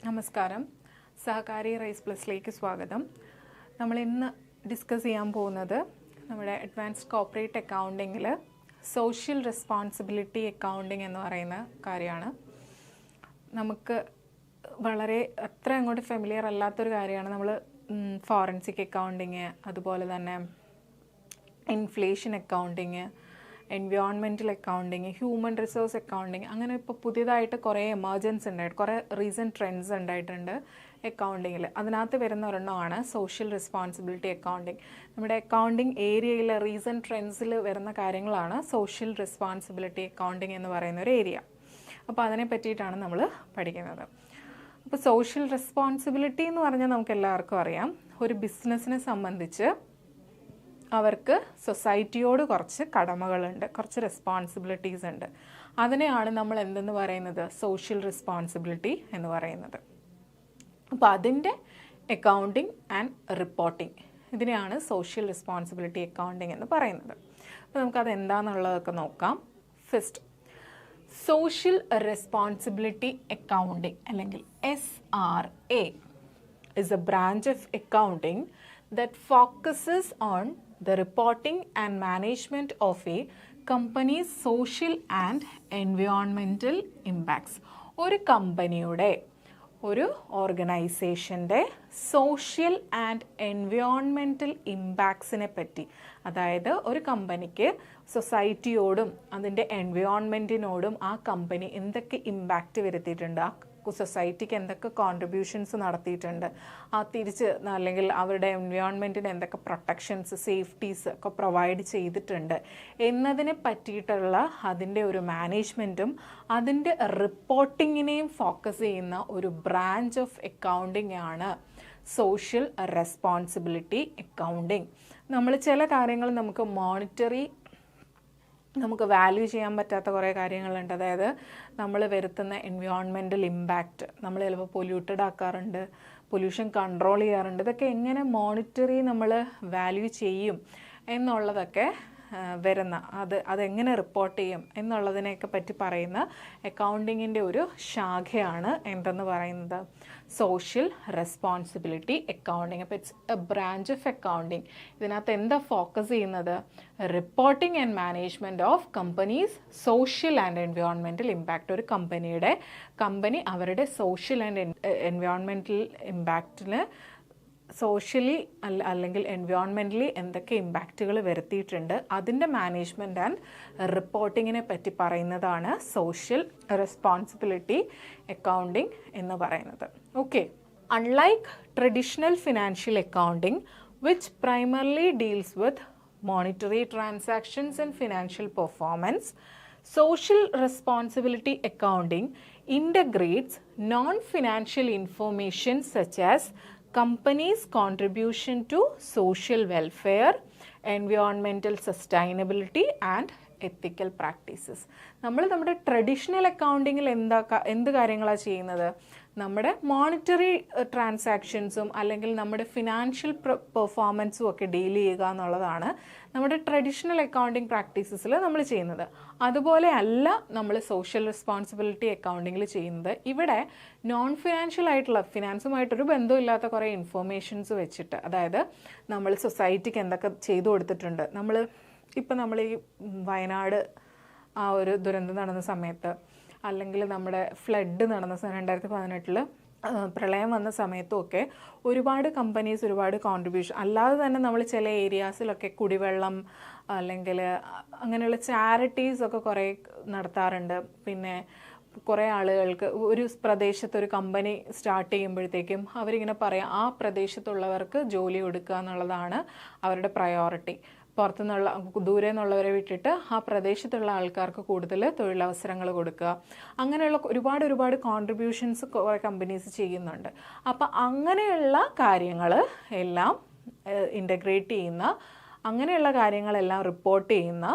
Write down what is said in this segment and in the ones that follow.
നമസ്കാരം. സഹകാരി റൈസ് പ്ലസിലേക്ക് സ്വാഗതം. നമ്മൾ ഇന്ന് ഡിസ്കസ് ചെയ്യാൻ പോകുന്നത് നമ്മുടെ അഡ്വാൻസ്ഡ് കോർപ്പറേറ്റ് അക്കൗണ്ടിങ്ങിൽ സോഷ്യൽ റെസ്പോൺസിബിലിറ്റി അക്കൗണ്ടിങ് എന്ന് പറയുന്ന കാര്യമാണ്. നമുക്ക് വളരെ അത്ര അങ്ങോട്ട് ഫെമിലിയർ അല്ലാത്തൊരു കാര്യമാണ്. നമ്മൾ ഫോറൻസിക് അക്കൗണ്ടിങ്, അതുപോലെ തന്നെ inflation accounting, environmental accounting, human resource accounting, അങ്ങനെ ഇപ്പോൾ പുതിയതായിട്ട് കുറേ എമർജൻസ് ഉണ്ടായിട്ട് കുറേ റീസെൻറ്റ് ട്രെൻഡ്സ് ഉണ്ടായിട്ടുണ്ട് അക്കൗണ്ടിങ്ങിൽ. അതിനകത്ത് വരുന്ന ഒരെണ്ണമാണ് സോഷ്യൽ റെസ്പോൺസിബിലിറ്റി അക്കൗണ്ടിങ്. നമ്മുടെ അക്കൗണ്ടിങ് ഏരിയയിൽ റീസെൻറ്റ് ട്രെൻഡ്സിൽ വരുന്ന കാര്യങ്ങളാണ് സോഷ്യൽ റെസ്പോൺസിബിലിറ്റി അക്കൗണ്ടിങ് എന്ന് പറയുന്ന ഒരു ഏരിയ. അപ്പോൾ അതിനെ പറ്റിയിട്ടാണ് നമ്മൾ പഠിക്കുന്നത്. അപ്പോൾ സോഷ്യൽ റെസ്പോൺസിബിലിറ്റി എന്ന് പറഞ്ഞാൽ നമുക്ക് എല്ലാവർക്കും അറിയാം, ഒരു ബിസിനസ്സിനെ സംബന്ധിച്ച് അവർക്ക് സൊസൈറ്റിയോട് കുറച്ച് കടമകളുണ്ട്, കുറച്ച് റെസ്പോൺസിബിലിറ്റീസ് ഉണ്ട്. അതിനെയാണ് നമ്മൾ എന്തെന്ന് പറയുന്നത്, സോഷ്യൽ റെസ്പോൺസിബിലിറ്റി എന്ന് പറയുന്നത്. അപ്പോൾ അതിൻ്റെ അക്കൗണ്ടിങ് ആൻഡ് റിപ്പോർട്ടിങ്, ഇതിനെയാണ് സോഷ്യൽ റെസ്പോൺസിബിലിറ്റി അക്കൗണ്ടിങ് എന്ന് പറയുന്നത്. അപ്പോൾ നമുക്കത് എന്താണെന്നുള്ളതൊക്കെ നോക്കാം. ഫസ്റ്റ്, സോഷ്യൽ റെസ്പോൺസിബിലിറ്റി അക്കൗണ്ടിങ് അല്ലെങ്കിൽ SRA is a branch of accounting that focuses on the reporting and management of a company's social and environmental impacts. ഒരു കമ്പനിയുടെ, ഒരു ഓർഗനൈസേഷൻ്റെ സോഷ്യൽ ആൻഡ് എൻവയോൺമെൻറ്റൽ ഇമ്പാക്ട്സിനെ പറ്റി, അതായത് ഒരു കമ്പനിക്ക് സൊസൈറ്റിയോടും അതിൻ്റെ എൻവയോൺമെൻറ്റിനോടും ആ കമ്പനി എന്തൊക്കെ ഇമ്പാക്റ്റ് വരുത്തിയിട്ടുണ്ട്, ആ സൊസൈറ്റിക്ക് എന്തൊക്കെ കോൺട്രിബ്യൂഷൻസ് നടത്തിയിട്ടുണ്ട്, ആ തിരിച്ച് അല്ലെങ്കിൽ അവരുടെ എൻവയോൺമെൻറ്റിന് എന്തൊക്കെ പ്രൊട്ടക്ഷൻസ്, സേഫ്റ്റീസ് ഒക്കെ പ്രൊവൈഡ് ചെയ്തിട്ടുണ്ട് എന്നതിനെ പറ്റിയിട്ടുള്ള അതിൻ്റെ ഒരു മാനേജ്മെൻറ്റും അതിൻ്റെ റിപ്പോർട്ടിങ്ങിനെയും ഫോക്കസ് ചെയ്യുന്ന ഒരു ബ്രാഞ്ച് ഓഫ് അക്കൗണ്ടിങ് ആണ് സോഷ്യൽ റെസ്പോൺസിബിലിറ്റി അക്കൗണ്ടിങ്. നമ്മൾ ചില കാര്യങ്ങൾ നമുക്ക് വാല്യൂ ചെയ്യാൻ പറ്റാത്ത കുറേ കാര്യങ്ങളുണ്ട്. അതായത് നമ്മൾ വരുത്തുന്ന എൻവയോൺമെൻറ്റൽ ഇമ്പാക്റ്റ്, നമ്മൾ ചിലപ്പോൾ പൊല്യൂട്ടഡ് ആക്കാറുണ്ട്, പൊല്യൂഷൻ കൺട്രോൾ ചെയ്യാറുണ്ട്. ഇതൊക്കെ എങ്ങനെ മോണിറ്ററി നമ്മൾ വാല്യൂ ചെയ്യും എന്നുള്ളതൊക്കെ അതെങ്ങനെ റിപ്പോർട്ട് ചെയ്യും എന്നുള്ളതിനെയൊക്കെ പറ്റി പറയുന്ന അക്കൗണ്ടിങ്ങിൻ്റെ ഒരു ശാഖയാണ് എന്തെന്ന് പറയുന്നത്, സോഷ്യൽ റെസ്പോൺസിബിലിറ്റി അക്കൗണ്ടിങ്. അപ്പോൾ it's A branch of accounting. ഇതിനകത്ത് എന്താ ഫോക്കസ് ചെയ്യുന്നത്, reporting and management of companies social and environmental impact. ഒരു കമ്പനി അവരുടെ സോഷ്യൽ ആൻഡ് എൻവയോൺമെൻറ്റൽ ഇമ്പാക്റ്റിന് സോഷ്യലി അല്ലെങ്കിൽ എൻവയോൺമെൻ്റലി എന്തൊക്കെ ഇമ്പാക്റ്റുകൾ വരുത്തിയിട്ടുണ്ട്, അതിൻ്റെ മാനേജ്മെൻറ്റ് ആൻഡ് റിപ്പോർട്ടിങ്ങിനെ പറ്റി പറയുന്നതാണ് സോഷ്യൽ റെസ്പോൺസിബിലിറ്റി അക്കൗണ്ടിങ് എന്ന് പറയുന്നത്. Okay, unlike traditional financial accounting which primarily deals with monetary transactions and financial performance, social responsibility accounting integrates non-financial information such as companies' contribution to social welfare, environmental sustainability and ethical practices. നമ്മുടെ traditional അക്കൗണ്ടിങ്ങിൽ എന്ത് കാര്യങ്ങളാണ് ചെയ്യുന്നത്, നമ്മുടെ monetary ട്രാൻസാക്ഷൻസും അല്ലെങ്കിൽ നമ്മുടെ financial പെർഫോമൻസും ഒക്കെ deal ചെയ്യുക എന്നുള്ളതാണ് നമ്മുടെ ട്രഡീഷണൽ അക്കൗണ്ടിങ് പ്രാക്ടീസസിൽ നമ്മൾ ചെയ്യുന്നത്. അതുപോലെ അല്ല നമ്മൾ സോഷ്യൽ റെസ്പോൺസിബിലിറ്റി അക്കൗണ്ടിങ്ങിൽ ചെയ്യുന്നത്. ഇവിടെ നോൺ ഫിനാൻഷ്യൽ ആയിട്ടുള്ള, ഫിനാൻസുമായിട്ടൊരു ബന്ധമില്ലാത്ത കുറേ ഇൻഫോർമേഷൻസ് വെച്ചിട്ട്, അതായത് നമ്മൾ സൊസൈറ്റിക്ക് എന്തൊക്കെ ചെയ്തു കൊടുത്തിട്ടുണ്ട്. നമ്മൾ ഈ വയനാട് ആ ഒരു ദുരന്തം നടന്ന സമയത്ത്, അല്ലെങ്കിൽ നമ്മുടെ ഫ്ലഡ് നടന്ന 2018 പ്രളയം വന്ന സമയത്തുമൊക്കെ ഒരുപാട് കമ്പനീസ് ഒരുപാട് കോൺട്രിബ്യൂഷൻ, അല്ലാതെ തന്നെ നമ്മൾ ചില ഏരിയാസിലൊക്കെ കുടിവെള്ളം അല്ലെങ്കിൽ അങ്ങനെയുള്ള ചാരിറ്റീസൊക്കെ കുറേ നടത്താറുണ്ട്. പിന്നെ കുറേ ആളുകൾക്ക് ഒരു പ്രദേശത്ത് ഒരു കമ്പനി സ്റ്റാർട്ട് ചെയ്യുമ്പോഴത്തേക്കും അവരിങ്ങനെ പറയാം, ആ പ്രദേശത്തുള്ളവർക്ക് ജോലി കൊടുക്കുക എന്നുള്ളതാണ് അവരുടെ പ്രയോറിറ്റി. പുറത്തുനിന്നുള്ള, ദൂരെ നിന്നുള്ളവരെ വിട്ടിട്ട് ആ പ്രദേശത്തുള്ള ആൾക്കാർക്ക് കൂടുതൽ തൊഴിലവസരങ്ങൾ കൊടുക്കുക. അങ്ങനെയുള്ള ഒരുപാട് കോൺട്രിബ്യൂഷൻസ് കുറേ കമ്പനീസ് ചെയ്യുന്നുണ്ട്. അപ്പം അങ്ങനെയുള്ള കാര്യങ്ങൾ എല്ലാം ഇൻ്റഗ്രേറ്റ് ചെയ്യുന്ന, അങ്ങനെയുള്ള കാര്യങ്ങളെല്ലാം റിപ്പോർട്ട് ചെയ്യുന്ന,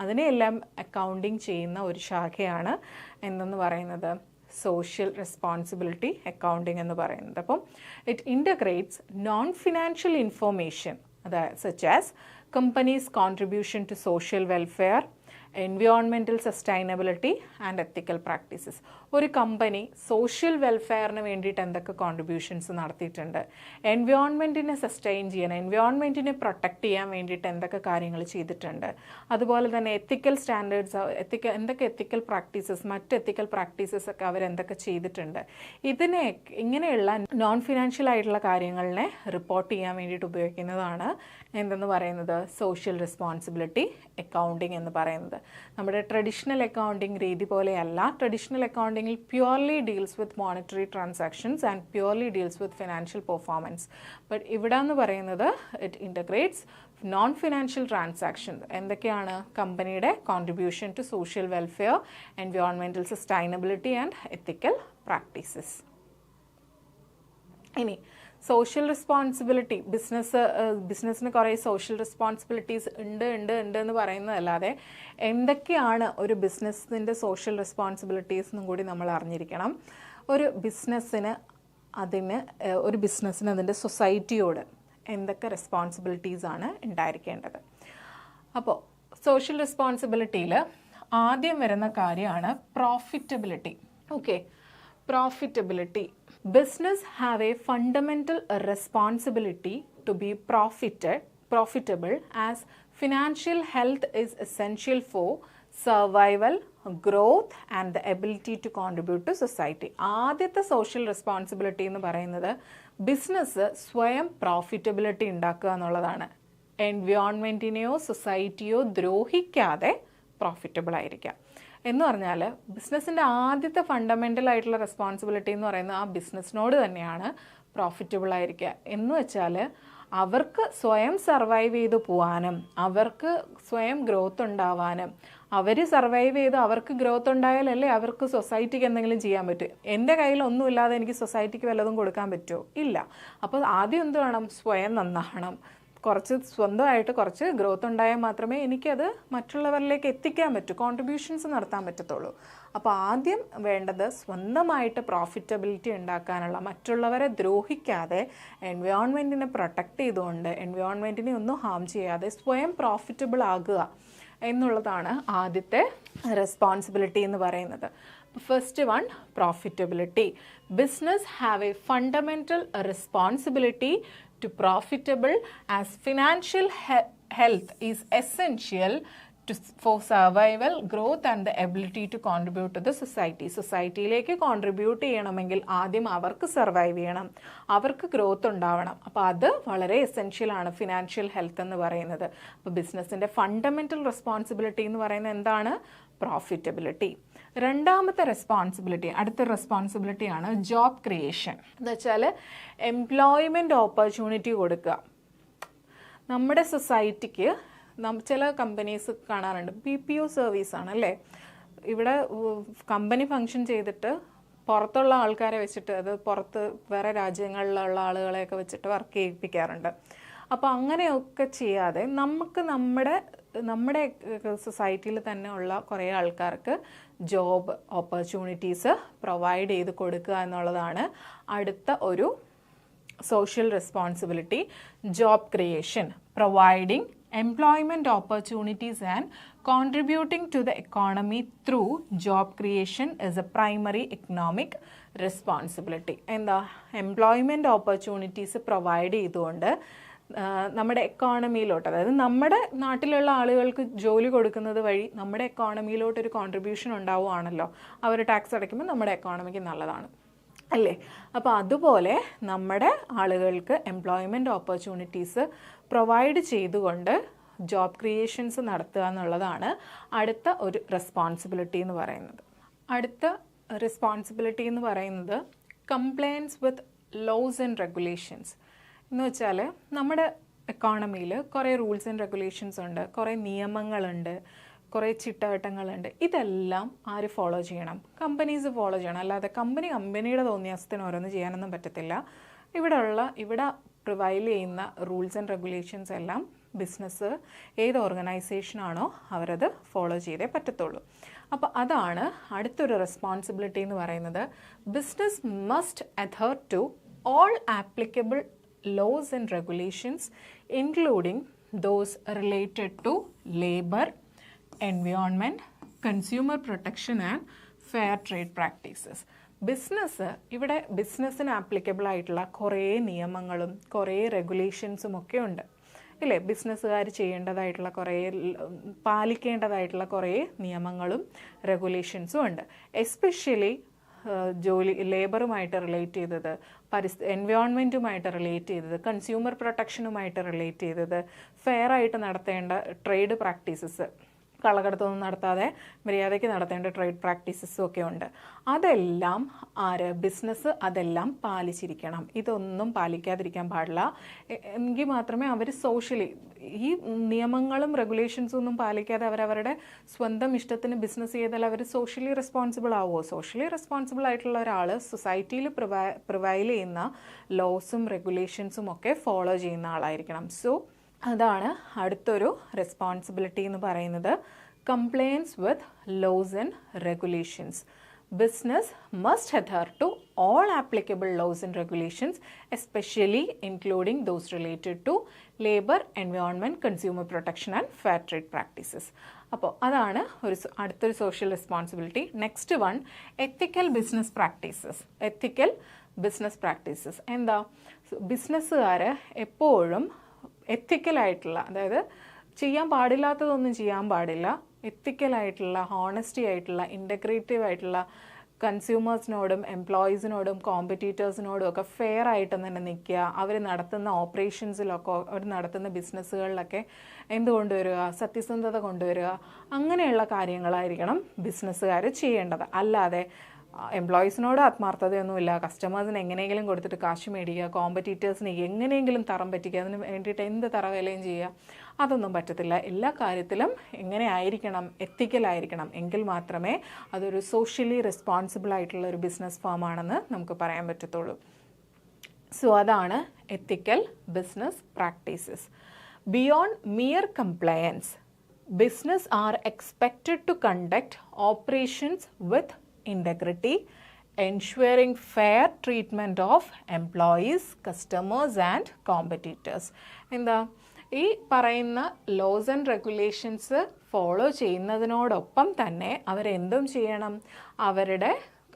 അതിനെയെല്ലാം അക്കൗണ്ടിങ് ചെയ്യുന്ന ഒരു ശാഖയാണ് എന്തെന്ന് പറയുന്നത്, സോഷ്യൽ റെസ്പോൺസിബിലിറ്റി അക്കൗണ്ടിങ് എന്ന് പറയുന്നത്. അപ്പം it integrates non financial information, അതായത് such as companies' contribution to social welfare, environmental sustainability and ethical practices. ഒരു കമ്പനി സോഷ്യൽ വെൽഫെയറിന് വേണ്ടിയിട്ട് എന്തൊക്കെ കോൺട്രിബ്യൂഷൻസ് നടത്തിയിട്ടുണ്ട്, എൻവയോൺമെൻറ്റിനെ സസ്റ്റെയിൻ ചെയ്യാൻ, എൻവയോൺമെൻറ്റിനെ പ്രൊട്ടക്റ്റ് ചെയ്യാൻ വേണ്ടിയിട്ട് എന്തൊക്കെ കാര്യങ്ങൾ ചെയ്തിട്ടുണ്ട്, അതുപോലെ തന്നെ എത്തിക്കൽ സ്റ്റാൻഡേർഡ്സ്, എന്തൊക്കെ എത്തിക്കൽ പ്രാക്ടീസസ്, മറ്റ് എത്തിക്കൽ പ്രാക്ടീസസ് ഒക്കെ അവരെന്തൊക്കെ ചെയ്തിട്ടുണ്ട്, ഇതിനെ ഇങ്ങനെയുള്ള നോൺ ഫിനാൻഷ്യൽ ആയിട്ടുള്ള കാര്യങ്ങളിനെ റിപ്പോർട്ട് ചെയ്യാൻ വേണ്ടിയിട്ട് ഉപയോഗിക്കുന്നതാണ് എന്തെന്ന് പറയുന്നത് സോഷ്യൽ റെസ്പോൺസിബിലിറ്റി അക്കൗണ്ടിങ് എന്ന് പറയുന്നത്. നമ്മുടെ ട്രഡീഷണൽ അക്കൗണ്ടിങ് രീതി പോലെയല്ല. ട്രഡീഷണൽ അക്കൗണ്ടിങ്ങിൽ purely deals with monetary transactions and purely deals with financial performance. But ഇവിടെ എന്ന് പറയുന്നത് it integrates non financial transaction. എന്തൊക്കെയാണ് കമ്പനിയുടെ contribution to social welfare, environmental sustainability and ethical practices. ഇനി സോഷ്യൽ റെസ്പോൺസിബിലിറ്റി, ബിസിനസ്സിന് കുറേ സോഷ്യൽ റെസ്പോൺസിബിലിറ്റീസ് ഉണ്ട് എന്ന് പറയുന്നതല്ലാതെ എന്തൊക്കെയാണ് ഒരു ബിസിനസ്സിൻ്റെ സോഷ്യൽ റെസ്പോൺസിബിലിറ്റീസ് എന്നും കൂടി നമ്മൾ അറിഞ്ഞിരിക്കണം. ഒരു ബിസിനസ്സിന് അതിൻ്റെ സൊസൈറ്റിയോട് എന്തൊക്കെ റെസ്പോൺസിബിലിറ്റീസാണ് ഉണ്ടായിരിക്കേണ്ടത്. അപ്പോൾ സോഷ്യൽ റെസ്പോൺസിബിലിറ്റിയിൽ ആദ്യം വരുന്ന കാര്യമാണ് profitability. Okay, profitability. Business have a fundamental responsibility to be profitable as financial health is essential for survival, growth and the ability to contribute to society. ആദ്യത്തെ സോഷ്യൽ റെസ്പോൺസിബിലിറ്റി എന്ന് പറയുന്നത് ബിസിനസ് സ്വയം പ്രോഫിറ്റബിലിറ്റി ഉണ്ടാക്കുക എന്നുള്ളതാണ്. എൻവയോൺമെൻറ്റിനെയോ സൊസൈറ്റിയോ ദ്രോഹിക്കാതെ profitable ആയിരിക്കാം എന്ന് പറഞ്ഞാൽ ബിസിനസ്സിൻ്റെ ആദ്യത്തെ ഫണ്ടമെൻ്റൽ ആയിട്ടുള്ള റെസ്പോൺസിബിലിറ്റി എന്ന് പറയുന്നത് ആ ബിസിനസ്സിനോട് തന്നെയാണ് പ്രോഫിറ്റബിൾ ആയിരിക്കുക. എന്ന് വെച്ചാൽ അവർക്ക് സ്വയം സർവൈവ് ചെയ്ത് പോകാനും അവർക്ക് സ്വയം ഗ്രോത്ത് ഉണ്ടാവാനും, അവർ സർവൈവ് ചെയ്ത് അവർക്ക് ഗ്രോത്ത് ഉണ്ടായാലല്ലേ അവർക്ക് സൊസൈറ്റിക്ക് എന്തെങ്കിലും ചെയ്യാൻ പറ്റും. എൻ്റെ കയ്യിൽ ഒന്നുമില്ലാതെ എനിക്ക് സൊസൈറ്റിക്ക് വല്ലതും കൊടുക്കാൻ പറ്റുമോ? ഇല്ല. അപ്പോൾ ആദ്യം എന്ത് വേണം? സ്വയം നന്നാവണം. കുറച്ച് സ്വന്തമായിട്ട് കുറച്ച് ഗ്രോത്ത് ഉണ്ടായാൽ മാത്രമേ എനിക്കത് മറ്റുള്ളവരിലേക്ക് എത്തിക്കാൻ പറ്റൂ, കോൺട്രിബ്യൂഷൻസ് നടത്താൻ പറ്റത്തുള്ളൂ. അപ്പോൾ ആദ്യം വേണ്ടത് സ്വന്തമായിട്ട് പ്രോഫിറ്റബിലിറ്റി ഉണ്ടാക്കാനുള്ള, മറ്റുള്ളവരെ ദ്രോഹിക്കാതെ എൻവയോൺമെൻറ്റിനെ പ്രൊട്ടക്റ്റ് ചെയ്തുകൊണ്ട് എൻവയോൺമെൻറ്റിനെ ഒന്നും ഹാം ചെയ്യാതെ സ്വയം പ്രോഫിറ്റബിൾ ആകുക എന്നുള്ളതാണ് ആദ്യത്തെ റെസ്പോൺസിബിലിറ്റി എന്ന് പറയുന്നത്. First one, profitability. Business have a fundamental responsibility to profitable as financial health is essential for survival, growth and the ability to contribute to the society. സൊസൈറ്റിയിലേക്ക് കോൺട്രിബ്യൂട്ട് ചെയ്യണമെങ്കിൽ ആദ്യം അവർക്ക് സർവൈവ് ചെയ്യണം, അവർക്ക് ഗ്രോത്ത് ഉണ്ടാവണം. അപ്പോൾ അത് വളരെ എസെൻഷ്യലാണ് ഫിനാൻഷ്യൽ ഹെൽത്ത് എന്ന് പറയുന്നത്. അപ്പോൾ ബിസിനസ്സിൻ്റെ ഫണ്ടമെൻ്റൽ റെസ്പോൺസിബിലിറ്റി എന്ന് പറയുന്നത് എന്താണ്? പ്രോഫിറ്റബിലിറ്റി. രണ്ടാമത്തെ റെസ്പോൺസിബിലിറ്റി, അടുത്ത റെസ്പോൺസിബിലിറ്റിയാണ് ജോബ് ക്രിയേഷൻ. എന്ന് വെച്ചാൽ എംപ്ലോയ്മെൻറ്റ് ഓപ്പർച്യൂണിറ്റി കൊടുക്കുക. നമ്മുടെ സൊസൈറ്റിക്ക് ചില കമ്പനീസ് കാണാറുണ്ട്, BPO സർവീസാണ് അല്ലേ, ഇവിടെ കമ്പനി ഫങ്ഷൻ ചെയ്തിട്ട് പുറത്തുള്ള ആൾക്കാരെ വെച്ചിട്ട്, അത് പുറത്ത് വേറെ രാജ്യങ്ങളിലുള്ള ആളുകളെയൊക്കെ വെച്ചിട്ട് വർക്ക് ചെയ്യിപ്പിക്കാറുണ്ട്. അപ്പോൾ അങ്ങനെയൊക്കെ ചെയ്യാതെ നമുക്ക് നമ്മുടെ സൊസൈറ്റിയിൽ തന്നെ ഉള്ള കുറേ ആൾക്കാർക്ക് ജോബ് ഓപ്പർച്യൂണിറ്റീസ് പ്രൊവൈഡ് ചെയ്ത് കൊടുക്കുക എന്നുള്ളതാണ് അടുത്ത ഒരു social responsibility. Job creation, providing employment opportunities and contributing to the economy through job creation is a primary economic responsibility. എന്താ? എംപ്ലോയ്മെൻറ്റ് ഓപ്പർച്യൂണിറ്റീസ് പ്രൊവൈഡ് ചെയ്തുകൊണ്ട് നമ്മുടെ എക്കോണമിയിലോട്ട്, അതായത് നമ്മുടെ നാട്ടിലുള്ള ആളുകൾക്ക് ജോലി കൊടുക്കുന്നത് വഴി നമ്മുടെ എക്കോണമിയിലോട്ടൊരു കോൺട്രിബ്യൂഷൻ ഉണ്ടാവുകയാണല്ലോ. അവർ ടാക്സ് അടയ്ക്കുമ്പോൾ നമ്മുടെ എക്കോണമിക്ക് നല്ലതാണ് അല്ലേ? അപ്പോൾ അതുപോലെ നമ്മുടെ ആളുകൾക്ക് എംപ്ലോയ്മെൻറ്റ് ഓപ്പർച്യൂണിറ്റീസ് പ്രൊവൈഡ് ചെയ്തുകൊണ്ട് ജോബ് ക്രിയേഷൻസ് നടത്തുക എന്നുള്ളതാണ് അടുത്ത ഒരു റെസ്പോൺസിബിലിറ്റി എന്ന് പറയുന്നത്. അടുത്ത റെസ്പോൺസിബിലിറ്റി എന്ന് പറയുന്നത് compliance with laws and regulations. എന്ന് വെച്ചാൽ നമ്മുടെ എക്കോണമിയിൽ കുറേ റൂൾസ് ആൻഡ് റെഗുലേഷൻസ് ഉണ്ട്, കുറേ നിയമങ്ങളുണ്ട്, കുറേ ചിട്ടവട്ടങ്ങളുണ്ട്. ഇതെല്ലാം ആര് ഫോളോ ചെയ്യണം? കമ്പനീസ് ഫോളോ ചെയ്യണം. അല്ലാതെ കമ്പനിയുടെ തോന്നിയാസത്തിന് ഓരോന്ന് ചെയ്യാനൊന്നും പറ്റത്തില്ല. ഇവിടെ പ്രിവൈൽ ചെയ്യുന്ന റൂൾസ് ആൻഡ് റെഗുലേഷൻസ് എല്ലാം ബിസിനസ് ഏത് ഓർഗനൈസേഷനാണോ അവരത് ഫോളോ ചെയ്തേ പറ്റത്തുള്ളൂ. അപ്പോൾ അതാണ് അടുത്തൊരു റെസ്പോൺസിബിലിറ്റി എന്ന് പറയുന്നത്. Business must adhere to all applicable laws and regulations including those related to labor, environment, consumer protection and fair trade practices. Business, ഇവിടെ ബിസിനസ്സിന് ആപ്ലിക്കബിൾ ആയിട്ടുള്ള കുറേ നിയമങ്ങളും കുറേ റെഗുലേഷൻസും ഒക്കെ ഉണ്ട് ഇല്ലേ? ബിസിനസ്സുകാർ ചെയ്യേണ്ടതായിട്ടുള്ള കുറേ പാലിക്കേണ്ടതായിട്ടുള്ള കുറേ നിയമങ്ങളും റെഗുലേഷൻസും ഉണ്ട്. എസ്പെഷ്യലി ലേബറുമായിട്ട് റിലേറ്റ് ചെയ്തത്, എൻവയോൺമെൻറ്റുമായിട്ട് റിലേറ്റ് ചെയ്തത്, കൺസ്യൂമർ പ്രൊട്ടക്ഷനുമായിട്ട് റിലേറ്റ് ചെയ്തത്, ഫെയർ ആയിട്ട് നടത്തേണ്ട ട്രേഡ് പ്രാക്ടീസസ്, കളകടത്തൊന്നും നടത്താതെ മര്യാദയ്ക്ക് നടത്തേണ്ട ട്രേഡ് പ്രാക്ടീസസും ഒക്കെ ഉണ്ട്. അതെല്ലാം ബിസിനസ് അതെല്ലാം പാലിച്ചിരിക്കണം. ഇതൊന്നും പാലിക്കാതിരിക്കാൻ പാടില്ല. എങ്കിൽ മാത്രമേ അവർ സോഷ്യലി ഈ നിയമങ്ങളും റെഗുലേഷൻസും ഒന്നും പാലിക്കാതെ അവരവരുടെ സ്വന്തം ഇഷ്ടത്തിന് ബിസിനസ് ചെയ്താൽ അവർ സോഷ്യലി റെസ്പോൺസിബിൾ ആവുമോ? സോഷ്യലി റെസ്പോൺസിബിൾ ആയിട്ടുള്ള ഒരാൾ സൊസൈറ്റിയിൽ പ്രിവൈൽ ചെയ്യുന്ന ലോസും റെഗുലേഷൻസും ഒക്കെ ഫോളോ ചെയ്യുന്ന ആളായിരിക്കണം. സോ അതാണ് അടുത്തൊരു റെസ്പോൺസിബിലിറ്റി എന്ന് പറയുന്നത്, compliance with laws and regulations. Business must adhere to all applicable laws and regulations, especially including those related to labor, environment, consumer protection and fair trade practices. അപ്പോൾ അതാണ് അടുത്തൊരു സോഷ്യൽ റെസ്പോൺസിബിലിറ്റി. നെക്സ്റ്റ് വൺ, എത്തിക്കൽ business practices. എത്തിക്കൽ business practices എന്താ? ബിസിനസ്സുകാർ എപ്പോഴും എത്തിക്കലായിട്ടുള്ള, അതായത് ചെയ്യാൻ പാടില്ലാത്തതൊന്നും ചെയ്യാൻ പാടില്ല, എത്തിക്കലായിട്ടുള്ള, honesty ആയിട്ടുള്ള, ഇൻ്റഗ്രേറ്റീവ് ആയിട്ടുള്ള, കൺസ്യൂമേഴ്സിനോടും എംപ്ലോയീസിനോടും കോമ്പറ്റീറ്റേഴ്സിനോടും ഒക്കെ ഫെയർ ആയിട്ട് തന്നെ നിൽക്കുക. അവർ നടത്തുന്ന ഓപ്പറേഷൻസിലൊക്കെ, അവർ നടത്തുന്ന ബിസിനസ്സുകളിലൊക്കെ എന്ത് കൊണ്ടുവരിക? സത്യസന്ധത കൊണ്ടുവരിക. അങ്ങനെയുള്ള കാര്യങ്ങളായിരിക്കണം ബിസിനസ്സുകാർ ചെയ്യേണ്ടത്. അല്ലാതെ എംപ്ലോയീസിനോട് ആത്മാർത്ഥതയൊന്നുമില്ല, കസ്റ്റമേഴ്സിന് എങ്ങനെയെങ്കിലും കൊടുത്തിട്ട് കാശ് മേടിക്കുക, കോമ്പറ്റീറ്റേഴ്സിന് എങ്ങനെയെങ്കിലും തരം പറ്റിക്കുക, അതിന് വേണ്ടിയിട്ട് എന്ത് തറവേലയും ചെയ്യുക, അതൊന്നും പറ്റത്തില്ല. എല്ലാ കാര്യത്തിലും എങ്ങനെ ആയിരിക്കണം? എത്തിക്കലായിരിക്കണം. എങ്കിൽ മാത്രമേ അതൊരു സോഷ്യലി റെസ്പോൺസിബിൾ ആയിട്ടുള്ള ഒരു ബിസിനസ് ഫേമാണെന്ന് നമുക്ക് പറയാൻ പറ്റത്തുള്ളൂ. സോ അതാണ് ethical business practices. Beyond mere compliance, business are expected to conduct operations with integrity, ensuring fair treatment of employees, customers and competitors. എന്താ ഈ പറയുന്ന ലോസ് ആൻഡ് റെഗുലേഷൻസ് ഫോളോ ചെയ്യുന്നതിനോടൊപ്പം തന്നെ അവരെന്തും ചെയ്യണം?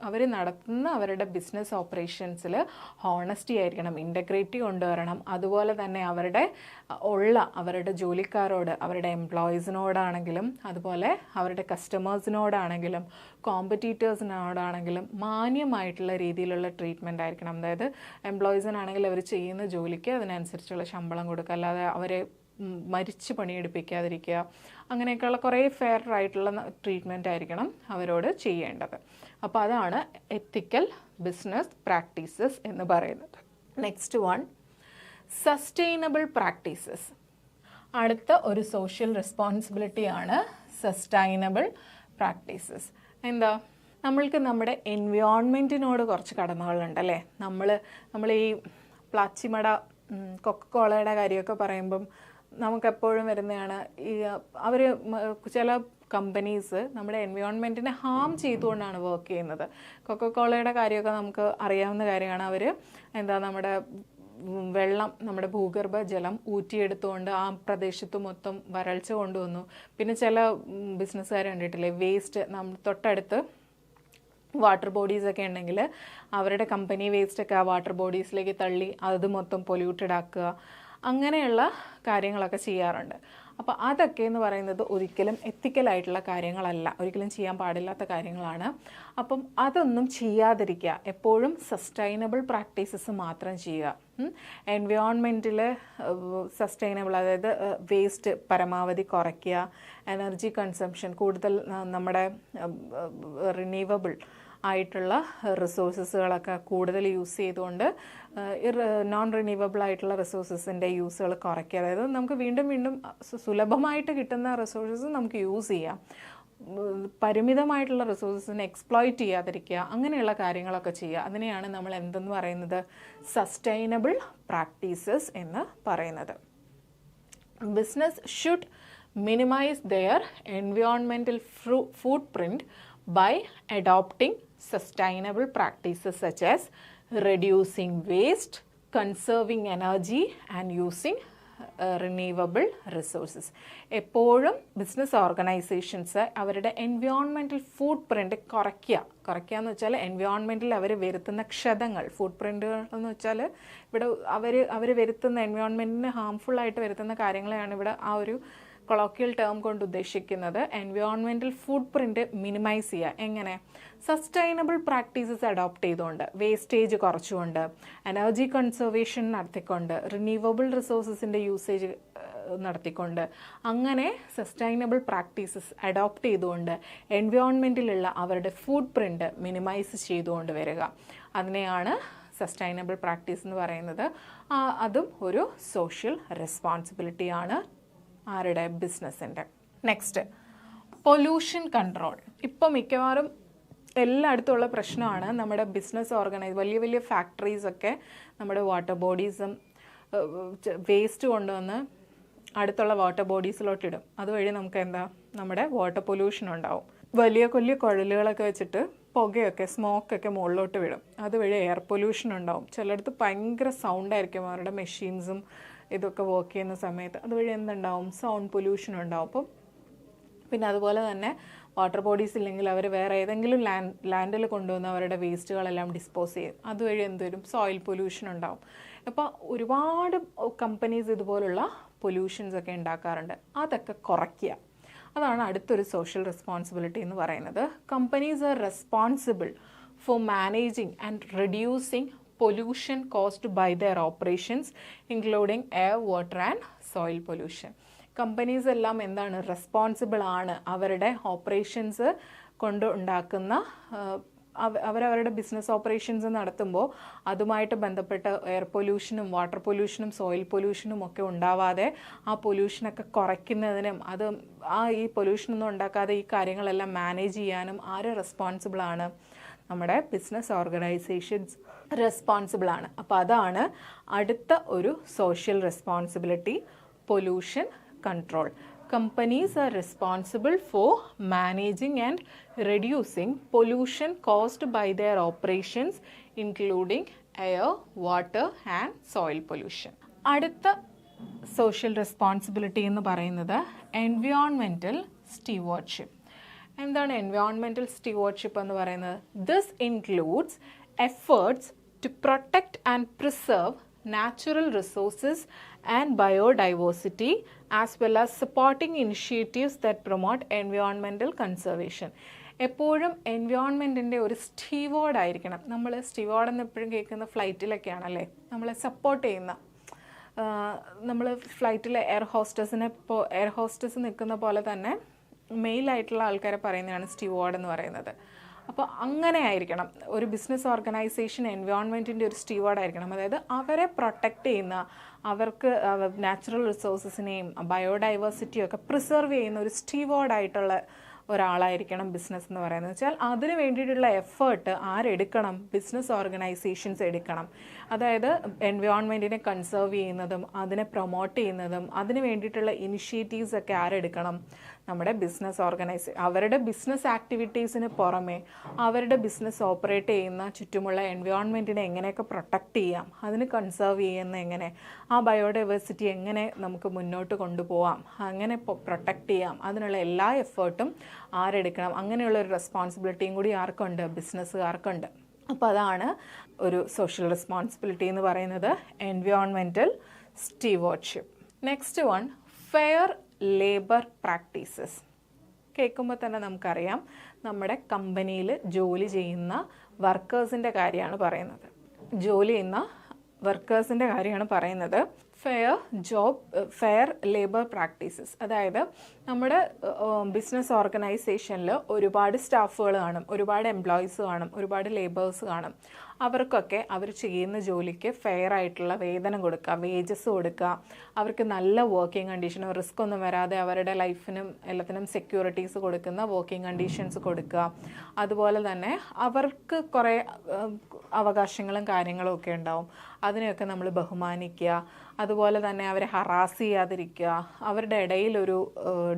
അവർ നടത്തുന്ന അവരുടെ ബിസിനസ് ഓപ്പറേഷൻസിൽ ഹോണസ്റ്റി ആയിരിക്കണം, ഇൻ്റഗ്രിറ്റി കൊണ്ടുവരണം. അതുപോലെ തന്നെ അവരുടെ ജോലിക്കാരോട്, അവരുടെ എംപ്ലോയീസിനോടാണെങ്കിലും അതുപോലെ അവരുടെ കസ്റ്റമേഴ്സിനോടാണെങ്കിലും കോമ്പറ്റീറ്റേഴ്സിനോടാണെങ്കിലും മാന്യമായിട്ടുള്ള രീതിയിലുള്ള ട്രീറ്റ്മെൻറ്റ് ആയിരിക്കണം. അതായത് എംപ്ലോയീസിനാണെങ്കിൽ അവർ ചെയ്യുന്ന ജോലിക്ക് അതിനനുസരിച്ചുള്ള ശമ്പളം കൊടുക്കുക, അല്ലാതെ അവരെ മരിച്ച് പണിയെടുപ്പിക്കാതിരിക്കുക. അങ്ങനെയൊക്കെയുള്ള കുറേ ഫെയർ ആയിട്ടുള്ള ട്രീറ്റ്മെൻറ്റ് ആയിരിക്കണം അവരോട് ചെയ്യേണ്ടത്. അപ്പോൾ അതാണ് എത്തിക്കൽ ബിസിനസ് പ്രാക്ടീസസ് എന്ന് പറയുന്നത്. Next one, sustainable practices. അടുത്ത ഒരു സോഷ്യൽ റെസ്പോൺസിബിലിറ്റിയാണ് സസ്റ്റൈനബിൾ പ്രാക്ടീസസ്. എന്താ? നമ്മൾക്ക് നമ്മുടെ എൻവയോൺമെൻറ്റിനോട് കുറച്ച് കടമകളുണ്ടല്ലേ. നമ്മൾ ഈ പ്ലാച്ചിമട, കൊക്കക്കോളയുടെ കാര്യമൊക്കെ പറയുമ്പം നമുക്കെപ്പോഴും വരുന്നതാണ് ഈ ചില കമ്പനീസ് നമ്മുടെ എൻവയോൺമെൻറ്റിനെ ഹാം ചെയ്തുകൊണ്ടാണ് വർക്ക് ചെയ്യുന്നത്. കൊക്കക്കോളയുടെ കാര്യമൊക്കെ നമുക്ക് അറിയാവുന്ന കാര്യമാണ്. നമ്മുടെ വെള്ളം, നമ്മുടെ ഭൂഗർഭ ജലം ഊറ്റിയെടുത്തുകൊണ്ട് ആ പ്രദേശത്ത് മൊത്തം വരൾച്ച കൊണ്ടുവന്നു. പിന്നെ ചില ബിസിനസ്സുകാർ കണ്ടിട്ടില്ലേ, വേസ്റ്റ് തൊട്ടടുത്ത് വാട്ടർ ബോഡീസൊക്കെ ഉണ്ടെങ്കിൽ അവരുടെ കമ്പനി വേസ്റ്റൊക്കെ ആ വാട്ടർ ബോഡീസിലേക്ക് തള്ളി അത് മൊത്തം പൊല്യൂട്ടഡ് ആക്കുക. അങ്ങനെയുള്ള കാര്യങ്ങളൊക്കെ ചെയ്യാറുണ്ട്. അപ്പോൾ അതൊക്കെ എന്ന് പറയുന്നത് ഒരിക്കലും എത്തിക്കലായിട്ടുള്ള കാര്യങ്ങളല്ല, ഒരിക്കലും ചെയ്യാൻ പാടില്ലാത്ത കാര്യങ്ങളാണ്. അപ്പം അതൊന്നും ചെയ്യാതിരിക്കുക, എപ്പോഴും സസ്റ്റൈനബിൾ പ്രാക്ടീസസ് മാത്രം ചെയ്യുക. എൻവയോൺമെൻറ്റിൽ സസ്റ്റൈനബിൾ, അതായത് വേസ്റ്റ് പരമാവധി കുറയ്ക്കുക, എനർജി കൺസംഷൻ കൂടുതൽ, നമ്മുടെ റിന്യൂവബിൾ ആയിട്ടുള്ള റിസോഴ്സസുകളൊക്കെ കൂടുതൽ യൂസ് ചെയ്തുകൊണ്ട് നോൺ റിന്യൂവബിൾ ആയിട്ടുള്ള റിസോഴ്സസിൻ്റെ യൂസുകൾ കുറയ്ക്കുക. അതായത് നമുക്ക് വീണ്ടും വീണ്ടും സുലഭമായിട്ട് കിട്ടുന്ന റിസോഴ്സസ് നമുക്ക് യൂസ് ചെയ്യാം, പരിമിതമായിട്ടുള്ള റിസോഴ്സസിനെ എക്സ്പ്ലോയിറ്റ് ചെയ്യാതിരിക്കുക, അങ്ങനെയുള്ള കാര്യങ്ങളൊക്കെ ചെയ്യുക. അതിനെയാണ് നമ്മൾ എന്തെന്ന് പറയുന്നത്? സസ്റ്റൈനബിൾ പ്രാക്ടീസസ് എന്ന് പറയുന്നത്. Business should minimise their environmental footprint by adopting sustainable practices such as reducing waste, conserving energy and using renewable resources. എപ്പോഴും ബിസിനസ് ഓർഗനൈസേഷൻസ് അവരുടെ എൻവയോൺമെൻറ്റൽ ഫുഡ് പ്രിൻറ്റ് കുറയ്ക്കുക എന്ന് വെച്ചാൽ എൻവയോൺമെൻറ്റിൽ അവർ വരുത്തുന്ന ക്ഷതങ്ങൾ, ഫുഡ് പ്രിൻറ്റുകൾ എന്ന് വെച്ചാൽ ഇവിടെ അവർ വരുത്തുന്ന എൻവയോൺമെൻറ്റിന് ഹാംഫുള്ളായിട്ട് വരുത്തുന്ന കാര്യങ്ങളെയാണ് ഇവിടെ ആ ഒരു കൊളോക്കിയൽ ടേം കൊണ്ട് ഉദ്ദേശിക്കുന്നത്. എൻവയോൺമെൻറ്റൽ ഫുഡ് പ്രിൻറ്റ് മിനിമൈസ് ചെയ്യുക. എങ്ങനെ? സസ്റ്റൈനബിൾ പ്രാക്ടീസസ് അഡോപ്റ്റ് ചെയ്തുകൊണ്ട്, വേസ്റ്റേജ് കുറച്ചുകൊണ്ട്, എനർജി കൺസർവേഷൻ നടത്തിക്കൊണ്ട്, റിന്യൂവബിൾ റിസോഴ്സസിൻ്റെ യൂസേജ് നടത്തിക്കൊണ്ട്, അങ്ങനെ സസ്റ്റൈനബിൾ പ്രാക്ടീസസ് അഡോപ്റ്റ് ചെയ്തുകൊണ്ട് എൻവയോൺമെൻറ്റിലുള്ള അവരുടെ ഫുഡ് പ്രിൻറ്റ് മിനിമൈസ് ചെയ്തുകൊണ്ട് വരിക. അതിനെയാണ് സസ്റ്റൈനബിൾ പ്രാക്ടീസ് എന്ന് പറയുന്നത്. അതും ഒരു സോഷ്യൽ റെസ്പോൺസിബിലിറ്റിയാണ് ആരുടെ? ബിസിനസ്സിൻ്റെ. Next, pollution control. ഇപ്പോൾ മിക്കവാറും എല്ലായിടത്തുമുള്ള പ്രശ്നമാണ്. നമ്മുടെ ബിസിനസ് വലിയ വലിയ ഫാക്ടറീസൊക്കെ നമ്മുടെ വാട്ടർ ബോഡീസും വേസ്റ്റ് കൊണ്ടുവന്ന് അടുത്തുള്ള വാട്ടർ ബോഡീസിലോട്ടിടും. അതുവഴി നമുക്ക് എന്താ? നമ്മുടെ വാട്ടർ പൊല്യൂഷൻ ഉണ്ടാവും. വലിയ കുഴലുകളൊക്കെ വെച്ചിട്ട് പുകയൊക്കെ, സ്മോക്കൊക്കെ മുകളിലോട്ട് വിടും. അതുവഴി എയർ പൊല്യൂഷൻ ഉണ്ടാവും. ചിലയിടത്ത് ഭയങ്കര സൗണ്ടായിരിക്കും അവരുടെ മെഷീൻസും ഇതൊക്കെ വർക്ക് ചെയ്യുന്ന സമയത്ത്. അതുവഴി എന്തുണ്ടാവും? സൗണ്ട് പൊല്യൂഷൻ ഉണ്ടാവും. അപ്പം പിന്നെ അതുപോലെ തന്നെ വാട്ടർ ബോഡീസ് ഇല്ലെങ്കിൽ അവർ വേറെ ഏതെങ്കിലും ലാൻഡിൽ കൊണ്ടുവന്ന് അവരുടെ വേസ്റ്റുകളെല്ലാം ഡിസ്പോസ് ചെയ്യും. അതുവഴി എന്തുവരും? സോയിൽ പൊല്യൂഷൻ ഉണ്ടാവും. അപ്പോൾ ഒരുപാട് കമ്പനീസ് ഇതുപോലുള്ള പൊല്യൂഷൻസ് ഒക്കെ ഉണ്ടാക്കാറുണ്ട്. അതൊക്കെ കുറയ്ക്കുക. അതാണ് അടുത്തൊരു സോഷ്യൽ റെസ്പോൺസിബിലിറ്റി എന്ന് പറയുന്നത്. Companies are responsible for managing and reducing pollution caused by their operations including air, water and soil pollution. Companies എല്ലാം എന്താണ്? റെസ്പോൺസിബിൾ ആണ്. അവരുടെ ഓപ്പറേഷൻസ് കൊണ്ട് ഉണ്ടാക്കുന്ന അവരവരുടെ ബിസിനസ് ഓപ്പറേഷൻസ് നടത്തുമ്പോൾ അതുമായിട്ട് ബന്ധപ്പെട്ട എയർ പൊല്യൂഷനും വാട്ടർ പൊല്യൂഷനും സോയിൽ പൊല്യൂഷനും ഒക്കെ ഉണ്ടാവാതെ ആ പൊല്യൂഷനൊക്കെ കുറയ്ക്കുന്നതിനും ഈ പൊല്യൂഷനൊന്നും ഉണ്ടാക്കാതെ ഈ കാര്യങ്ങളെല്ലാം മാനേജ് ചെയ്യാനും ആര് റെസ്പോൺസിബിൾ ആണ്? നമ്മുടെ ബിസിനസ് ഓർഗനൈസേഷൻസ് റെസ്പോൺസിബിൾ ആണ്. അപ്പോൾ അതാണ് അടുത്ത ഒരു social responsibility, pollution control. Companies are responsible for managing and reducing pollution caused by their operations, including air, water and soil pollution. അടുത്ത സോഷ്യൽ റെസ്പോൺസിബിലിറ്റി എന്ന് പറയുന്നത് എൻവയോൺമെൻറ്റൽ സ്റ്റീവാർഡ്ഷിപ്പ്. എന്താണ് എൻവയോൺമെൻറ്റൽ സ്റ്റീവാർഡ്ഷിപ്പ് എന്ന് പറയുന്നത്? This includes efforts to protect and preserve natural resources and biodiversity as well as supporting initiatives that promote environmental conservation. എപ്പോഴും എൻവയോൺമെൻറ്റിൻ്റെ ഒരു Steward ആയിരിക്കണം. നമ്മൾ സ്റ്റീവാർഡ് എന്ന് എപ്പോഴും കേൾക്കുന്ന ഫ്ലൈറ്റിലൊക്കെയാണല്ലേ, നമ്മളെ സപ്പോർട്ട് ചെയ്യുന്ന, നമ്മൾ ഫ്ലൈറ്റിലെ എയർ ഹോസ്റ്റസ് നിൽക്കുന്ന പോലെ തന്നെ മെയിലായിട്ടുള്ള ആൾക്കാരെ പറയുന്നതാണ് സ്റ്റീവാർഡ് എന്ന് പറയുന്നത്. അപ്പോൾ അങ്ങനെ ആയിരിക്കണം ഒരു ബിസിനസ് ഓർഗനൈസേഷൻ എൻവയോൺമെൻറ്റിൻ്റെ ഒരു സ്റ്റീവാർഡ് ആയിരിക്കണം. അതായത് അവരെ പ്രൊട്ടക്റ്റ് ചെയ്യുന്ന, അവർക്ക് നാച്ചുറൽ റിസോഴ്സസിനെയും ബയോഡൈവേഴ്സിറ്റിയും ഒക്കെ പ്രിസർവ് ചെയ്യുന്ന ഒരു സ്റ്റീവാർഡായിട്ടുള്ള ഒരാളായിരിക്കണം ബിസിനസ് എന്ന് പറയുന്നത്. വെച്ചാൽ അതിന് വേണ്ടിയിട്ടുള്ള എഫേർട്ട് ആരെടുക്കണം? ബിസിനസ് ഓർഗനൈസേഷൻസ് എടുക്കണം. അതായത് എൻവയോൺമെൻറ്റിനെ കൺസേർവ് ചെയ്യുന്നതും അതിനെ പ്രൊമോട്ട് ചെയ്യുന്നതും അതിന് വേണ്ടിയിട്ടുള്ള ഇനിഷ്യേറ്റീവ്സ് ഒക്കെ ആരെടുക്കണം? നമ്മുടെ ബിസിനസ് അവരുടെ ബിസിനസ് ആക്ടിവിറ്റീസിന് പുറമെ അവരുടെ ബിസിനസ് ഓപ്പറേറ്റ് ചെയ്യുന്ന ചുറ്റുമുള്ള എൻവയോൺമെൻറ്റിനെ എങ്ങനെയൊക്കെ പ്രൊട്ടക്റ്റ് ചെയ്യാം, അതിന് കൺസേർവ് ചെയ്യുന്ന എങ്ങനെ, ആ ബയോഡൈവേഴ്സിറ്റി എങ്ങനെ നമുക്ക് മുന്നോട്ട് കൊണ്ടുപോകാം, അങ്ങനെ പ്രൊട്ടക്റ്റ് ചെയ്യാം, അതിനുള്ള എല്ലാ എഫേർട്ടും ആരെടുക്കണം? അങ്ങനെയുള്ള ഒരു റെസ്പോൺസിബിലിറ്റിയും കൂടി ആർക്കുണ്ട്? ബിസിനസ്സുകാർക്കുണ്ട്. അപ്പോൾ അതാണ് ഒരു സോഷ്യൽ റെസ്പോൺസിബിലിറ്റി എന്ന് പറയുന്നത്, environmental stewardship. Next one, fair labour practices. കേൾക്കുമ്പോൾ തന്നെ നമുക്കറിയാം നമ്മുടെ കമ്പനിയിൽ ജോലി ചെയ്യുന്ന വർക്കേഴ്സിൻ്റെ കാര്യമാണ് പറയുന്നത്. Fair labour practices. അതായത് നമ്മുടെ ബിസിനസ് ഓർഗനൈസേഷനിൽ ഒരുപാട് സ്റ്റാഫുകൾ കാണും, ഒരുപാട് എംപ്ലോയീസ് കാണും, ഒരുപാട് ലേബേഴ്സ് കാണും. അവർക്കൊക്കെ അവർ ചെയ്യുന്ന ജോലിക്ക് ഫെയർ ആയിട്ടുള്ള വേതനം കൊടുക്കുക, വേജസ് കൊടുക്കുക, അവർക്ക് നല്ല വർക്കിംഗ് കണ്ടീഷൻ, റിസ്ക് ഒന്നും വരാതെ അവരുടെ ലൈഫിനും എല്ലാത്തിനും സെക്യൂരിറ്റീസ് കൊടുക്കുന്ന വർക്കിംഗ് കണ്ടീഷൻസ് കൊടുക്കുക. അതുപോലെ തന്നെ അവർക്ക് കുറേ അവകാശങ്ങളും കാര്യങ്ങളും ഒക്കെ ഉണ്ടാവും, അതിനെയൊക്കെ നമ്മൾ ബഹുമാനിക്കുക. അതുപോലെ തന്നെ അവരെ ഹറാസ് ചെയ്യാതിരിക്കുക, അവരുടെ ഇടയിലൊരു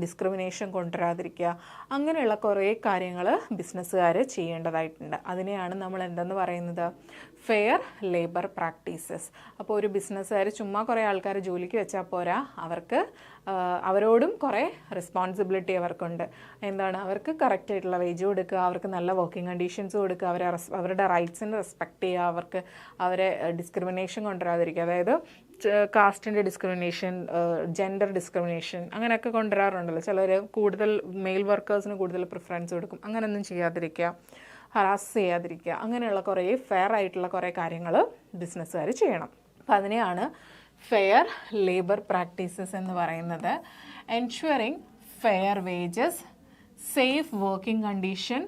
ഡിസ്ക്രിമിനേഷൻ കൊണ്ടുവരാതിരിക്കുക. അങ്ങനെയുള്ള കുറേ കാര്യങ്ങൾ ബിസിനസ്സുകാർ ചെയ്യേണ്ടതായിട്ടുണ്ട്. അതിനെയാണ് നമ്മൾ എന്തെന്ന് പറയുന്നത്? Fair labour practices. അപ്പോൾ ഒരു ബിസിനസ്സുകാർ ചുമ്മാ കുറേ ആൾക്കാർ ജോലിക്ക് വെച്ചാൽ പോരാ, അവരോടും കുറേ റെസ്പോൺസിബിലിറ്റി അവർക്കുണ്ട്. എന്താണ്, അവർക്ക് കറക്റ്റായിട്ടുള്ള വേജ് കൊടുക്കുക, അവർക്ക് നല്ല വർക്കിംഗ് കണ്ടീഷൻസ് കൊടുക്കുക, അവരുടെ റൈറ്റ്സിന് റെസ്പെക്റ്റ് ചെയ്യുക, അവരെ ഡിസ്ക്രിമിനേഷൻ കൊണ്ടുവരാതിരിക്കുക. അതായത് കാസ്റ്റിൻ്റെ ഡിസ്ക്രിമിനേഷൻ, ജെൻഡർ ഡിസ്ക്രിമിനേഷൻ അങ്ങനെയൊക്കെ കൊണ്ടുവരാറുണ്ടല്ലോ ചിലർ. കൂടുതൽ മെയിൽ വർക്കേഴ്സിന് കൂടുതൽ പ്രിഫറൻസ് കൊടുക്കും. അങ്ങനെയൊന്നും ചെയ്യാതിരിക്കുക, ഹറാസ് ചെയ്യാതിരിക്കുക. അങ്ങനെയുള്ള കുറേ ഫെയർ ആയിട്ടുള്ള കുറേ കാര്യങ്ങൾ ബിസിനസ്സുകാർ ചെയ്യണം. അപ്പം അതിനെയാണ് ഫെയർ ലേബർ പ്രാക്ടീസസ് എന്ന് പറയുന്നത്. Ensuring fair wages, safe working condition,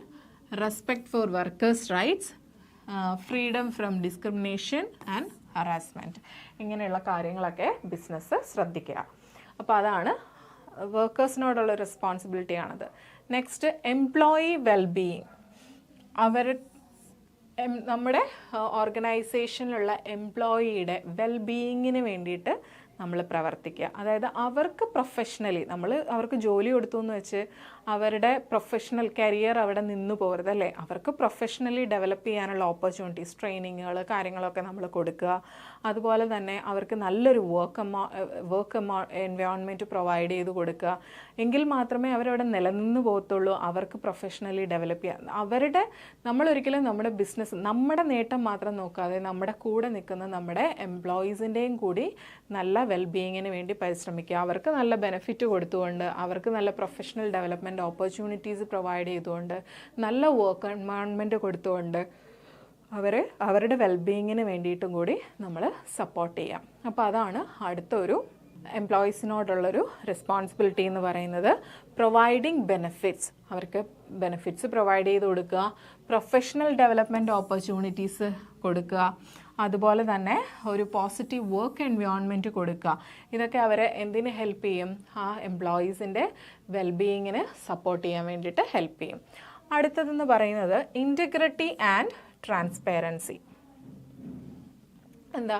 respect for workers rights, freedom from discrimination and harassment. ഇങ്ങനെയുള്ള കാര്യങ്ങളൊക്കെ ബിസിനസ് ശ്രദ്ധിക്കുക. അപ്പോൾ അതാണ് വർക്കേഴ്സിനോടുള്ള റെസ്പോൺസിബിലിറ്റിയാണത്. Next, employee wellbeing. നമ്മുടെ ഓർഗനൈസേഷനിലുള്ള എംപ്ലോയിയുടെ വെൽബീയിങ്ങിന് വേണ്ടിയിട്ട് നമ്മൾ പ്രവർത്തിക്കുക. അതായത് അവർക്ക് പ്രൊഫഷണലി അവർക്ക് ജോലി കൊടുത്തു എന്ന് വെച്ച് അവരുടെ പ്രൊഫഷണൽ കരിയർ അവിടെ നിന്ന് പോകരുത് അല്ലേ. അവർക്ക് പ്രൊഫഷണലി ഡെവലപ്പ് ചെയ്യാനുള്ള ഓപ്പർച്യൂണിറ്റീസ്, ട്രെയിനിങ്ങുകൾ, കാര്യങ്ങളൊക്കെ നമ്മൾ കൊടുക്കുക. അതുപോലെ തന്നെ അവർക്ക് നല്ലൊരു വർക്ക് എൻവയോൺമെൻറ്റ് പ്രൊവൈഡ് ചെയ്ത് കൊടുക്കുക. എങ്കിൽ മാത്രമേ അവരവിടെ നിലനിന്ന് പോകത്തുള്ളൂ. അവർക്ക് പ്രൊഫഷണലി ഡെവലപ്പ് ചെയ്യാൻ നമ്മളൊരിക്കലും നമ്മുടെ ബിസിനസ്, നമ്മുടെ നേട്ടം മാത്രം നോക്കാതെ നമ്മുടെ കൂടെ നിൽക്കുന്ന നമ്മുടെ എംപ്ലോയീസിൻ്റെയും കൂടി നല്ല വെൽബീയിങ്ങിന് വേണ്ടി പരിശ്രമിക്കുക. അവർക്ക് നല്ല ബെനിഫിറ്റ് കൊടുത്തുകൊണ്ട്, അവർക്ക് നല്ല പ്രൊഫഷണൽ ഡെവലപ്മെൻറ്റ് ഓപ്പർച്യൂണിറ്റീസ് പ്രൊവൈഡ് ചെയ്തുകൊണ്ട്, നല്ല വർക്ക് എൻവയോൺമെൻറ്റ് കൊടുത്തുകൊണ്ട് അവരുടെ വെൽബീയിങ്ങിന് വേണ്ടിയിട്ടും കൂടി നമ്മൾ സപ്പോർട്ട് ചെയ്യാം. അപ്പോൾ അതാണ് അടുത്തൊരു എംപ്ലോയീസിനോടുള്ളൊരു റെസ്പോൺസിബിലിറ്റി എന്ന് പറയുന്നത്. പ്രൊവൈഡിങ് ബെനിഫിറ്റ്സ്, അവർക്ക് ബെനിഫിറ്റ്സ് പ്രൊവൈഡ് ചെയ്ത് കൊടുക്കുക, പ്രൊഫഷണൽ ഡെവലപ്മെൻറ്റ് ഓപ്പർച്യൂണിറ്റീസ് കൊടുക്കുക, അതുപോലെ തന്നെ ഒരു പോസിറ്റീവ് വർക്ക് എൻവയോൺമെൻറ്റ് കൊടുക്കുക. ഇതൊക്കെ അവരെ എന്തിന് ഹെൽപ്പ് ചെയ്യും? ആ എംപ്ലോയീസിൻ്റെ വെൽബീയിങ്ങിന് സപ്പോർട്ട് ചെയ്യാൻ വേണ്ടിയിട്ട് ഹെൽപ്പ് ചെയ്യും. അടുത്തതെന്ന് പറയുന്നത് ഇൻറ്റഗ്രിറ്റി ആൻഡ് ട്രാൻസ്പെറൻസി. എന്താ,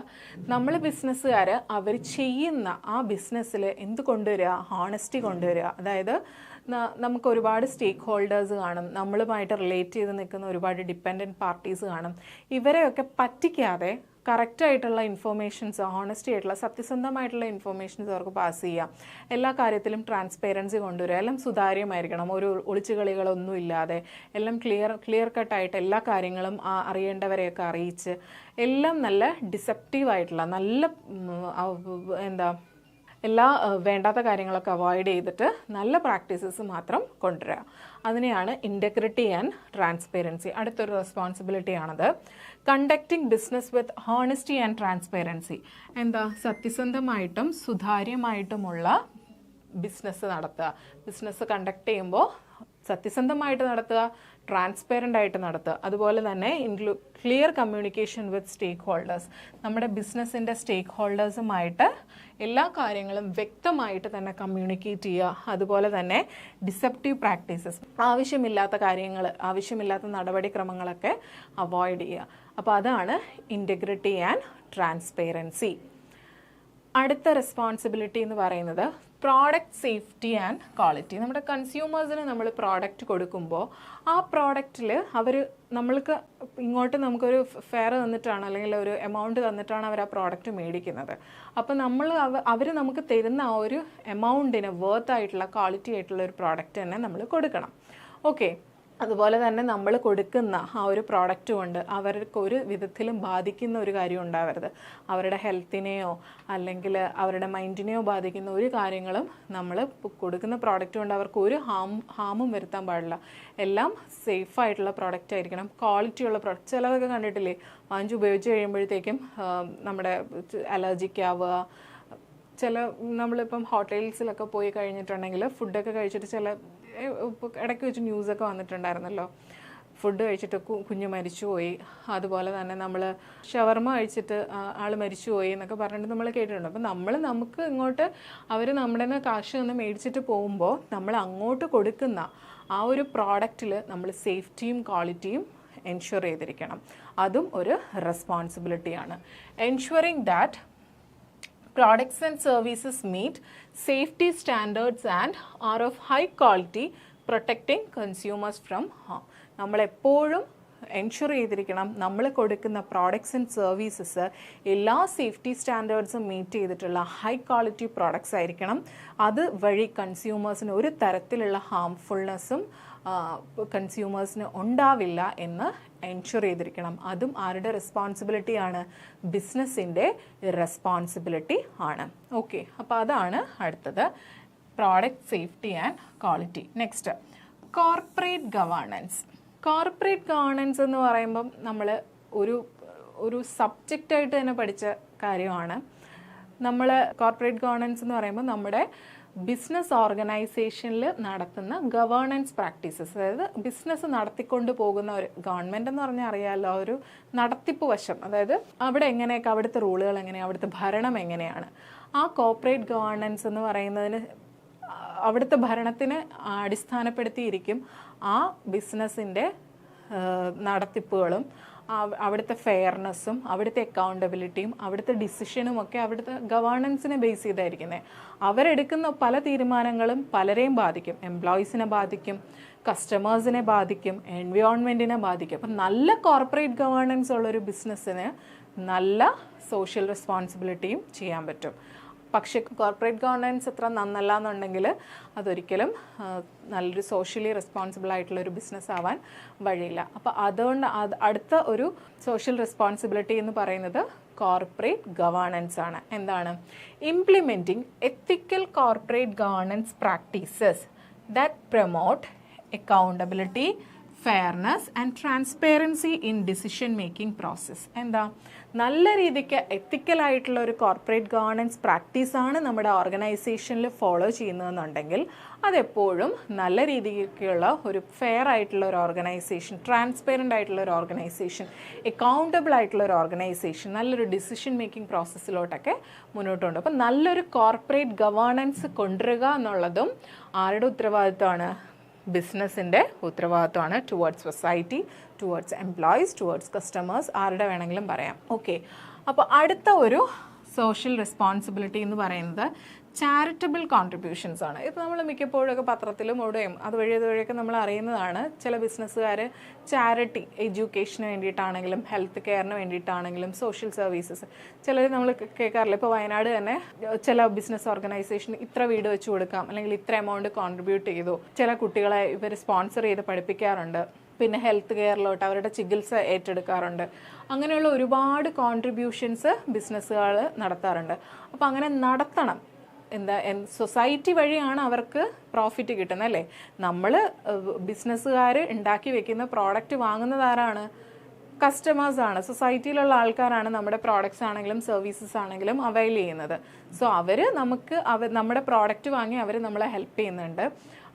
നമ്മൾ ബിസിനസ്സുകാർ അവർ ചെയ്യുന്ന ആ ബിസിനസ്സിൽ എന്ത് കൊണ്ടുവരിക? ഹോണസ്റ്റി കൊണ്ടുവരിക. അതായത് നമുക്ക് ഒരുപാട് സ്റ്റേക്ക് ഹോൾഡേഴ്സ് കാണും, നമ്മളുമായിട്ട് റിലേറ്റ് ചെയ്ത് നിൽക്കുന്ന ഒരുപാട് ഡിപ്പെൻഡൻറ്റ് പാർട്ടീസ് കാണും. ഇവരെയൊക്കെ പറ്റിക്കാതെ കറക്റ്റായിട്ടുള്ള ഇൻഫോർമേഷൻസ്, ഹോണസ്റ്റി ആയിട്ടുള്ള സത്യസന്ധമായിട്ടുള്ള ഇൻഫോർമേഷൻസ് അവർക്ക് പാസ് ചെയ്യാം. എല്ലാ കാര്യത്തിലും ട്രാൻസ്പെറൻസി കൊണ്ടുവരിക. എല്ലാം സുതാര്യമായിരിക്കണം, ഒരു ഒളിച്ചുകളികളൊന്നും ഇല്ലാതെ എല്ലാം ക്ലിയർ കട്ടായിട്ട് എല്ലാ കാര്യങ്ങളും അറിയേണ്ടവരെയൊക്കെ അറിയിച്ച് എല്ലാം നല്ല ഡിസെപ്റ്റീവായിട്ടുള്ള, നല്ല എല്ലാ വേണ്ടാത്ത കാര്യങ്ങളൊക്കെ അവോയ്ഡ് ചെയ്തിട്ട് നല്ല പ്രാക്ടീസസ് മാത്രം കൊണ്ടുവരിക. അതിനെയാണ് ഇൻറ്റഗ്രിറ്റി ആൻഡ് ട്രാൻസ്പെറൻസി. അടുത്തൊരു റെസ്പോൺസിബിലിറ്റിയാണത്. Conducting business with honesty and transparency. എന്താ, സത്യസന്ധമായിട്ടും സുതാര്യമായിട്ടുമുള്ള ബിസിനസ് നടത്തുക. ബിസിനസ് കണ്ടക്ട് ചെയ്യുമ്പോൾ സത്യസന്ധമായിട്ട് നടത്തുക, ട്രാൻസ്പെറൻ്റ് ആയിട്ട് നടത്തുക. അതുപോലെ തന്നെ clear communication with stakeholders. നമ്മുടെ ബിസിനസ്സിൻ്റെ സ്റ്റേക്ക് ഹോൾഡേഴ്സുമായിട്ട് എല്ലാ കാര്യങ്ങളും വ്യക്തമായിട്ട് തന്നെ കമ്മ്യൂണിക്കേറ്റ് ചെയ്യുക. അതുപോലെ തന്നെ ഡിസെപ്റ്റീവ് പ്രാക്ടീസസ്, ആവശ്യമില്ലാത്ത കാര്യങ്ങൾ, ആവശ്യമില്ലാത്ത നടപടിക്രമങ്ങളൊക്കെ അവോയ്ഡ് ചെയ്യുക. അപ്പോൾ അതാണ് ഇൻറ്റഗ്രിറ്റി ആൻഡ് ട്രാൻസ്പെറൻസി. അടുത്ത റെസ്പോൺസിബിലിറ്റി എന്ന് പറയുന്നത് പ്രോഡക്റ്റ് സേഫ്റ്റി ആൻഡ് ക്വാളിറ്റി. നമ്മുടെ കൺസ്യൂമേഴ്സിന് നമ്മൾ പ്രോഡക്റ്റ് കൊടുക്കുമ്പോൾ ആ പ്രോഡക്റ്റിൽ നമുക്കൊരു ഫെയർ തന്നിട്ടാണ്, അല്ലെങ്കിൽ ഒരു എമൗണ്ട് തന്നിട്ടാണ് അവർ ആ പ്രോഡക്റ്റ് മേടിക്കുന്നത്. അപ്പോൾ അവർ നമുക്ക് തരുന്ന ആ ഒരു എമൗണ്ടിന് വർത്ത് ആയിട്ടുള്ള, ക്വാളിറ്റി ആയിട്ടുള്ള ഒരു പ്രോഡക്റ്റ് തന്നെ നമ്മൾ കൊടുക്കണം. ഓക്കെ. അതുപോലെ തന്നെ നമ്മൾ കൊടുക്കുന്ന ആ ഒരു പ്രോഡക്റ്റ് കൊണ്ട് അവർക്ക് ഒരു വിധത്തിലും ബാധിക്കുന്ന ഒരു കാര്യം ഉണ്ടാവരുത്. അവരുടെ ഹെൽത്തിനെയോ അല്ലെങ്കിൽ അവരുടെ മൈൻഡിനെയോ ബാധിക്കുന്ന ഒരു കാര്യങ്ങളും നമ്മൾ കൊടുക്കുന്ന പ്രോഡക്റ്റ് കൊണ്ട് അവർക്ക് ഒരു ഹാമും വരുത്താൻ പാടില്ല. എല്ലാം സേഫായിട്ടുള്ള പ്രോഡക്റ്റ് ആയിരിക്കണം, ക്വാളിറ്റിയുള്ള പ്രോഡക്റ്റ്. ചിലതൊക്കെ കണ്ടിട്ടില്ലേ, വാങ്ങിച്ച് ഉപയോഗിച്ച് കഴിയുമ്പോഴത്തേക്കും നമ്മുടെ അലർജിക്ക് ആവുക. നമ്മളിപ്പം ഹോട്ടൽസിലൊക്കെ പോയി കഴിഞ്ഞിട്ടുണ്ടെങ്കിൽ ഫുഡൊക്കെ കഴിച്ചിട്ട് ഇടയ്ക്ക് വെച്ച് ന്യൂസൊക്കെ വന്നിട്ടുണ്ടായിരുന്നല്ലോ, ഫുഡ് കഴിച്ചിട്ട് കുഞ്ഞ് മരിച്ചുപോയി. അതുപോലെ തന്നെ നമ്മൾ ഷവർമ കഴിച്ചിട്ട് ആൾ മരിച്ചുപോയി എന്നൊക്കെ പറഞ്ഞിട്ട് നമ്മൾ കേട്ടിട്ടുണ്ട്. അപ്പം നമുക്ക് ഇങ്ങോട്ട് അവർ നമ്മുടെ നിന്ന് കാശ് നിന്ന് മേടിച്ചിട്ട് പോകുമ്പോൾ നമ്മൾ അങ്ങോട്ട് കൊടുക്കുന്ന ആ ഒരു പ്രോഡക്റ്റിൽ നമ്മൾ സേഫ്റ്റിയും ക്വാളിറ്റിയും എൻഷുർ ചെയ്തിരിക്കണം. അതും ഒരു റെസ്പോൺസിബിലിറ്റിയാണ്. Ensuring that products and services meet safety standards and are of high quality, protecting consumers from harm. നമ്മളെപ്പോഴും എൻഷുർ ചെയ്തിരിക്കണം നമ്മൾ കൊടുക്കുന്ന പ്രോഡക്ട്സ് ആൻഡ് സർവീസസ് എല്ലാ സേഫ്റ്റി സ്റ്റാൻഡേർഡ്സും മീറ്റ് ചെയ്തിട്ടുള്ള ഹൈ ക്വാളിറ്റി പ്രോഡക്ട്സ് ആയിരിക്കണം. അത് വഴി കൺസ്യൂമേഴ്സിന് ഒരു തരത്തിലുള്ള ഹാംഫുൾനെസ്സും കൺസ്യൂമേഴ്സിന് ഉണ്ടാവില്ല എന്ന് എൻഷുർ ചെയ്തിരിക്കണം. അതും ആരുടെ റെസ്പോൺസിബിലിറ്റിയാണ്? ബിസിനസ്സിൻ്റെ റെസ്പോൺസിബിലിറ്റി ആണ്. ഓക്കെ, അപ്പോൾ അതാണ് അടുത്തത്, product safety and quality. Next, corporate governance. Corporate governance എന്ന് പറയുമ്പം നമ്മൾ ഒരു സബ്ജക്റ്റായിട്ട് തന്നെ പഠിച്ച കാര്യമാണ്. നമ്മൾ കോർപ്പറേറ്റ് ഗവേണൻസ് എന്ന് പറയുമ്പോൾ നമ്മുടെ ബിസിനസ് ഓർഗനൈസേഷനിൽ നടത്തുന്ന ഗവേണൻസ് പ്രാക്ടീസസ്, അതായത് ബിസിനസ് നടത്തിക്കൊണ്ട് പോകുന്ന ഒരു ഗവൺമെൻറ് എന്ന് പറഞ്ഞാൽ അറിയാമല്ലോ, ഒരു നടത്തിപ്പ് വശം, അതായത് അവിടെ എങ്ങനെയൊക്കെ അവിടുത്തെ റൂളുകൾ എങ്ങനെയാണ്, അവിടുത്തെ ഭരണം എങ്ങനെയാണ്. ആ കോർപ്പറേറ്റ് ഗവേണൻസ് എന്ന് പറയുന്നതിന് അവിടുത്തെ ഭരണത്തിന് അടിസ്ഥാനപ്പെടുത്തിയിരിക്കും ആ ബിസിനസ്സിൻ്റെ നടത്തിപ്പുകളും അവിടുത്തെ ഫെയർനെസ്സും അവിടുത്തെ അക്കൗണ്ടബിലിറ്റിയും അവിടുത്തെ ഡിസിഷനും ഒക്കെ അവിടുത്തെ ഗവേണൻസിനെ ബേസ് ചെയ്തായിരിക്കുന്നത്. അവരെടുക്കുന്ന പല തീരുമാനങ്ങളും പലരെയും ബാധിക്കും. എംപ്ലോയീസിനെ ബാധിക്കും, കസ്റ്റമേഴ്സിനെ ബാധിക്കും, എൻവയോൺമെൻറ്റിനെ ബാധിക്കും. അപ്പം നല്ല കോർപ്പറേറ്റ് ഗവേണൻസ് ഉള്ളൊരു ബിസിനസ്സിന് നല്ല സോഷ്യൽ റെസ്പോൺസിബിലിറ്റിയും ചെയ്യാൻ പറ്റും. പക്ഷേ കോർപ്പറേറ്റ് ഗവേണൻസ് അത്ര നന്നല്ല എന്നുണ്ടെങ്കിൽ അതൊരിക്കലും നല്ലൊരു സോഷ്യലി റെസ്പോൺസിബിൾ ആയിട്ടുള്ളൊരു ബിസിനസ് ആവാൻ വഴിയില്ല. അപ്പോൾ അതുകൊണ്ട് അടുത്ത ഒരു സോഷ്യൽ റെസ്പോൺസിബിലിറ്റി എന്ന് പറയുന്നത് കോർപ്പറേറ്റ് ഗവേണൻസ് ആണ്. എന്താണ്? Implementing ethical corporate governance practices that promote accountability, fairness and transparency in decision making process. എന്താ? നല്ല രീതിക്ക് എത്തിക്കലായിട്ടുള്ള ഒരു കോർപ്പറേറ്റ് ഗവേണൻസ് പ്രാക്ടീസാണ് നമ്മുടെ ഓർഗനൈസേഷനിൽ ഫോളോ ചെയ്യുന്നതെന്നുണ്ടെങ്കിൽ അതെപ്പോഴും നല്ല രീതിക്കുള്ള ഒരു ഫെയർ ആയിട്ടുള്ള ഒരു ഓർഗനൈസേഷൻ, ട്രാൻസ്പെറൻ്റ് ആയിട്ടുള്ള ഒരു ഓർഗനൈസേഷൻ, അക്കൗണ്ടബിൾ ആയിട്ടുള്ള ഒരു ഓർഗനൈസേഷൻ, നല്ലൊരു ഡിസിഷൻ മേക്കിംഗ് പ്രോസസ്സിലോട്ടൊക്കെ മുന്നോട്ടുണ്ട്. അപ്പം നല്ലൊരു കോർപ്പറേറ്റ് ഗവേണൻസ് കൊണ്ടുവരിക എന്നുള്ളതും ആരുടെ ഉത്തരവാദിത്തമാണ്? ബിസിനസ്സിൻ്റെ ഉത്തരവാദിത്തമാണ്. Towards society, towards employees, towards customers, ആരുടെ വേണമെങ്കിലും പറയാം. ഓക്കെ, അപ്പോൾ അടുത്ത ഒരു സോഷ്യൽ റെസ്പോൺസിബിലിറ്റി എന്ന് പറയുന്നത് ചാരിറ്റബിൾ കോൺട്രിബ്യൂഷൻസ് ആണ്. ഇപ്പോൾ നമ്മൾ മിക്കപ്പോഴൊക്കെ പത്രത്തിലും ഇവിടെയും അതുവഴിയൊക്കെ നമ്മൾ അറിയുന്നതാണ്. ചില ബിസിനസ്സുകാർ ചാരിറ്റി, എഡ്യൂക്കേഷന് വേണ്ടിയിട്ടാണെങ്കിലും ഹെൽത്ത് കെയറിന് വേണ്ടിയിട്ടാണെങ്കിലും സോഷ്യൽ സർവീസസ്, ചിലർ നമ്മൾ കേൾക്കാറില്ല. ഇപ്പോൾ വയനാട് തന്നെ ചില ബിസിനസ് ഓർഗനൈസേഷൻ ഇത്ര വീട് വെച്ച് കൊടുക്കാം, അല്ലെങ്കിൽ ഇത്ര എമൗണ്ട് കോൺട്രിബ്യൂട്ട് ചെയ്തു, ചില കുട്ടികളെ ഇവർ സ്പോൺസർ ചെയ്ത് പഠിപ്പിക്കാറുണ്ട്. പിന്നെ ഹെൽത്ത് കെയറിലോട്ട് അവരുടെ ചികിത്സ ഏറ്റെടുക്കാറുണ്ട്. അങ്ങനെയുള്ള ഒരുപാട് കോൺട്രിബ്യൂഷൻസ് ബിസിനസ്സുകൾ നടത്താറുണ്ട്. അപ്പോൾ അങ്ങനെ നടത്തണം. സൊസൈറ്റി വഴിയാണ് അവർക്ക് പ്രോഫിറ്റ് കിട്ടുന്നത്, അല്ലേ? നമ്മൾ ബിസിനസ്സുകാർ ഉണ്ടാക്കി വെക്കുന്ന പ്രോഡക്റ്റ് വാങ്ങുന്നത് ആരാണ്? കസ്റ്റമേഴ്സാണ്, സൊസൈറ്റിയിലുള്ള ആൾക്കാരാണ് നമ്മുടെ പ്രോഡക്റ്റ്സ് ആണെങ്കിലും സർവീസസ് ആണെങ്കിലും അവൈൽ ചെയ്യുന്നത്. സോ അവർ നമ്മുടെ പ്രോഡക്റ്റ് വാങ്ങി അവർ നമ്മളെ ഹെൽപ്പ് ചെയ്യുന്നുണ്ട്.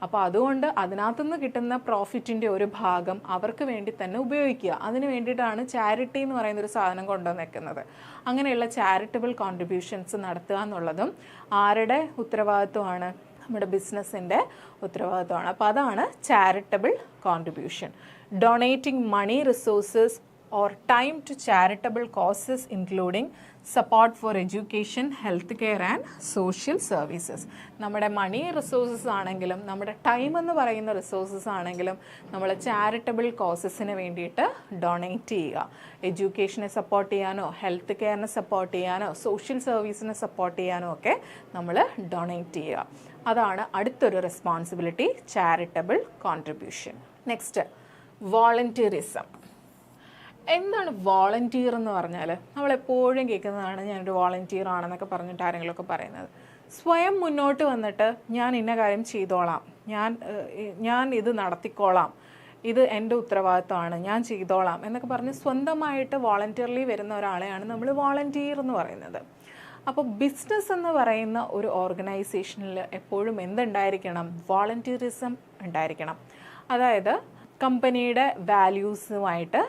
അപ്പോൾ അതുകൊണ്ട് അതിനകത്തുനിന്ന് കിട്ടുന്ന പ്രോഫിറ്റിൻ്റെ ഒരു ഭാഗം അവർക്ക് വേണ്ടി തന്നെ ഉപയോഗിക്കുക. അതിന് വേണ്ടിയിട്ടാണ് ചാരിറ്റി എന്ന് പറയുന്നൊരു സാധനം കൊണ്ടുവന്നേക്കുന്നത്. അങ്ങനെയുള്ള ചാരിറ്റബിൾ കോൺട്രിബ്യൂഷൻസ് നടത്തുക എന്നുള്ളതും ആരുടെ ഉത്തരവാദിത്വമാണ്? നമ്മുടെ ബിസിനസ്സിൻ്റെ ഉത്തരവാദിത്വമാണ്. അപ്പോൾ അതാണ് charitable contribution. Donating money, resources or time to charitable causes including support for education, health care and social services. നമ്മുടെ മണി റിസോഴ്സസ് ആണെങ്കിലും നമ്മുടെ ടൈം എന്ന് പറയുന്ന റിസോഴ്സസ് ആണെങ്കിലും നമ്മൾ ചാരിറ്റബിൾ കോസസിന് വേണ്ടിയിട്ട് ഡൊണേറ്റ് ചെയ്യുക. എഡ്യൂക്കേഷനെ സപ്പോർട്ട് ചെയ്യാനോ ഹെൽത്ത് കെയറിനെ സപ്പോർട്ട് ചെയ്യാനോ സോഷ്യൽ സർവീസിനെ സപ്പോർട്ട് ചെയ്യാനോ ഒക്കെ നമ്മൾ ഡൊണേറ്റ് ചെയ്യുക. അതാണ് അടുത്തൊരു റെസ്പോൺസിബിലിറ്റി, ചാരിറ്റബിൾ കോൺട്രിബ്യൂഷൻ. നെക്സ്റ്റ്, വോളണ്ടിയറിസം. എന്താണ് വോളണ്ടിയർ എന്ന് പറഞ്ഞാൽ? നമ്മളെപ്പോഴും കേൾക്കുന്നതാണ് ഞാനൊരു വോളണ്ടിയർ ആണെന്നൊക്കെ പറഞ്ഞിട്ട് ആരെങ്കിലുമൊക്കെ പറയുന്നത്. സ്വയം മുന്നോട്ട് വന്നിട്ട് ഞാൻ ഇന്ന കാര്യം ചെയ്തോളാം, ഞാൻ ഇത് നടത്തിക്കോളാം, ഇത് എൻ്റെ ഉത്തരവാദിത്തമാണ്, ഞാൻ ചെയ്തോളാം എന്നൊക്കെ പറഞ്ഞ് സ്വന്തമായിട്ട് വോളണ്ടിയർലി വരുന്ന ഒരാളെയാണ് നമ്മൾ വോളണ്ടിയർ എന്ന് പറയുന്നത്. അപ്പോൾ ബിസിനസ് എന്ന് പറയുന്ന ഒരു ഓർഗനൈസേഷനിൽ എപ്പോഴും എന്തുണ്ടായിരിക്കണം? വോളണ്ടിയറിസം ഉണ്ടായിരിക്കണം. അതായത് കമ്പനിയുടെ വാല്യൂസുമായിട്ട്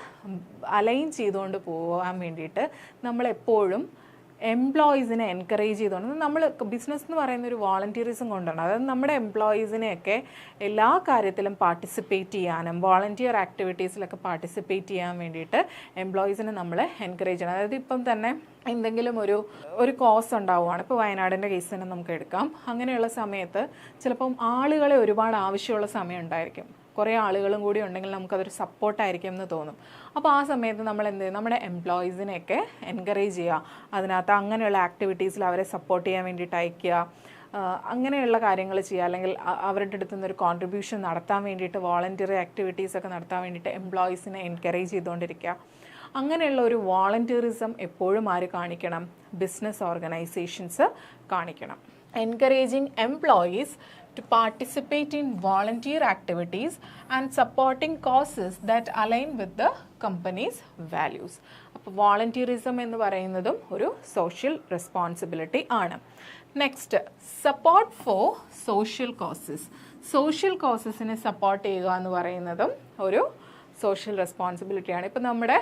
അലൈൻ ചെയ്തുകൊണ്ട് പോകാൻ വേണ്ടിയിട്ട് നമ്മളെപ്പോഴും എംപ്ലോയീസിനെ എൻകറേജ് ചെയ്തുകൊണ്ട്, നമ്മൾ ബിസിനസ് എന്ന് പറയുന്ന ഒരു വോളണ്ടിയറിസം കൊണ്ടാണ്. അതായത് നമ്മുടെ എംപ്ലോയീസിനെയൊക്കെ എല്ലാ കാര്യത്തിലും പാർട്ടിസിപ്പേറ്റ് ചെയ്യാനും വോളണ്ടിയർ ആക്ടിവിറ്റീസിലൊക്കെ പാർട്ടിസിപ്പേറ്റ് ചെയ്യാൻ വേണ്ടിയിട്ട് എംപ്ലോയീസിനെ നമ്മൾ എൻകറേജ് ചെയ്യണം. അതായത് ഇപ്പം തന്നെ എന്തെങ്കിലും ഒരു കോസ് ഉണ്ടാവുകയാണ്. ഇപ്പോൾ വയനാടിൻ്റെ കേസ് തന്നെ നമുക്ക് എടുക്കാം. അങ്ങനെയുള്ള സമയത്ത് ചിലപ്പം ആളുകളെ ഒരുപാട് ആവശ്യമുള്ള സമയം ഉണ്ടായിരിക്കും. കുറേ ആളുകളും കൂടി ഉണ്ടെങ്കിൽ നമുക്കതൊരു സപ്പോർട്ടായിരിക്കും എന്ന് തോന്നും. അപ്പോൾ ആ സമയത്ത് നമ്മൾ എന്ത് ചെയ്യും, നമ്മുടെ എംപ്ലോയീസിനെയൊക്കെ എൻകറേജ് ചെയ്യുക, അതിനകത്ത് അങ്ങനെയുള്ള ആക്ടിവിറ്റീസിൽ അവരെ സപ്പോർട്ട് ചെയ്യാൻ വേണ്ടിയിട്ട് അയക്കുക, അങ്ങനെയുള്ള കാര്യങ്ങൾ ചെയ്യുക. അല്ലെങ്കിൽ അവരുടെ അടുത്ത് നിന്നൊരു കോൺട്രിബ്യൂഷൻ നടത്താൻ വേണ്ടിയിട്ട് വോളണ്ടിയറി ആക്ടിവിറ്റീസൊക്കെ നടത്താൻ വേണ്ടിയിട്ട് എംപ്ലോയീസിനെ എൻകറേജ് ചെയ്തുകൊണ്ടിരിക്കുക. അങ്ങനെയുള്ള ഒരു വോളണ്ടിയറിസം എപ്പോഴും ആര് കാണിക്കണം, ബിസിനസ് ഓർഗനൈസേഷൻസ് കാണിക്കണം. Encouraging employees to participate in volunteer activities and supporting causes that align with the company's values. അപ്പോൾ വോളണ്ടിയറിസം എന്ന് പറയുന്നതും ഒരു സോഷ്യൽ റെസ്പോൺസിബിലിറ്റി ആണ്. Next, support for social causes. Social കോസസിനെ സപ്പോർട്ട് ചെയ്യുക എന്ന് പറയുന്നതും ഒരു സോഷ്യൽ റെസ്പോൺസിബിലിറ്റിയാണ്. ഇപ്പം നമ്മുടെ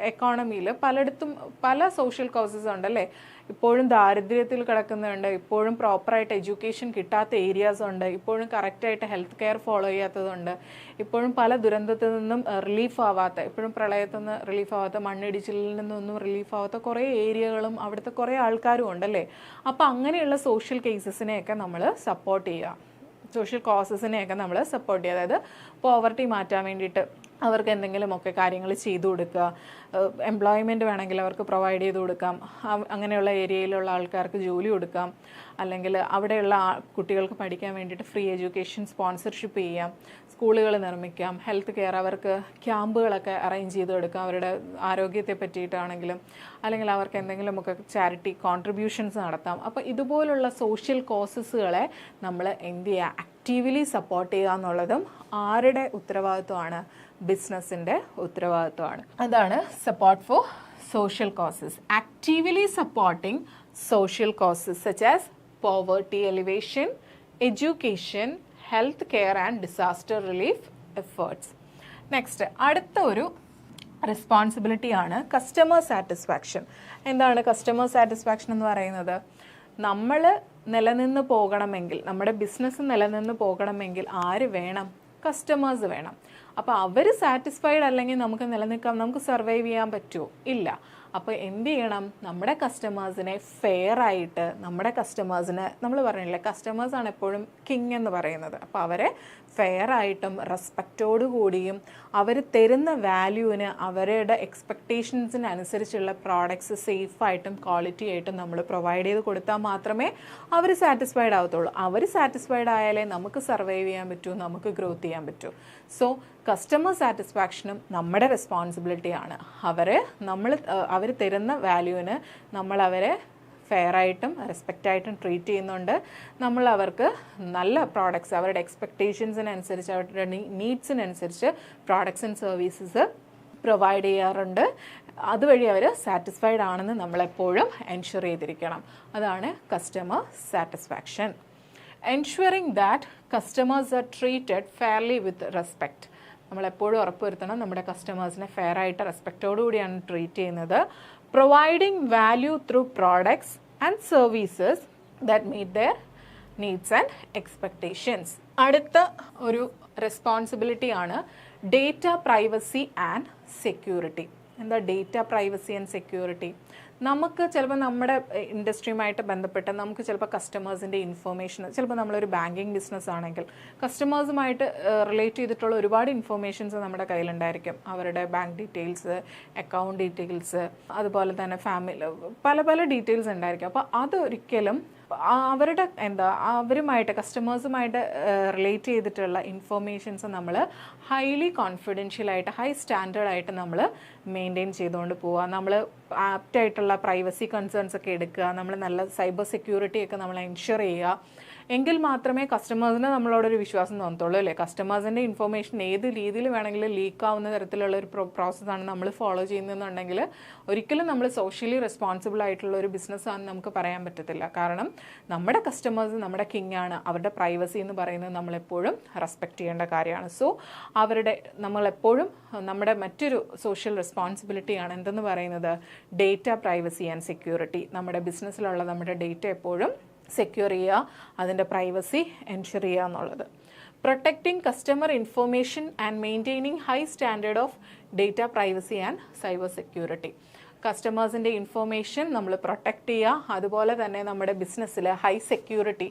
എക്കോണമിയിൽ പലയിടത്തും പല സോഷ്യൽ കോസസ് ഉണ്ടല്ലേ. ഇപ്പോഴും ദാരിദ്ര്യത്തിൽ കിടക്കുന്നുണ്ട്, ഇപ്പോഴും പ്രോപ്പറായിട്ട് എഡ്യൂക്കേഷൻ കിട്ടാത്ത ഏരിയാസ് ഉണ്ട്, ഇപ്പോഴും കറക്റ്റായിട്ട് ഹെൽത്ത് കെയർ ഫോളോ ചെയ്യാത്തതുണ്ട്, ഇപ്പോഴും പല ദുരന്തത്തിൽ നിന്നും റിലീഫ് ആവാത്ത, ഇപ്പോഴും പ്രളയത്തിൽ നിന്ന് റിലീഫ് ആവാത്ത, മണ്ണിടിച്ചിലിൽ നിന്നൊന്നും റിലീഫ് ആവാത്ത കുറേ ഏരിയകളും അവിടുത്തെ കുറേ ആൾക്കാരും ഉണ്ടല്ലേ. അപ്പോൾ അങ്ങനെയുള്ള സോഷ്യൽ കേസസിനെയൊക്കെ നമ്മൾ സപ്പോർട്ട് ചെയ്യുക, സോഷ്യൽ കോസസിനെയൊക്കെ നമ്മൾ സപ്പോർട്ട് ചെയ്യുക. അതായത് പോവർട്ടി മാറ്റാൻ വേണ്ടിയിട്ട് അവർക്ക് എന്തെങ്കിലുമൊക്കെ കാര്യങ്ങൾ ചെയ്തു കൊടുക്കുക, എംപ്ലോയ്മെൻറ്റ് വേണമെങ്കിൽ അവർക്ക് പ്രൊവൈഡ് ചെയ്ത് കൊടുക്കാം, അങ്ങനെയുള്ള ഏരിയയിലുള്ള ആൾക്കാർക്ക് ജോലി കൊടുക്കാം, അല്ലെങ്കിൽ അവിടെയുള്ള കുട്ടികൾക്ക് പഠിക്കാൻ വേണ്ടിയിട്ട് ഫ്രീ എഡ്യൂക്കേഷൻ സ്പോൺസർഷിപ്പ് ചെയ്യാം, സ്കൂളുകൾ നിർമ്മിക്കാം, ഹെൽത്ത് കെയർ അവർക്ക് ക്യാമ്പുകളൊക്കെ അറേഞ്ച് ചെയ്ത് കൊടുക്കാം അവരുടെ ആരോഗ്യത്തെ പറ്റിയിട്ടാണെങ്കിലും, അല്ലെങ്കിൽ അവർക്ക് എന്തെങ്കിലുമൊക്കെ ചാരിറ്റി കോൺട്രിബ്യൂഷൻസ് നടത്താം. അപ്പോൾ ഇതുപോലുള്ള സോഷ്യൽ കോസസുകളെ നമ്മൾ എന്ത് ചെയ്യുക, ആക്റ്റീവ്ലി സപ്പോർട്ട് ചെയ്യുക എന്നുള്ളതും ആരുടെ ഉത്തരവാദിത്വമാണ്, ബിസിനസ്സിൻ്റെ ഉത്തരവാദിത്വമാണ്. അതാണ് support for social causes. Actively supporting social causes such as poverty elevation, education, health care and disaster relief efforts. Next, അടുത്ത ഒരു റെസ്പോൺസിബിലിറ്റിയാണ് കസ്റ്റമർ സാറ്റിസ്ഫാക്ഷൻ. എന്താണ് കസ്റ്റമർ സാറ്റിസ്ഫാക്ഷൻ എന്ന് പറയുന്നത്? നമ്മൾ നിലനിന്ന് പോകണമെങ്കിൽ, നമ്മുടെ ബിസിനസ് നിലനിന്ന് പോകണമെങ്കിൽ ആര് വേണം? കസ്റ്റമേഴ്സ് വേണം. അപ്പോൾ അവർ സാറ്റിസ്ഫൈഡ് അല്ലെങ്കിൽ നമുക്ക് നിലനിൽക്കാം, നമുക്ക് സർവൈവ് ചെയ്യാൻ പറ്റുമോ? ഇല്ല. അപ്പോൾ എന്ത് ചെയ്യണം, നമ്മുടെ കസ്റ്റമേഴ്സിനെ ഫെയർ ആയിട്ട്, നമ്മുടെ കസ്റ്റമേഴ്സിന് നമ്മൾ പറഞ്ഞില്ലേ കസ്റ്റമേഴ്സാണ് എപ്പോഴും കിങ് എന്ന് പറയുന്നത്, അപ്പോൾ അവരെ ഫെയർ ആയിട്ടും റെസ്പെക്റ്റോടു കൂടിയും അവർ തരുന്ന വാല്യൂവിന് അവരുടെ എക്സ്പെക്റ്റേഷൻസിനനുസരിച്ചുള്ള പ്രോഡക്ട്സ് സേഫായിട്ടും ക്വാളിറ്റി ആയിട്ടും നമ്മൾ പ്രൊവൈഡ് ചെയ്ത് കൊടുത്താൽ മാത്രമേ അവർ സാറ്റിസ്ഫൈഡ് ആവത്തുള്ളൂ. അവർ സാറ്റിസ്ഫൈഡ് ആയാലേ നമുക്ക് സർവൈവ് ചെയ്യാൻ പറ്റൂ, നമുക്ക് ഗ്രോത്ത് ചെയ്യാൻ പറ്റൂ. സോ കസ്റ്റമർ സാറ്റിസ്ഫാക്ഷനും നമ്മുടെ റെസ്പോൺസിബിലിറ്റിയാണ്. അവർ തരുന്ന വാല്യൂവിന് നമ്മൾ അവരെ ഫെയറായിട്ടും റെസ്പെക്റ്റായിട്ടും ട്രീറ്റ് ചെയ്യുന്നുണ്ട്. നമ്മൾ അവർക്ക് നല്ല പ്രോഡക്ട്സ്, അവരുടെ എക്സ്പെക്റ്റേഷൻസിനനുസരിച്ച്, അവരുടെ നീഡ്സിനനുസരിച്ച് പ്രോഡക്ട്സ് ആൻഡ് സർവീസസ് പ്രൊവൈഡ് ചെയ്യാറുണ്ട്. അതുവഴി അവർ സാറ്റിസ്ഫൈഡ് ആണെന്ന് നമ്മളെപ്പോഴും എൻഷുർ ചെയ്തിരിക്കണം. അതാണ് customer satisfaction. Ensuring that customers R treated fairly with respect. നമ്മളെപ്പോഴും ഉറപ്പുവരുത്തണം നമ്മുടെ കസ്റ്റമേഴ്സിനെ ഫെയർ ആയിട്ട് റെസ്പെക്റ്റോടു കൂടിയാണ് ട്രീറ്റ് ചെയ്യുന്നത്. Providing value through products and services that meet their needs and expectations. അടുത്ത ഒരു റെസ്പോൺസിബിലിറ്റിയാണ് ഡേറ്റ പ്രൈവസി ആൻഡ് സെക്യൂരിറ്റി. എന്താ ഡേറ്റ പ്രൈവസി ആൻഡ് സെക്യൂരിറ്റി? നമുക്ക് ചിലപ്പോൾ നമ്മുടെ ഇൻഡസ്ട്രിയുമായിട്ട് ബന്ധപ്പെട്ട് നമുക്ക് ചിലപ്പോൾ കസ്റ്റമേഴ്സിൻ്റെ ഇൻഫർമേഷൻ, ചിലപ്പോൾ നമ്മളൊരു ബാങ്കിങ് ബിസിനസ് ആണെങ്കിൽ കസ്റ്റമേഴ്സുമായിട്ട് റിലേറ്റ് ചെയ്തിട്ടുള്ള ഒരുപാട് ഇൻഫർമേഷൻസ് നമ്മുടെ കയ്യിലുണ്ടായിരിക്കും. അവരുടെ ബാങ്ക് ഡീറ്റെയിൽസ്, അക്കൗണ്ട് ഡീറ്റെയിൽസ്, അതുപോലെ തന്നെ ഫാമിലി, പല ഡീറ്റെയിൽസ് ഉണ്ടായിരിക്കും. അപ്പോൾ അതൊരിക്കലും അവരുടെ അവരുമായിട്ട് കസ്റ്റമേഴ്സുമായിട്ട് റിലേറ്റ് ചെയ്തിട്ടുള്ള ഇൻഫർമേഷൻസ് നമ്മൾ ഹൈലി കോൺഫിഡൻഷ്യലായിട്ട്, ഹൈ സ്റ്റാൻഡേർഡായിട്ട് നമ്മൾ മെയിൻറ്റെയിൻ ചെയ്തുകൊണ്ട് പോവുക. നമ്മൾ ആപ്റ്റായിട്ടുള്ള പ്രൈവസി കൺസേൺസ് ഒക്കെ എടുക്കുക, നമ്മൾ നല്ല സൈബർ സെക്യൂരിറ്റി ഒക്കെ നമ്മൾ എൻഷുർ ചെയ്യുക. എങ്കിൽ മാത്രമേ കസ്റ്റമേഴ്സിന് നമ്മളോടൊരു വിശ്വാസം തോന്നത്തുള്ളൂ അല്ലേ. കസ്റ്റമേഴ്സിൻ്റെ ഇൻഫർമേഷൻ ഏത് രീതിയിൽ വേണമെങ്കിലും ലീക്ക് ആവുന്ന തരത്തിലുള്ള ഒരു പ്രോസസ്സാണ് നമ്മൾ ഫോളോ ചെയ്യുന്നതെന്നുണ്ടെങ്കിൽ ഒരിക്കലും നമ്മൾ സോഷ്യലി റെസ്പോൺസിബിൾ ആയിട്ടുള്ള ഒരു ബിസിനസ്സാണെന്ന് നമുക്ക് പറയാൻ പറ്റത്തില്ല. കാരണം നമ്മുടെ കസ്റ്റമേഴ്സ് നമ്മുടെ കിങ് ആണ്. അവരുടെ പ്രൈവസി എന്ന് പറയുന്നത് നമ്മളെപ്പോഴും റെസ്പെക്റ്റ് ചെയ്യേണ്ട കാര്യമാണ്. സോ നമ്മളെപ്പോഴും നമ്മുടെ മറ്റൊരു സോഷ്യൽ റെസ്പോൺസിബിലിറ്റിയാണ് എന്തെന്ന് പറയുന്നത്, ഡേറ്റ പ്രൈവസി ആൻഡ് സെക്യൂരിറ്റി. നമ്മുടെ ബിസിനസ്സിലുള്ള നമ്മുടെ ഡേറ്റ എപ്പോഴും സെക്യൂർ ചെയ്യുക, അതിൻ്റെ പ്രൈവസി എൻഷുർ ചെയ്യുക എന്നുള്ളത്. Protecting customer information and maintaining high standard of data privacy and cyber security. കസ്റ്റമേഴ്സിൻ്റെ ഇൻഫോർമേഷൻ നമ്മൾ പ്രൊട്ടക്റ്റ് ചെയ്യുക. അതുപോലെ തന്നെ നമ്മുടെ ബിസിനസ്സിൽ ഹൈ സെക്യൂരിറ്റി,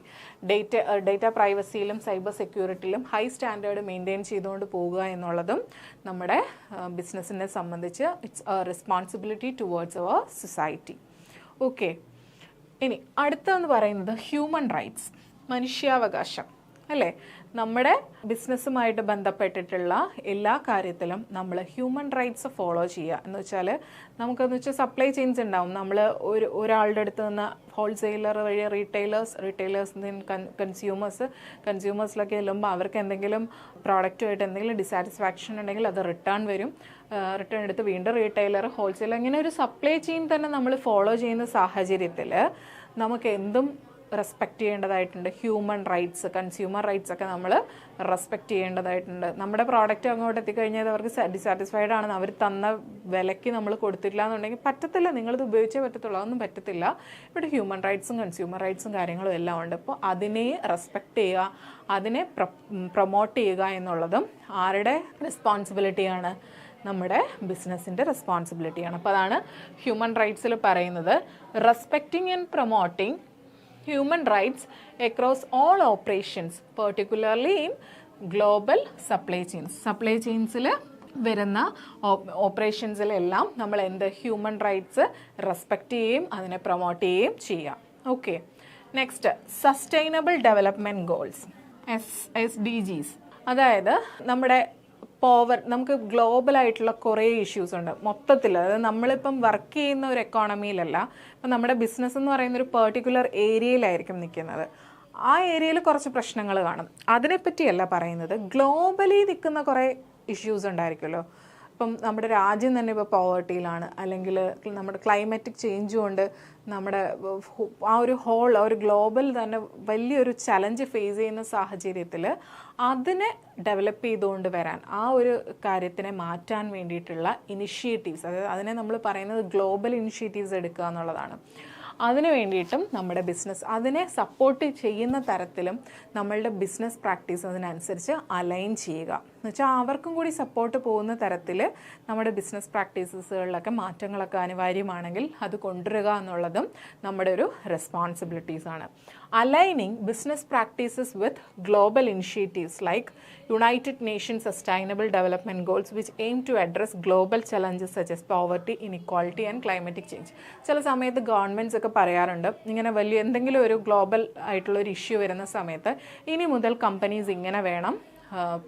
ഡേറ്റ പ്രൈവസിയിലും സൈബർ സെക്യൂരിറ്റിയിലും ഹൈ സ്റ്റാൻഡേർഡ് മെയിൻറ്റെയിൻ ചെയ്തുകൊണ്ട് പോകുക എന്നുള്ളതും നമ്മുടെ ബിസിനസ്സിനെ സംബന്ധിച്ച് it's a responsibility towards our society. Okay, ഇനി അടുത്തതെന്ന് പറയുന്നത് ഹ്യൂമൻ റൈറ്റ്സ്, മനുഷ്യാവകാശം അല്ലേ. നമ്മുടെ ബിസിനസ്സുമായിട്ട് ബന്ധപ്പെട്ടിട്ടുള്ള എല്ലാ കാര്യത്തിലും നമ്മൾ ഹ്യൂമൻ റൈറ്റ്സ് ഫോളോ ചെയ്യുക. എന്ന് വെച്ചാൽ നമുക്കെന്ന് വെച്ചാൽ സപ്ലൈ ചെയിൻസ് ഉണ്ടാവും. നമ്മൾ ഒരാളുടെ അടുത്ത് നിന്ന് ഹോൾസെയിലർ വഴി റീറ്റെയിലേഴ്സ് കൺസ്യൂമേഴ്സിലൊക്കെ ചെല്ലുമ്പോൾ അവർക്ക് എന്തെങ്കിലും പ്രോഡക്റ്റുമായിട്ട് എന്തെങ്കിലും ഡിസാറ്റിസ്ഫാക്ഷൻ ഉണ്ടെങ്കിൽ അത് റിട്ടേൺ വരും. റിട്ടേൺ എടുത്ത് വീണ്ടും റീറ്റെയിലർ, ഹോൾസെയിലർ, ഇങ്ങനെ ഒരു സപ്ലൈ ചെയിൻ തന്നെ നമ്മൾ ഫോളോ ചെയ്യുന്ന സാഹചര്യത്തിൽ നമുക്ക് എന്തും റെസ്പെക്റ്റ് ചെയ്യേണ്ടതായിട്ടുണ്ട്. ഹ്യൂമൻ റൈറ്റ്സ്, കൺസ്യൂമർ റൈറ്റ്സ് ഒക്കെ നമ്മൾ റെസ്പെക്റ്റ് ചെയ്യേണ്ടതായിട്ടുണ്ട്. നമ്മുടെ പ്രോഡക്റ്റ് അങ്ങോട്ട് എത്തിക്കഴിഞ്ഞാൽ അവർക്ക് ഡിസാറ്റിസ്ഫൈഡ് ആണെന്ന് അവർ തന്ന വിലയ്ക്ക് നമ്മൾ കൊടുത്തില്ല എന്നുണ്ടെങ്കിൽ പറ്റത്തില്ല, നിങ്ങളിത് ഉപയോഗിച്ചേ പറ്റത്തുള്ളൂ, അതൊന്നും പറ്റത്തില്ല. ഇവിടെ ഹ്യൂമൻ റൈറ്റ്സും കൺസ്യൂമർ റൈറ്റ്സും കാര്യങ്ങളും എല്ലാം ഉണ്ട്. അപ്പോൾ അതിനെ റെസ്പെക്റ്റ് ചെയ്യുക, അതിനെ പ്രൊമോട്ട് ചെയ്യുക എന്നുള്ളതും ആരുടെ റെസ്പോൺസിബിലിറ്റിയാണ്? നമ്മുടെ ബിസിനസ്സിൻ്റെ റെസ്പോൺസിബിലിറ്റിയാണ്. അപ്പോൾ അതാണ് ഹ്യൂമൻ റൈറ്റ്സിൽ പറയുന്നത്. Respecting and promoting human rights across all operations, particularly in global supply chains. Supply ചെയിൻസിൽ വരുന്ന ഓപ്പറേഷൻസിലെല്ലാം നമ്മൾ എന്ത് ഹ്യൂമൻ റൈറ്റ്സ് റെസ്പെക്റ്റ് ചെയ്യുകയും അതിനെ പ്രൊമോട്ട് ചെയ്യുകയും ചെയ്യാം. Okay, next sustainable development goals, SDGs. അതായത് നമ്മുടെ നമുക്ക് ഗ്ലോബലായിട്ടുള്ള കുറേ ഇഷ്യൂസ് ഉണ്ട് മൊത്തത്തിൽ. അതായത് നമ്മളിപ്പം വർക്ക് ചെയ്യുന്ന ഒരു എക്കോണമിയിലല്ല, ഇപ്പം നമ്മുടെ ബിസിനസ് എന്ന് പറയുന്ന ഒരു പെർട്ടിക്കുലർ ഏരിയയിലായിരിക്കും നിൽക്കുന്നത്. ആ ഏരിയയിൽ കുറച്ച് പ്രശ്നങ്ങൾ കാണും. അതിനെപ്പറ്റിയല്ല പറയുന്നത്, ഗ്ലോബലി നിൽക്കുന്ന കുറേ ഇഷ്യൂസ് ഉണ്ടായിരിക്കുമല്ലോ. ഇപ്പം നമ്മുടെ രാജ്യം തന്നെ ഇപ്പോൾ പോവർട്ടിയിലാണ്, അല്ലെങ്കിൽ നമ്മുടെ ക്ലൈമാറ്റിക് ചേഞ്ച് കൊണ്ട് നമ്മുടെ ആ ഒരു ഗ്ലോബൽ തന്നെ വലിയൊരു ചലഞ്ച് ഫേസ് ചെയ്യുന്ന സാഹചര്യത്തിൽ അതിനെ ഡെവലപ്പ് ചെയ്തുകൊണ്ട് വരാൻ, ആ ഒരു കാര്യത്തിനെ മാറ്റാൻ വേണ്ടിയിട്ടുള്ള ഇനിഷ്യേറ്റീവ്സ്, അതായത് അതിനെ നമ്മൾ പറയുന്നത് ഗ്ലോബൽ ഇനിഷ്യേറ്റീവ്സ് എടുക്കുക എന്നുള്ളതാണ്. അതിന് വേണ്ടിയിട്ടും നമ്മുടെ ബിസിനസ് അതിനെ സപ്പോർട്ട് ചെയ്യുന്ന തരത്തിലും നമ്മളുടെ ബിസിനസ് പ്രാക്ടീസ് അതിനനുസരിച്ച് അലൈൻ ചെയ്യുക. എന്നുവെച്ചാൽ അവർക്കും കൂടി സപ്പോർട്ട് പോകുന്ന തരത്തിൽ നമ്മുടെ ബിസിനസ് പ്രാക്ടീസസുകളിലൊക്കെ മാറ്റങ്ങളൊക്കെ അനിവാര്യമാണെങ്കിൽ അത് കൊണ്ടുവരിക എന്നുള്ളതും നമ്മുടെ ഒരു റെസ്പോൺസിബിലിറ്റീസാണ്. Aligning business practices with global initiatives like United Nations sustainable development goals which aim to address global challenges such as poverty, inequality and climatic change. ചില സമയത്ത് ഗവൺമെൻറ്റ്സ് ഒക്കെ പറയാറുണ്ട്, ഇങ്ങനെ വലിയ എന്തെങ്കിലും ഒരു ഗ്ലോബൽ ആയിട്ടുള്ള ഒരു ഇഷ്യൂ വരുന്ന സമയത്ത് ഇനി മുതൽ കമ്പനീസ് ഇങ്ങനെ വേണം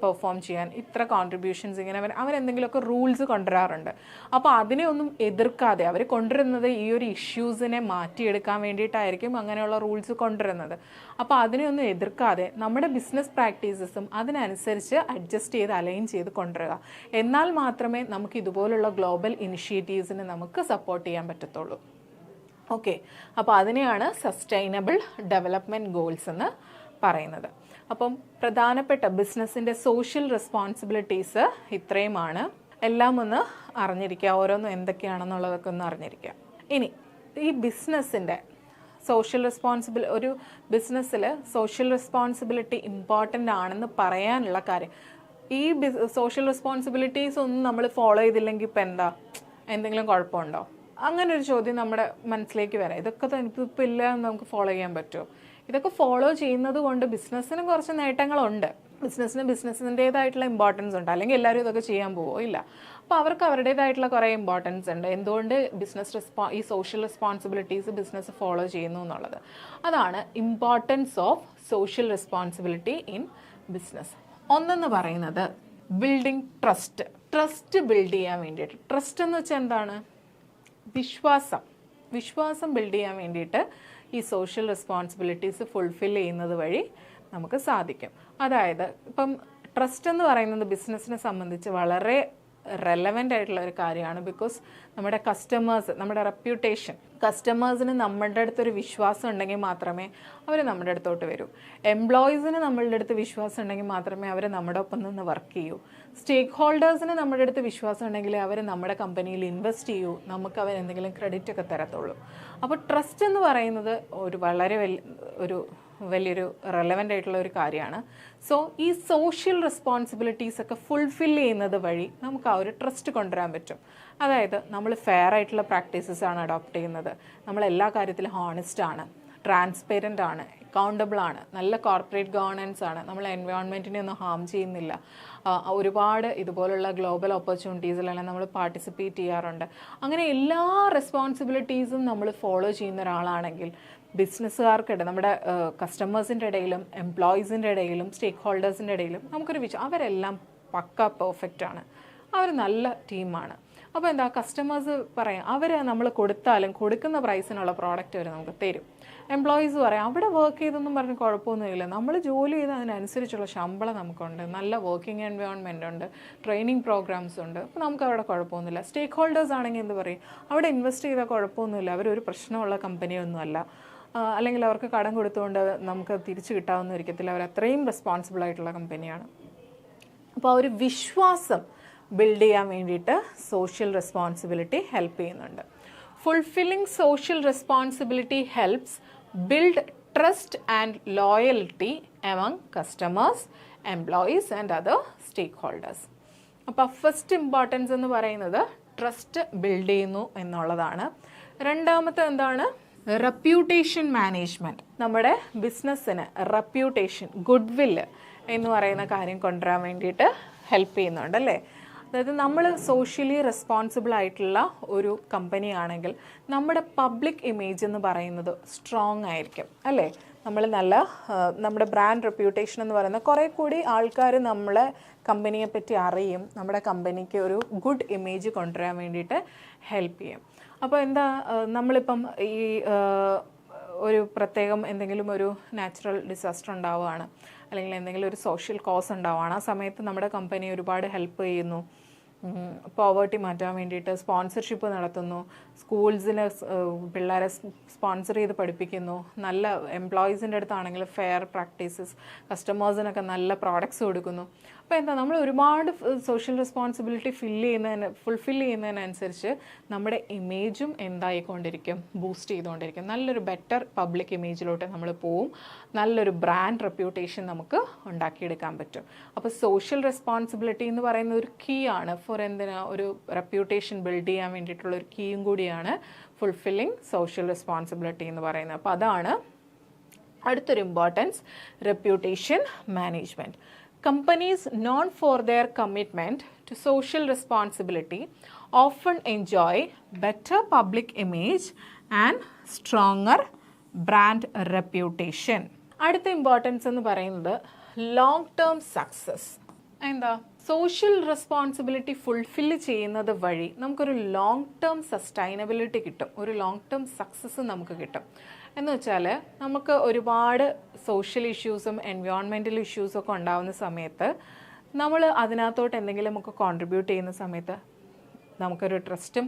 പെർഫോം ചെയ്യാൻ, ഇത്ര കോൺട്രിബ്യൂഷൻസ് ഇങ്ങനെ അവരെന്തെങ്കിലുമൊക്കെ റൂൾസ് കൊണ്ടുവരാറുണ്ട്. അപ്പോൾ അതിനെ ഒന്നും എതിർക്കാതെ അവർ കൊണ്ടുവരുന്നത് ഈ ഒരു ഇഷ്യൂസിനെ മാറ്റിയെടുക്കാൻ വേണ്ടിയിട്ടായിരിക്കും അങ്ങനെയുള്ള റൂൾസ് കൊണ്ടുവരുന്നത്. അപ്പോൾ അതിനെ ഒന്നും എതിർക്കാതെ നമ്മുടെ ബിസിനസ് പ്രാക്ടീസസും അതിനനുസരിച്ച് അഡ്ജസ്റ്റ് ചെയ്ത് അലൈൻ ചെയ്ത് കൊണ്ടുവരിക. എന്നാൽ മാത്രമേ നമുക്ക് ഇതുപോലുള്ള ഗ്ലോബൽ ഇനിഷ്യേറ്റീവ്സിനെ നമുക്ക് സപ്പോർട്ട് ചെയ്യാൻ പറ്റത്തുള്ളൂ. ഓക്കെ, അപ്പോൾ അതിനെയാണ് സസ്റ്റൈനബിൾ ഡെവലപ്മെൻറ്റ് ഗോൾസ് എന്ന് പറയുന്നത്. അപ്പം പ്രധാനപ്പെട്ട ബിസിനസ്സിൻ്റെ സോഷ്യൽ റെസ്പോൺസിബിലിറ്റീസ് ഇത്രയുമാണ്. എല്ലാം ഒന്ന് അറിഞ്ഞിരിക്കുക, ഓരോന്നും എന്തൊക്കെയാണെന്നുള്ളതൊക്കെ ഒന്ന് അറിഞ്ഞിരിക്കുക. ഇനി ഈ ബിസിനസ്സിൻ്റെ ഒരു ബിസിനസ്സിൽ സോഷ്യൽ റെസ്പോൺസിബിലിറ്റി ഇമ്പോർട്ടൻ്റ് ആണെന്ന് പറയാനുള്ള കാര്യം, ഈ സോഷ്യൽ റെസ്പോൺസിബിലിറ്റീസ് ഒന്നും നമ്മൾ ഫോളോ ചെയ്തില്ലെങ്കിൽ ഇപ്പം എന്തെങ്കിലും കുഴപ്പമുണ്ടോ? അങ്ങനെ ഒരു ചോദ്യം നമ്മുടെ മനസ്സിലേക്ക് വരാം. ഇതൊക്കെ എനിക്കിപ്പോൾ ഇല്ല എന്ന് നമുക്ക് ഫോളോ ചെയ്യാൻ പറ്റുമോ? ഇതൊക്കെ ഫോളോ ചെയ്യുന്നത് കൊണ്ട് ബിസിനസ്സിന് കുറച്ച് നേട്ടങ്ങളുണ്ട്. ബിസിനസ്സിൻ്റേതായിട്ടുള്ള ഇമ്പോർട്ടൻസ് ഉണ്ട്, അല്ലെങ്കിൽ എല്ലാവരും ഇതൊക്കെ ചെയ്യാൻ പോവോ? ഇല്ല. അപ്പോൾ അവർക്ക് അവരുടേതായിട്ടുള്ള കുറേ ഇമ്പോർട്ടൻസ് ഉണ്ട്. എന്തുകൊണ്ട് ഈ സോഷ്യൽ റെസ്പോൺസിബിലിറ്റീസ് ബിസിനസ് ഫോളോ ചെയ്യുന്നു എന്നുള്ളത്. അതാണ് importance of social responsibility in business. ഒന്നെന്ന് പറയുന്നത് ബിൽഡിംഗ് ട്രസ്റ്റ് ബിൽഡ് ചെയ്യാൻ വേണ്ടിയിട്ട്. ട്രസ്റ്റ് എന്ന് വെച്ചാൽ എന്താണ്? വിശ്വാസം ബിൽഡ് ചെയ്യാൻ വേണ്ടിയിട്ട് ഈ സോഷ്യൽ റെസ്പോൺസിബിലിറ്റീസ് ഫുൾഫിൽ ചെയ്യുന്നത് വഴി നമുക്ക് സാധിക്കും. അതായത് ഇപ്പം ട്രസ്റ്റ് എന്ന് പറയുന്നത് ബിസിനസ്സിനെ സംബന്ധിച്ച് വളരെ റെലവൻ്റ് ആയിട്ടുള്ള ഒരു കാര്യമാണ്. ബിക്കോസ് നമ്മുടെ നമ്മുടെ റെപ്യൂട്ടേഷൻ, കസ്റ്റമേഴ്സിന് നമ്മളുടെ അടുത്തൊരു വിശ്വാസം ഉണ്ടെങ്കിൽ മാത്രമേ അവർ നമ്മുടെ അടുത്തോട്ട് വരൂ. എംപ്ലോയീസിന് നമ്മളുടെ അടുത്ത് വിശ്വാസം ഉണ്ടെങ്കിൽ മാത്രമേ അവർ നമ്മുടെ ഒപ്പം നിന്ന് വർക്ക് ചെയ്യൂ. സ്റ്റേക്ക് ഹോൾഡേഴ്സിന് നമ്മുടെ അടുത്ത് വിശ്വാസം ഉണ്ടെങ്കിൽ അവർ നമ്മുടെ കമ്പനിയിൽ ഇൻവെസ്റ്റ് ചെയ്യൂ, നമുക്ക് അവർ എന്തെങ്കിലും ക്രെഡിറ്റ് ഒക്കെ തരത്തുള്ളൂ. അപ്പോൾ ട്രസ്റ്റ് എന്ന് പറയുന്നത് ഒരു വളരെ വലിയൊരു റെലവൻ്റ് ആയിട്ടുള്ള ഒരു കാര്യമാണ്. സോ ഈ സോഷ്യൽ റെസ്പോൺസിബിലിറ്റീസ് ഒക്കെ ഫുൾഫിൽ ചെയ്യുന്നത് വഴി നമുക്ക് ആ ഒരു ട്രസ്റ്റ് കൊണ്ടുവരാൻ പറ്റും. അതായത് നമ്മൾ ഫെയർ ആയിട്ടുള്ള പ്രാക്ടീസസ് ആണ് അഡോപ്റ്റ് ചെയ്യുന്നത്, നമ്മൾ എല്ലാ കാര്യത്തിലും ഹോണസ്റ്റ് ആണ്, ട്രാൻസ്പെറൻ്റ് ആണ്, അക്കൗണ്ടബിൾ ആണ്, നല്ല കോർപ്പറേറ്റ് ഗവേണൻസ് ആണ്, നമ്മൾ എൻവയോൺമെൻറ്റിനെ ഒന്നും ഹാം ചെയ്യുന്നില്ല, ഒരുപാട് ഇതുപോലുള്ള ഗ്ലോബൽ ഓപ്പർച്യൂണിറ്റീസിലെല്ലാം നമ്മൾ പാർട്ടിസിപ്പേറ്റ് ചെയ്യാറുണ്ട്. അങ്ങനെ എല്ലാ റെസ്പോൺസിബിലിറ്റീസും നമ്മൾ ഫോളോ ചെയ്യുന്ന ഒരാളാണെങ്കിൽ ബിസിനസ്സുകാർക്കിടെ, നമ്മുടെ കസ്റ്റമേഴ്സിൻ്റെ ഇടയിലും എംപ്ലോയീസിൻ്റെ ഇടയിലും സ്റ്റേക്ക് ഹോൾഡേഴ്സിൻ്റെ ഇടയിലും നമുക്കൊരു അവരെല്ലാം പക്ക പെർഫെക്റ്റ് ആണ്, അവർ നല്ല ടീമാണ്. അപ്പോൾ എന്താ, കസ്റ്റമേഴ്സ് പറയാം അവർ നമ്മൾ കൊടുത്താലും കൊടുക്കുന്ന പ്രൈസിനുള്ള പ്രോഡക്റ്റ് അവർ നമുക്ക് തരും. എംപ്ലോയീസ് പറയാം അവിടെ വർക്ക് ചെയ്തൊന്നും പറഞ്ഞ് കുഴപ്പമൊന്നുമില്ല, നമ്മൾ ജോലി ചെയ്ത് അതിനനുസരിച്ചുള്ള ശമ്പളം നമുക്കുണ്ട്, നല്ല വർക്കിംഗ് എൻവയോൺമെൻ്റ് ഉണ്ട്, ട്രെയിനിങ് പ്രോഗ്രാംസ് ഉണ്ട്, അപ്പോൾ നമുക്ക് അവിടെ കുഴപ്പമൊന്നുമില്ല. സ്റ്റേക്ക് ഹോൾഡേഴ്സ് ആണെങ്കിൽ എന്ത് പറയും, അവിടെ ഇൻവെസ്റ്റ് ചെയ്താൽ കുഴപ്പമൊന്നുമില്ല, അവരൊരു പ്രശ്നമുള്ള കമ്പനിയൊന്നുമല്ല, അല്ലെങ്കിൽ അവർക്ക് കടം കൊടുത്തുകൊണ്ട് നമുക്ക് തിരിച്ചു കിട്ടാവുന്ന ഒരിക്കത്തില്ല, അവർ അത്രയും റെസ്പോൺസിബിൾ ആയിട്ടുള്ള കമ്പനിയാണ്. അപ്പോൾ ആ ഒരു വിശ്വാസം ബിൽഡ് ചെയ്യാൻ വേണ്ടിയിട്ട് സോഷ്യൽ റെസ്പോൺസിബിലിറ്റി ഹെൽപ്പ് ചെയ്യുന്നുണ്ട്. Fulfilling social responsibility helps build trust and loyalty among customers, employees and other stakeholders. അപ്പോൾ ഫസ്റ്റ് ഇമ്പോർട്ടൻസ് എന്ന് പറയുന്നത് ട്രസ്റ്റ് ബിൽഡ് ചെയ്യുന്നു എന്നുള്ളതാണ്. രണ്ടാമത്തെ എന്താണ്, റെപ്യൂട്ടേഷൻ മാനേജ്മെൻറ്റ്. നമ്മുടെ ബിസിനസ്സിന് റെപ്യൂട്ടേഷൻ, ഗുഡ് വില്ല് എന്ന് പറയുന്ന കാര്യം കൊണ്ടുവരാൻ വേണ്ടിയിട്ട് ഹെൽപ്പ് ചെയ്യുന്നുണ്ട് അല്ലേ. അതായത് നമ്മൾ സോഷ്യലി റെസ്പോൺസിബിൾ ആയിട്ടുള്ള ഒരു കമ്പനി ആണെങ്കിൽ നമ്മുടെ പബ്ലിക് ഇമേജ് എന്ന് പറയുന്നത് സ്ട്രോങ് ആയിരിക്കും അല്ലേ. നമ്മൾ നമ്മുടെ ബ്രാൻഡ് റെപ്യൂട്ടേഷൻ എന്ന് പറയുന്നത് കുറേ കൂടി ആൾക്കാർ നമ്മളെ കമ്പനിയെ പറ്റി അറിയും, നമ്മുടെ കമ്പനിക്ക് ഒരു ഗുഡ് ഇമേജ് കൊണ്ടുവരാൻ വേണ്ടിയിട്ട് ഹെൽപ്പ് ചെയ്യും. അപ്പോൾ എന്താ, നമ്മളിപ്പം ഈ ഒരു പ്രത്യേകം എന്തെങ്കിലും ഒരു നാച്ചുറൽ ഡിസാസ്റ്റർ ഉണ്ടാവുകയാണ്, അല്ലെങ്കിൽ എന്തെങ്കിലും ഒരു സോഷ്യൽ കോസ് ഉണ്ടാവുകയാണ്, ആ സമയത്ത് നമ്മുടെ കമ്പനി ഒരുപാട് ഹെൽപ്പ് ചെയ്യുന്നു, പോവേർട്ടി മാറ്റാൻ വേണ്ടിയിട്ട് സ്പോൺസർഷിപ്പ് നടത്തുന്നു, സ്കൂൾസിന് പിള്ളേരെ സ്പോൺസർ ചെയ്ത് പഠിപ്പിക്കുന്നു, നല്ല എംപ്ലോയീസിൻ്റെ അടുത്താണെങ്കിൽ ഫെയർ പ്രാക്ടീസസ്, കസ്റ്റമേഴ്സിനൊക്കെ നല്ല പ്രോഡക്ട്സ് കൊടുക്കുന്നു. അപ്പോൾ എന്താ, നമ്മൾ ഒരുപാട് സോഷ്യൽ റെസ്പോൺസിബിലിറ്റി ഫുൾഫിൽ ചെയ്യുന്നതിനനുസരിച്ച് നമ്മുടെ ഇമേജും എന്തായിക്കൊണ്ടിരിക്കും, ബൂസ്റ്റ് ചെയ്തുകൊണ്ടിരിക്കും, നല്ലൊരു ബെറ്റർ പബ്ലിക് ഇമേജിലോട്ട് നമ്മൾ പോവും, നല്ലൊരു ബ്രാൻഡ് റെപ്യൂട്ടേഷൻ നമുക്ക് ഉണ്ടാക്കിയെടുക്കാൻ പറ്റും. അപ്പോൾ സോഷ്യൽ റെസ്പോൺസിബിലിറ്റി എന്ന് പറയുന്ന ഒരു കീ ആണ് ഒരു റെപ്യൂട്ടേഷൻ ബിൽഡ് ചെയ്യാൻ വേണ്ടിയിട്ടുള്ള ഒരു കീയും കൂടിയാണ് ഫുൾഫില്ലിംഗ് സോഷ്യൽ റെസ്പോൺസിബിലിറ്റി എന്ന് പറയുന്നത്. അപ്പോൾ അതാണ് അടുത്തൊരു importance, reputation management. Companies known for their commitment to social responsibility often enjoy better public image and stronger brand reputation. അടുത്ത ഇമ്പോർട്ടൻസ് എന്ന് പറയുന്നത് ലോങ് ടേം സക്സസ്. എന്താ, സോഷ്യൽ റെസ്പോൺസിബിലിറ്റി ഫുൾഫിൽ ചെയ്യുന്നത് വഴി നമുക്കൊരു ലോങ് ടേം സസ്റ്റൈനബിലിറ്റി കിട്ടും, ഒരു ലോങ് ടേം സക്സസ് നമുക്ക് കിട്ടും. എന്ന് വെച്ചാൽ നമുക്ക് ഒരുപാട് സോഷ്യൽ ഇഷ്യൂസും എൻവയോൺമെൻറ്റൽ ഇഷ്യൂസൊക്കെ ഉണ്ടാകുന്ന സമയത്ത് നമ്മൾ അതിനകത്തോട്ട് എന്തെങ്കിലുമൊക്കെ കോൺട്രിബ്യൂട്ട് ചെയ്യുന്ന സമയത്ത് നമുക്കൊരു ട്രസ്റ്റും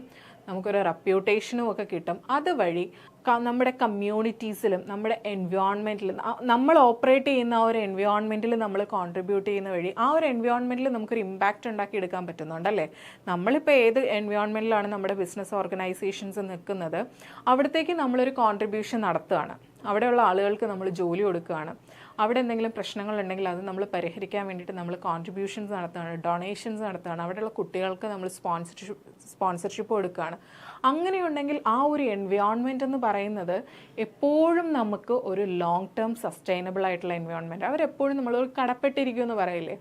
നമുക്കൊരു റെപ്യൂട്ടേഷനും ഒക്കെ കിട്ടും. അതുവഴി നമ്മുടെ കമ്മ്യൂണിറ്റീസിലും നമ്മുടെ എൻവയോൺമെൻറ്റിലും നമ്മൾ ഓപ്പറേറ്റ് ചെയ്യുന്ന ആ ഒരു എൻവയോൺമെൻറ്റിൽ നമ്മൾ കോൺട്രിബ്യൂട്ട് ചെയ്യുന്ന വഴി ആ ഒരു എൻവയോൺമെൻറ്റിൽ നമുക്കൊരു ഇമ്പാക്റ്റ് ഉണ്ടാക്കി എടുക്കാൻ പറ്റുന്നുണ്ടല്ലേ. നമ്മളിപ്പോൾ ഏത് എൻവയോൺമെൻറ്റിലാണ് നമ്മുടെ ബിസിനസ് ഓർഗനൈസേഷൻസ് നിൽക്കുന്നത്, അവിടത്തേക്ക് നമ്മളൊരു കോൺട്രിബ്യൂഷൻ നടത്തുകയാണ്, അവിടെയുള്ള ആളുകൾക്ക് നമ്മൾ ജോലി കൊടുക്കുകയാണ്, അവിടെ എന്തെങ്കിലും പ്രശ്നങ്ങളുണ്ടെങ്കിൽ അത് നമ്മൾ പരിഹരിക്കാൻ വേണ്ടിയിട്ട് നമ്മൾ കോൺട്രിബ്യൂഷൻസ് നടത്തുകയാണ്, ഡൊണേഷൻസ് നടത്തുകയാണ്, അവിടെയുള്ള കുട്ടികൾക്ക് നമ്മൾ സ്പോൺസർഷിപ്പ് കൊടുക്കുകയാണ്. അങ്ങനെയുണ്ടെങ്കിൽ ആ ഒരു എൻവയോൺമെൻറ്റ് എന്ന് പറയുന്നത് എപ്പോഴും നമുക്ക് ഒരു ലോങ് ടേം സസ്റ്റൈനബിൾ ആയിട്ടുള്ള എൻവയോൺമെൻറ്റ്, അവരെപ്പോഴും നമ്മളൊരു കടപ്പെട്ടിരിക്കും എന്ന് പറയില്ലേ,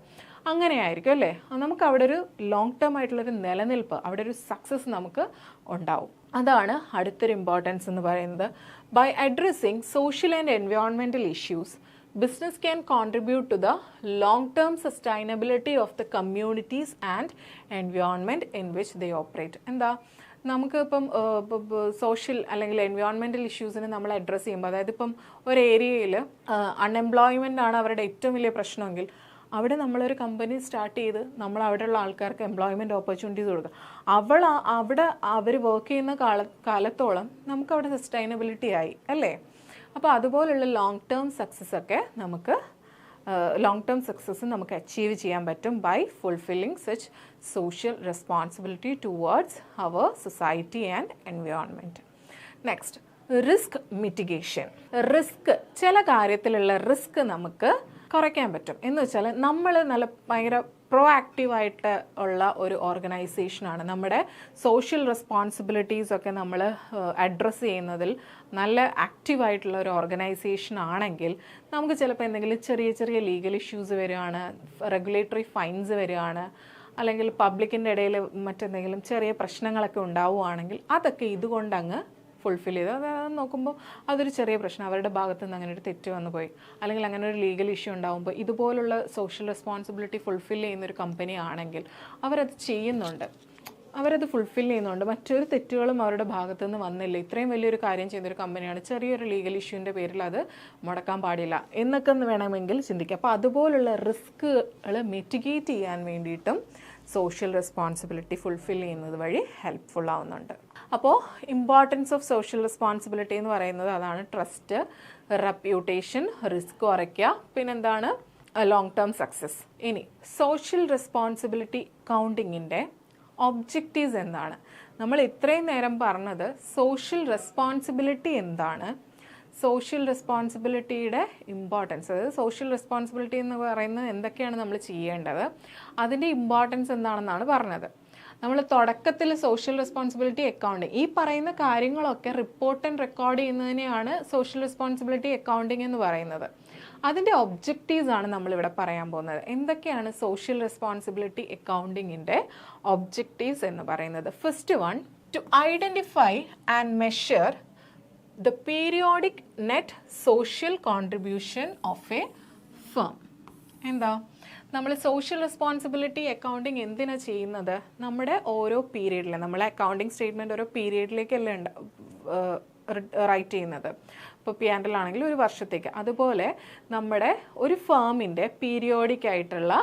അങ്ങനെ ആയിരിക്കും അല്ലേ. നമുക്ക് അവിടെ ഒരു ലോങ് ടേം ആയിട്ടുള്ളൊരു നിലനിൽപ്പ്, അവിടെ ഒരു സക്സസ് നമുക്ക് ഉണ്ടാവും. അതാണ് അടുത്തൊരു ഇമ്പോർട്ടൻസ് എന്ന് പറയുന്നത്. By addressing social and environmental issues, business can contribute to the long-term sustainability of the communities and environment in which they operate. എന്താ, നമുക്കിപ്പം സോഷ്യൽ അല്ലെങ്കിൽ എൻവയോൺമെൻറ്റൽ ഇഷ്യൂസിനെ നമ്മൾ അഡ്രസ്സ് ചെയ്യുമ്പോൾ, അതായത് ഇപ്പം ഒരു ഏരിയയിൽ അൺഎംപ്ലോയ്മെൻ്റ് ആണ് അവരുടെ ഏറ്റവും വലിയ പ്രശ്നമെങ്കിൽ അവിടെ നമ്മളൊരു കമ്പനി സ്റ്റാർട്ട് ചെയ്ത് നമ്മൾ അവിടെയുള്ള ആൾക്കാർക്ക് എംപ്ലോയ്മെൻറ്റ് ഓപ്പർച്യൂണിറ്റീസ് കൊടുക്കുക. അവിടെ അവർ വർക്ക് ചെയ്യുന്ന കാലത്തോളം നമുക്കവിടെ സസ്റ്റൈനബിലിറ്റി ആയി അല്ലേ. അപ്പോൾ അതുപോലുള്ള ലോങ് ടേം സക്സസ്സൊക്കെ നമുക്ക് അച്ചീവ് ചെയ്യാൻ പറ്റും by fulfilling such social responsibility towards our society and environment. Next, risk mitigation. ചില കാര്യത്തിലുള്ള റിസ്ക് നമുക്ക് കുറയ്ക്കാൻ പറ്റും. എന്ന് വെച്ചാൽ നമ്മൾ ഭയങ്കര പ്രോ ആക്റ്റീവായിട്ട് ഉള്ള ഒരു ഓർഗനൈസേഷനാണ്. നമ്മുടെ സോഷ്യൽ റെസ്പോൺസിബിലിറ്റീസ് ഒക്കെ നമ്മൾ അഡ്രസ്സ് ചെയ്യുന്നതിൽ നല്ല ആക്റ്റീവായിട്ടുള്ള ഒരു ഓർഗനൈസേഷൻ ആണെങ്കിൽ നമുക്ക് ചിലപ്പോൾ എന്തെങ്കിലും ചെറിയ ചെറിയ ലീഗൽ ഇഷ്യൂസ് വരികയാണ്, റെഗുലേറ്ററി ഫൈൻസ് വരികയാണ്, അല്ലെങ്കിൽ പബ്ലിക്കിൻ്റെ ഇടയിൽ മറ്റെന്തെങ്കിലും ചെറിയ പ്രശ്നങ്ങളൊക്കെ ഉണ്ടാവുകയാണെങ്കിൽ അതൊക്കെ ഇതുകൊണ്ട് അങ്ങ് ഫുൾഫിൽ ചെയ്ത് അത് നോക്കുമ്പോൾ അതൊരു ചെറിയ പ്രശ്നം, അവരുടെ ഭാഗത്തു നിന്ന് അങ്ങനെ ഒരു തെറ്റ് വന്നു പോയി, അല്ലെങ്കിൽ അങ്ങനെ ഒരു ലീഗൽ ഇഷ്യൂ ഉണ്ടാകുമ്പോൾ ഇതുപോലുള്ള സോഷ്യൽ റെസ്പോൺസിബിലിറ്റി ഫുൾഫിൽ ചെയ്യുന്നൊരു കമ്പനി ആണെങ്കിൽ അവരത് ചെയ്യുന്നുണ്ട്, അവരത് ഫുൾഫിൽ ചെയ്യുന്നുണ്ട്, മറ്റൊരു തെറ്റുകളും അവരുടെ ഭാഗത്തു നിന്ന് വന്നില്ല, ഇത്രയും വലിയൊരു കാര്യം ചെയ്യുന്നൊരു കമ്പനിയാണ്, ചെറിയൊരു ലീഗൽ ഇഷ്യൂവിൻ്റെ പേരിൽ അത് മുടക്കാൻ പാടില്ല എന്നൊക്കെ വേണമെങ്കിൽ ചിന്തിക്കാം. അപ്പോൾ അതുപോലുള്ള റിസ്ക്കുകൾ മിറ്റിഗേറ്റ് ചെയ്യാൻ വേണ്ടിയിട്ടും സോഷ്യൽ റെസ്പോൺസിബിലിറ്റി ഫുൾഫിൽ ചെയ്യുന്നത് വഴി ഹെൽപ്ഫുൾ ആവുന്നുണ്ട്. അപ്പോൾ ഇമ്പോർട്ടൻസ് ഓഫ് സോഷ്യൽ റെസ്പോൺസിബിലിറ്റി എന്ന് പറയുന്നത് അതാണ്. ട്രസ്റ്റ്, റെപ്യൂട്ടേഷൻ, റിസ്ക് കുറയ്ക്കുക, പിന്നെന്താണ് ലോങ് ടേം സക്സസ്. ഇനി സോഷ്യൽ റെസ്പോൺസിബിലിറ്റി അക്കൗണ്ടിങ്ങിൻ്റെ ഒബ്ജക്റ്റീവ്സ് എന്താണ്? നമ്മൾ ഇത്രയും നേരം പറഞ്ഞത് സോഷ്യൽ റെസ്പോൺസിബിലിറ്റി എന്താണ്, സോഷ്യൽ റെസ്പോൺസിബിലിറ്റിയുടെ ഇമ്പോർട്ടൻസ്, അതായത് സോഷ്യൽ റെസ്പോൺസിബിലിറ്റി എന്ന് പറയുന്നത് എന്തൊക്കെയാണ് നമ്മൾ ചെയ്യേണ്ടത്, അതിൻ്റെ ഇമ്പോർട്ടൻസ് എന്താണെന്നാണ് പറഞ്ഞത്. നമ്മൾ തുടക്കത്തിൽ സോഷ്യൽ റെസ്പോൺസിബിലിറ്റി അക്കൗണ്ടിങ് ഈ പറയുന്ന കാര്യങ്ങളൊക്കെ റിപ്പോർട്ട് ആൻഡ് റെക്കോർഡ് ചെയ്യുന്നതിനെയാണ് സോഷ്യൽ റെസ്പോൺസിബിലിറ്റി അക്കൗണ്ടിങ് എന്ന് പറയുന്നത്. അതിൻ്റെ ഒബ്ജക്റ്റീവ്സ് ആണ് നമ്മളിവിടെ പറയാൻ പോകുന്നത്. എന്തൊക്കെയാണ് സോഷ്യൽ റെസ്പോൺസിബിലിറ്റി അക്കൗണ്ടിങ്ങിൻ്റെ ഒബ്ജക്റ്റീവ്സ് എന്ന് പറയുന്നത്? First one, to identify and measure the periodic net social contribution of a firm. എന്താ നമ്മൾ സോഷ്യൽ റെസ്പോൺസിബിലിറ്റി അക്കൗണ്ടിങ് എന്തിനാണ് ചെയ്യുന്നത്? നമ്മുടെ ഓരോ പീരീഡിൽ, നമ്മളെ അക്കൗണ്ടിങ് സ്റ്റേറ്റ്മെൻറ്റ് ഓരോ പീരീഡിലേക്കല്ലേ റൈറ്റ് ചെയ്യുന്നത്. ഇപ്പോൾ P&L ആണെങ്കിൽ ഒരു വർഷത്തേക്ക്, അതുപോലെ നമ്മുടെ ഒരു ഫേമിൻ്റെ പീരിയോഡിക് ആയിട്ടുള്ള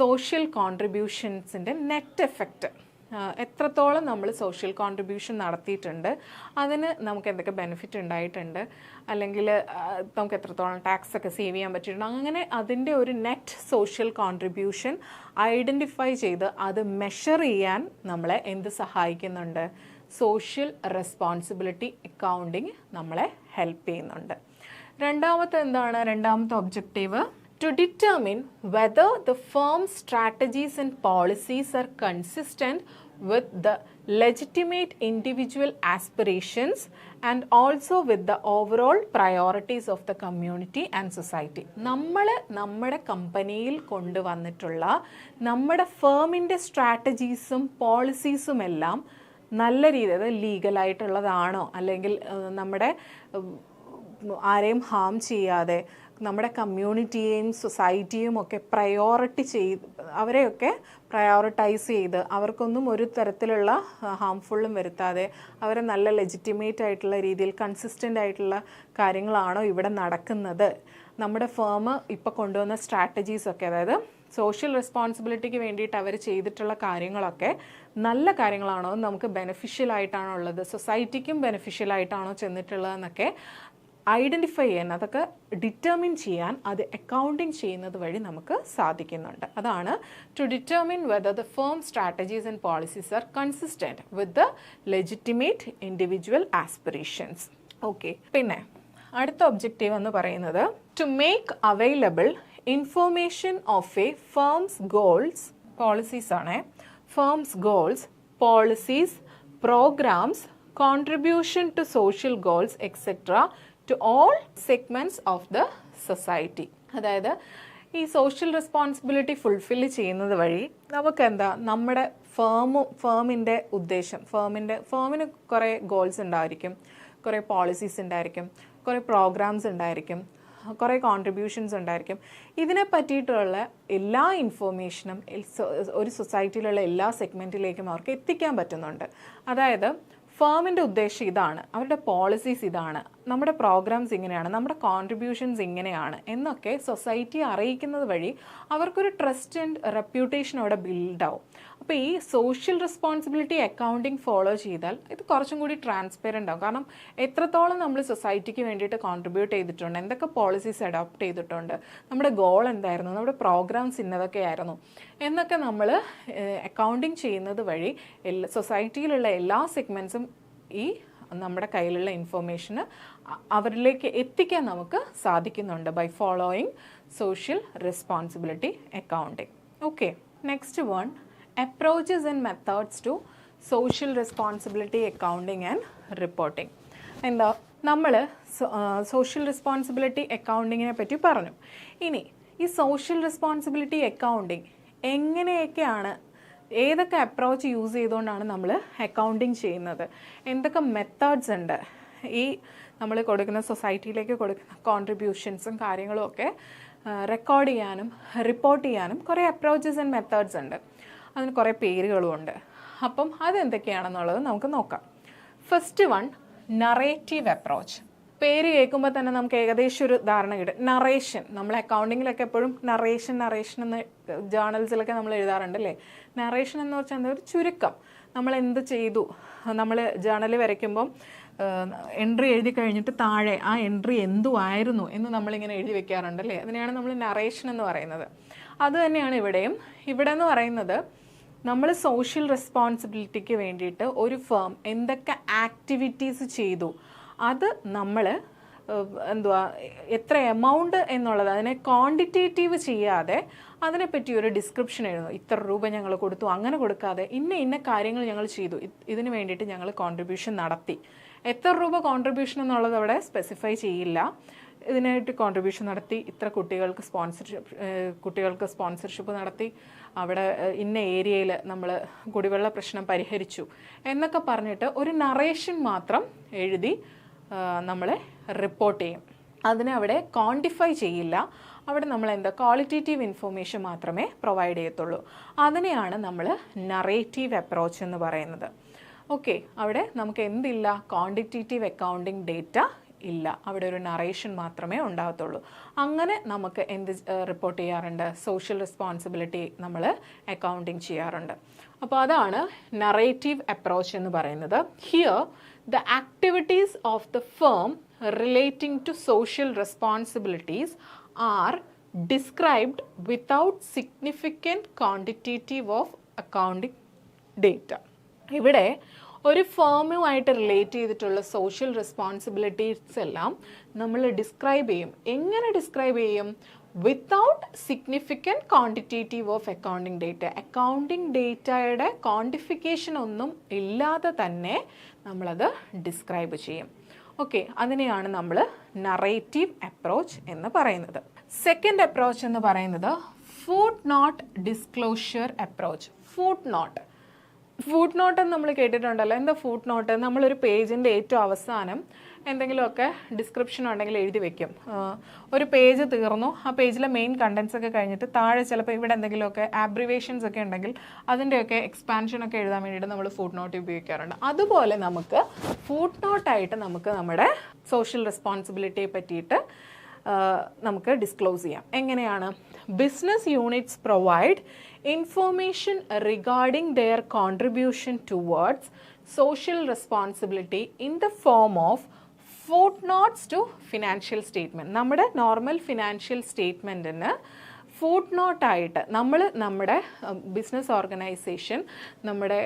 സോഷ്യൽ കോൺട്രിബ്യൂഷൻസിൻ്റെ നെറ്റ് എഫക്റ്റ്, എത്രത്തോളം നമ്മൾ സോഷ്യൽ കോൺട്രിബ്യൂഷൻ നടത്തിയിട്ടുണ്ട്, അതിന് നമുക്ക് എന്തൊക്കെ ബെനിഫിറ്റ് ഉണ്ടായിട്ടുണ്ട്, അല്ലെങ്കിൽ നമുക്ക് എത്രത്തോളം ടാക്സ് ഒക്കെ സേവ് ചെയ്യാൻ പറ്റിയിട്ടുണ്ട്, അങ്ങനെ അതിൻ്റെ ഒരു നെറ്റ് സോഷ്യൽ കോൺട്രിബ്യൂഷൻ ഐഡൻറ്റിഫൈ ചെയ്ത് അത് മെഷർ ചെയ്യാൻ നമ്മളെ എന്ത് സഹായിക്കുന്നുണ്ട്? സോഷ്യൽ റെസ്പോൺസിബിലിറ്റി അക്കൗണ്ടിങ് നമ്മളെ ഹെൽപ്പ് ചെയ്യുന്നുണ്ട്. രണ്ടാമത്തെ objective, to determine whether the firm's strategies and policies are consistent with the legitimate individual aspirations and also with the overall priorities of the community and society. നമ്മുടെ കമ്പനിയിൽ കൊണ്ടുവന്നിട്ടുള്ള നമ്മുടെ ഫേമിൻ്റെ സ്ട്രാറ്റജീസും പോളിസീസും എല്ലാം നല്ല രീതിയിൽ ലീഗലായിട്ടുള്ളതാണോ, അല്ലെങ്കിൽ നമ്മുടെ ആരെയും ഹാം ചെയ്യാതെ നമ്മുടെ കമ്മ്യൂണിറ്റിയെയും സൊസൈറ്റിയും ഒക്കെ അവരെയൊക്കെ പ്രയോറിറ്റൈസ് ചെയ്ത് അവർക്കൊന്നും ഒരു തരത്തിലുള്ള ഹാംഫുള്ളും വരുത്താതെ അവരെ നല്ല ലെജിറ്റിമേറ്റ് ആയിട്ടുള്ള രീതിയിൽ കൺസിസ്റ്റൻ്റ് ആയിട്ടുള്ള കാര്യങ്ങളാണോ ഇവിടെ നടക്കുന്നത്, നമ്മുടെ ഫേം ഇപ്പോൾ കൊണ്ടുവന്ന സ്ട്രാറ്റജീസൊക്കെ, അതായത് സോഷ്യൽ റെസ്പോൺസിബിലിറ്റിക്ക് വേണ്ടിയിട്ട് അവർ ചെയ്തിട്ടുള്ള കാര്യങ്ങളൊക്കെ നല്ല കാര്യങ്ങളാണോ, നമുക്ക് ബെനിഫിഷ്യൽ ആയിട്ടാണോ ഉള്ളത്, സൊസൈറ്റിക്കും ബെനിഫിഷ്യൽ ആയിട്ടാണോ ചെന്നിട്ടുള്ളതെന്നൊക്കെ ഐഡൻറ്റിഫൈ ചെയ്യാൻ, അതൊക്കെ ഡിറ്റർമിൻ ചെയ്യാൻ അത് അക്കൗണ്ടിങ് ചെയ്യുന്നത് വഴി നമുക്ക് സാധിക്കുന്നുണ്ട്. അതാണ് to determine whether the firm strategies and policies are consistent with the legitimate individual aspirations. Okay, പിന്നെ അടുത്ത ഒബ്ജക്റ്റീവ് എന്ന് പറയുന്നത് to make available information of a firm's goals, policies ആണ്, firm's goals, policies, programmes, contribution to social goals etcetera to all segments of the society. അതായത് ഈ social responsibility fulfil ചെയ്യുന്നത് വഴി നമുക്കെന്താ, നമ്മുടെ ഫേമിൻ്റെ ഉദ്ദേശം, ഫേമിന് കുറേ ഗോൾസ് ഉണ്ടായിരിക്കും, കുറേ പോളിസീസ് ഉണ്ടായിരിക്കും, കുറേ പ്രോഗ്രാംസ് ഉണ്ടായിരിക്കും, കുറേ കോൺട്രിബ്യൂഷൻസ് ഉണ്ടായിരിക്കും. ഇതിനെ പറ്റിയിട്ടുള്ള എല്ലാ ഇൻഫോർമേഷനും ഒരു സൊസൈറ്റിയിലുള്ള എല്ലാ സെഗ്മെൻറ്റിലേക്കും അവർക്ക് എത്തിക്കാൻ പറ്റുന്നുണ്ട്. അതായത് ഫേമിൻ്റെ ഉദ്ദേശം ഇതാണ്, അവരുടെ പോളിസീസ് ഇതാണ്, നമ്മുടെ പ്രോഗ്രാംസ് ഇങ്ങനെയാണ്, നമ്മുടെ കോൺട്രിബ്യൂഷൻസ് ഇങ്ങനെയാണ് എന്നൊക്കെ സൊസൈറ്റിയെ അറിയിക്കുന്നത് വഴി അവർക്കൊരു ട്രസ്റ്റ് ആൻഡ് റെപ്യൂട്ടേഷൻ അവിടെ ബിൽഡാവും. അപ്പോൾ ഈ സോഷ്യൽ റെസ്പോൺസിബിലിറ്റി അക്കൗണ്ടിങ് ഫോളോ ചെയ്താൽ ഇത് കുറച്ചും കൂടി ട്രാൻസ്പെറൻ്റ് ആവും. കാരണം എത്രത്തോളം നമ്മൾ സൊസൈറ്റിക്ക് വേണ്ടിയിട്ട് കോൺട്രിബ്യൂട്ട് ചെയ്തിട്ടുണ്ട്, എന്തൊക്കെ പോളിസീസ് അഡോപ്റ്റ് ചെയ്തിട്ടുണ്ട്, നമ്മുടെ ഗോൾ എന്തായിരുന്നു, നമ്മുടെ പ്രോഗ്രാംസ് ഇന്നതൊക്കെയായിരുന്നു എന്നൊക്കെ നമ്മൾ അക്കൗണ്ടിങ് ചെയ്യുന്നത് വഴി സൊസൈറ്റിയിലുള്ള എല്ലാ സെഗ്മെൻറ്റ്സും ഈ നമ്മുടെ കയ്യിലുള്ള ഇൻഫോർമേഷന് അവരിലേക്ക് എത്തിക്കാൻ നമുക്ക് സാധിക്കുന്നുണ്ട് by following social responsibility accounting. Okay, next one, approaches and methods to social responsibility accounting and reporting. എന്താ, നമ്മൾ സോഷ്യൽ റെസ്പോൺസിബിലിറ്റി അക്കൗണ്ടിങ്ങിനെ പറ്റി പറഞ്ഞു. ഇനി ഈ സോഷ്യൽ റെസ്പോൺസിബിലിറ്റി അക്കൗണ്ടിങ് എങ്ങനെയൊക്കെയാണ്, ഏതൊക്കെ അപ്രോച്ച് യൂസ് ചെയ്തുകൊണ്ടാണ് നമ്മൾ അക്കൗണ്ടിങ് ചെയ്യുന്നത്, എന്തൊക്കെ മെത്തേഡ്സ് ഉണ്ട്, ഈ നമ്മൾ കൊടുക്കുന്ന സൊസൈറ്റിയിലേക്ക് കൊടുക്കുന്ന കോൺട്രിബ്യൂഷൻസും കാര്യങ്ങളും ഒക്കെ റെക്കോർഡ് ചെയ്യാനും റിപ്പോർട്ട് ചെയ്യാനും കുറേ അപ്രോച്ചസ് ആൻഡ് മെത്തേഡ്സ് ഉണ്ട്. അതിന് കുറേ പേരുകളും ഉണ്ട്. അപ്പം അതെന്തൊക്കെയാണെന്നുള്ളത് നമുക്ക് നോക്കാം. First one, narrative approach. പേര് കേൾക്കുമ്പോൾ തന്നെ നമുക്ക് ഏകദേശം ഒരു ധാരണ കിട്ടും. നറേഷൻ, നമ്മൾ അക്കൗണ്ടിങ്ങിലൊക്കെ എപ്പോഴും നറേഷൻ എന്ന് ജേർണൽസിലൊക്കെ നമ്മൾ എഴുതാറുണ്ട് അല്ലേ. നറേഷൻ എന്ന് വെച്ചാൽ എന്താ, ഒരു ചുരുക്കം, നമ്മൾ എന്ത് ചെയ്തു. നമ്മൾ ജേർണൽ വരയ്ക്കുമ്പം എൻട്രി എഴുതി കഴിഞ്ഞിട്ട് താഴെ ആ എൻട്രി എന്തുമായിരുന്നു എന്ന് നമ്മളിങ്ങനെ എഴുതി വെക്കാറുണ്ടല്ലേ. അതിനെയാണ് നമ്മൾ നറേഷൻ എന്ന് പറയുന്നത്. അതുതന്നെയാണ് ഇവിടെയും. ഇവിടെ എന്ന് പറയുന്നത് നമ്മൾ സോഷ്യൽ റെസ്പോൺസിബിലിറ്റിക്ക് വേണ്ടിയിട്ട് ഒരു ഫേം എന്തൊക്കെ ആക്ടിവിറ്റീസ് ചെയ്തു, അത് നമ്മൾ എത്ര എമൗണ്ട് എന്നുള്ളത് അതിനെ ക്വാണ്ടിറ്റേറ്റീവ് ചെയ്യാതെ അതിനെപ്പറ്റി ഒരു ഡിസ്ക്രിപ്ഷൻ എഴുതുന്നു. ഇത്ര രൂപ ഞങ്ങൾ കൊടുത്തു, അങ്ങനെ കൊടുക്കാതെ ഇന്ന കാര്യങ്ങൾ ഞങ്ങൾ ചെയ്തു, ഇതിന് വേണ്ടിയിട്ട് ഞങ്ങൾ കോൺട്രിബ്യൂഷൻ നടത്തി. എത്ര രൂപ കോൺട്രിബ്യൂഷൻ എന്നുള്ളത് അവിടെ സ്പെസിഫൈ ചെയ്യില്ല. ഇതിനായിട്ട് കോൺട്രിബ്യൂഷൻ നടത്തി, ഇത്ര കുട്ടികൾക്ക് സ്പോൺസർഷിപ്പ് നടത്തി, അവിടെ ഇന്ന ഏരിയയിൽ നമ്മൾ കുടിവെള്ള പ്രശ്നം പരിഹരിച്ചു എന്നൊക്കെ പറഞ്ഞിട്ട് ഒരു നറേഷൻ മാത്രം എഴുതി നമ്മൾ റിപ്പോർട്ട് ചെയ്യും. അതിനെ അവിടെ ക്വാണ്ടിഫൈ ചെയ്യില്ല. അവിടെ നമ്മൾ ക്വാളിറ്റേറ്റീവ് ഇൻഫോർമേഷൻ മാത്രമേ പ്രൊവൈഡ് ചെയ്യത്തുള്ളൂ. അതിനെയാണ് നമ്മൾ നറേറ്റീവ് അപ്രോച്ച് എന്ന് പറയുന്നത്. ഓക്കെ, അവിടെ നമുക്ക് എന്തില്ല, ക്വാണ്ടിറ്റേറ്റീവ് അക്കൗണ്ടിങ് ഡേറ്റ ഇല്ല. അവിടെ ഒരു നറേഷൻ മാത്രമേ ഉണ്ടാകത്തുള്ളൂ. അങ്ങനെ നമുക്ക് എന്ത് റിപ്പോർട്ട് ചെയ്യാറുണ്ട്, സോഷ്യൽ റെസ്പോൺസിബിലിറ്റി നമ്മൾ അക്കൗണ്ടിങ് ചെയ്യാറുണ്ട്. അപ്പോൾ അതാണ് നറേറ്റീവ് അപ്രോച്ച് എന്ന് പറയുന്നത്. Here the activities of the firm relating to social responsibilities are described without significant quantitative of accounting data. ഇവിടെ ഒരു ഫേമുമായിട്ട് റിലേറ്റ് ചെയ്തിട്ടുള്ള സോഷ്യൽ റെസ്പോൺസിബിലിറ്റീസ് എല്ലാം നമ്മൾ ഡിസ്ക്രൈബ് ചെയ്യും. എങ്ങനെ ഡിസ്ക്രൈബ് ചെയ്യും? Without significant quantitative of accounting data. Accounting ഡേറ്റയുടെ ക്വാണ്ടിഫിക്കേഷൻ ഒന്നും ഇല്ലാതെ തന്നെ നമ്മളത് ഡിസ്ക്രൈബ് ചെയ്യും. ഓക്കെ, അതിനെയാണ് നമ്മൾ നറേറ്റീവ് അപ്രോച്ച് എന്ന് പറയുന്നത്. സെക്കൻഡ് അപ്രോച്ച് എന്ന് പറയുന്നത് footnote disclosure approach. Footnote എന്ന് നമ്മൾ കേട്ടിട്ടുണ്ടല്ലോ. എന്താ ഫുട് നോട്ട്? നമ്മളൊരു പേജിൻ്റെ ഏറ്റവും അവസാനം എന്തെങ്കിലുമൊക്കെ ഡിസ്ക്രിപ്ഷൻ ഉണ്ടെങ്കിൽ എഴുതി വെക്കും. ഒരു പേജ് തീർന്നു, ആ പേജിലെ മെയിൻ കണ്ടൻസ് ഒക്കെ കഴിഞ്ഞിട്ട് താഴെ ചിലപ്പോൾ ഇവിടെ എന്തെങ്കിലുമൊക്കെ ആബ്രിവേഷൻസ് ഒക്കെ ഉണ്ടെങ്കിൽ അതിൻ്റെയൊക്കെ എക്സ്പാൻഷനൊക്കെ എഴുതാൻ വേണ്ടിയിട്ട് നമ്മൾ ഫുട് നോട്ട് ഉപയോഗിക്കാറുണ്ട്. അതുപോലെ നമുക്ക് ഫുട് നോട്ടായിട്ട് നമുക്ക് നമ്മുടെ സോഷ്യൽ റെസ്പോൺസിബിലിറ്റിയെ പറ്റിയിട്ട് നമുക്ക് ഡിസ്ക്ലോസ് ചെയ്യാം. എങ്ങനെയാണ്? Business units provide information regarding their contribution towards social responsibility in the form of footnotes to financial statement. നമ്മുടെ നോർമൽ ഫിനാൻഷ്യൽ സ്റ്റേറ്റ്മെൻറ്റിന് ഫുട് നോട്ടായിട്ട് നമ്മൾ നമ്മുടെ ബിസിനസ് ഓർഗനൈസേഷൻ നമ്മുടെ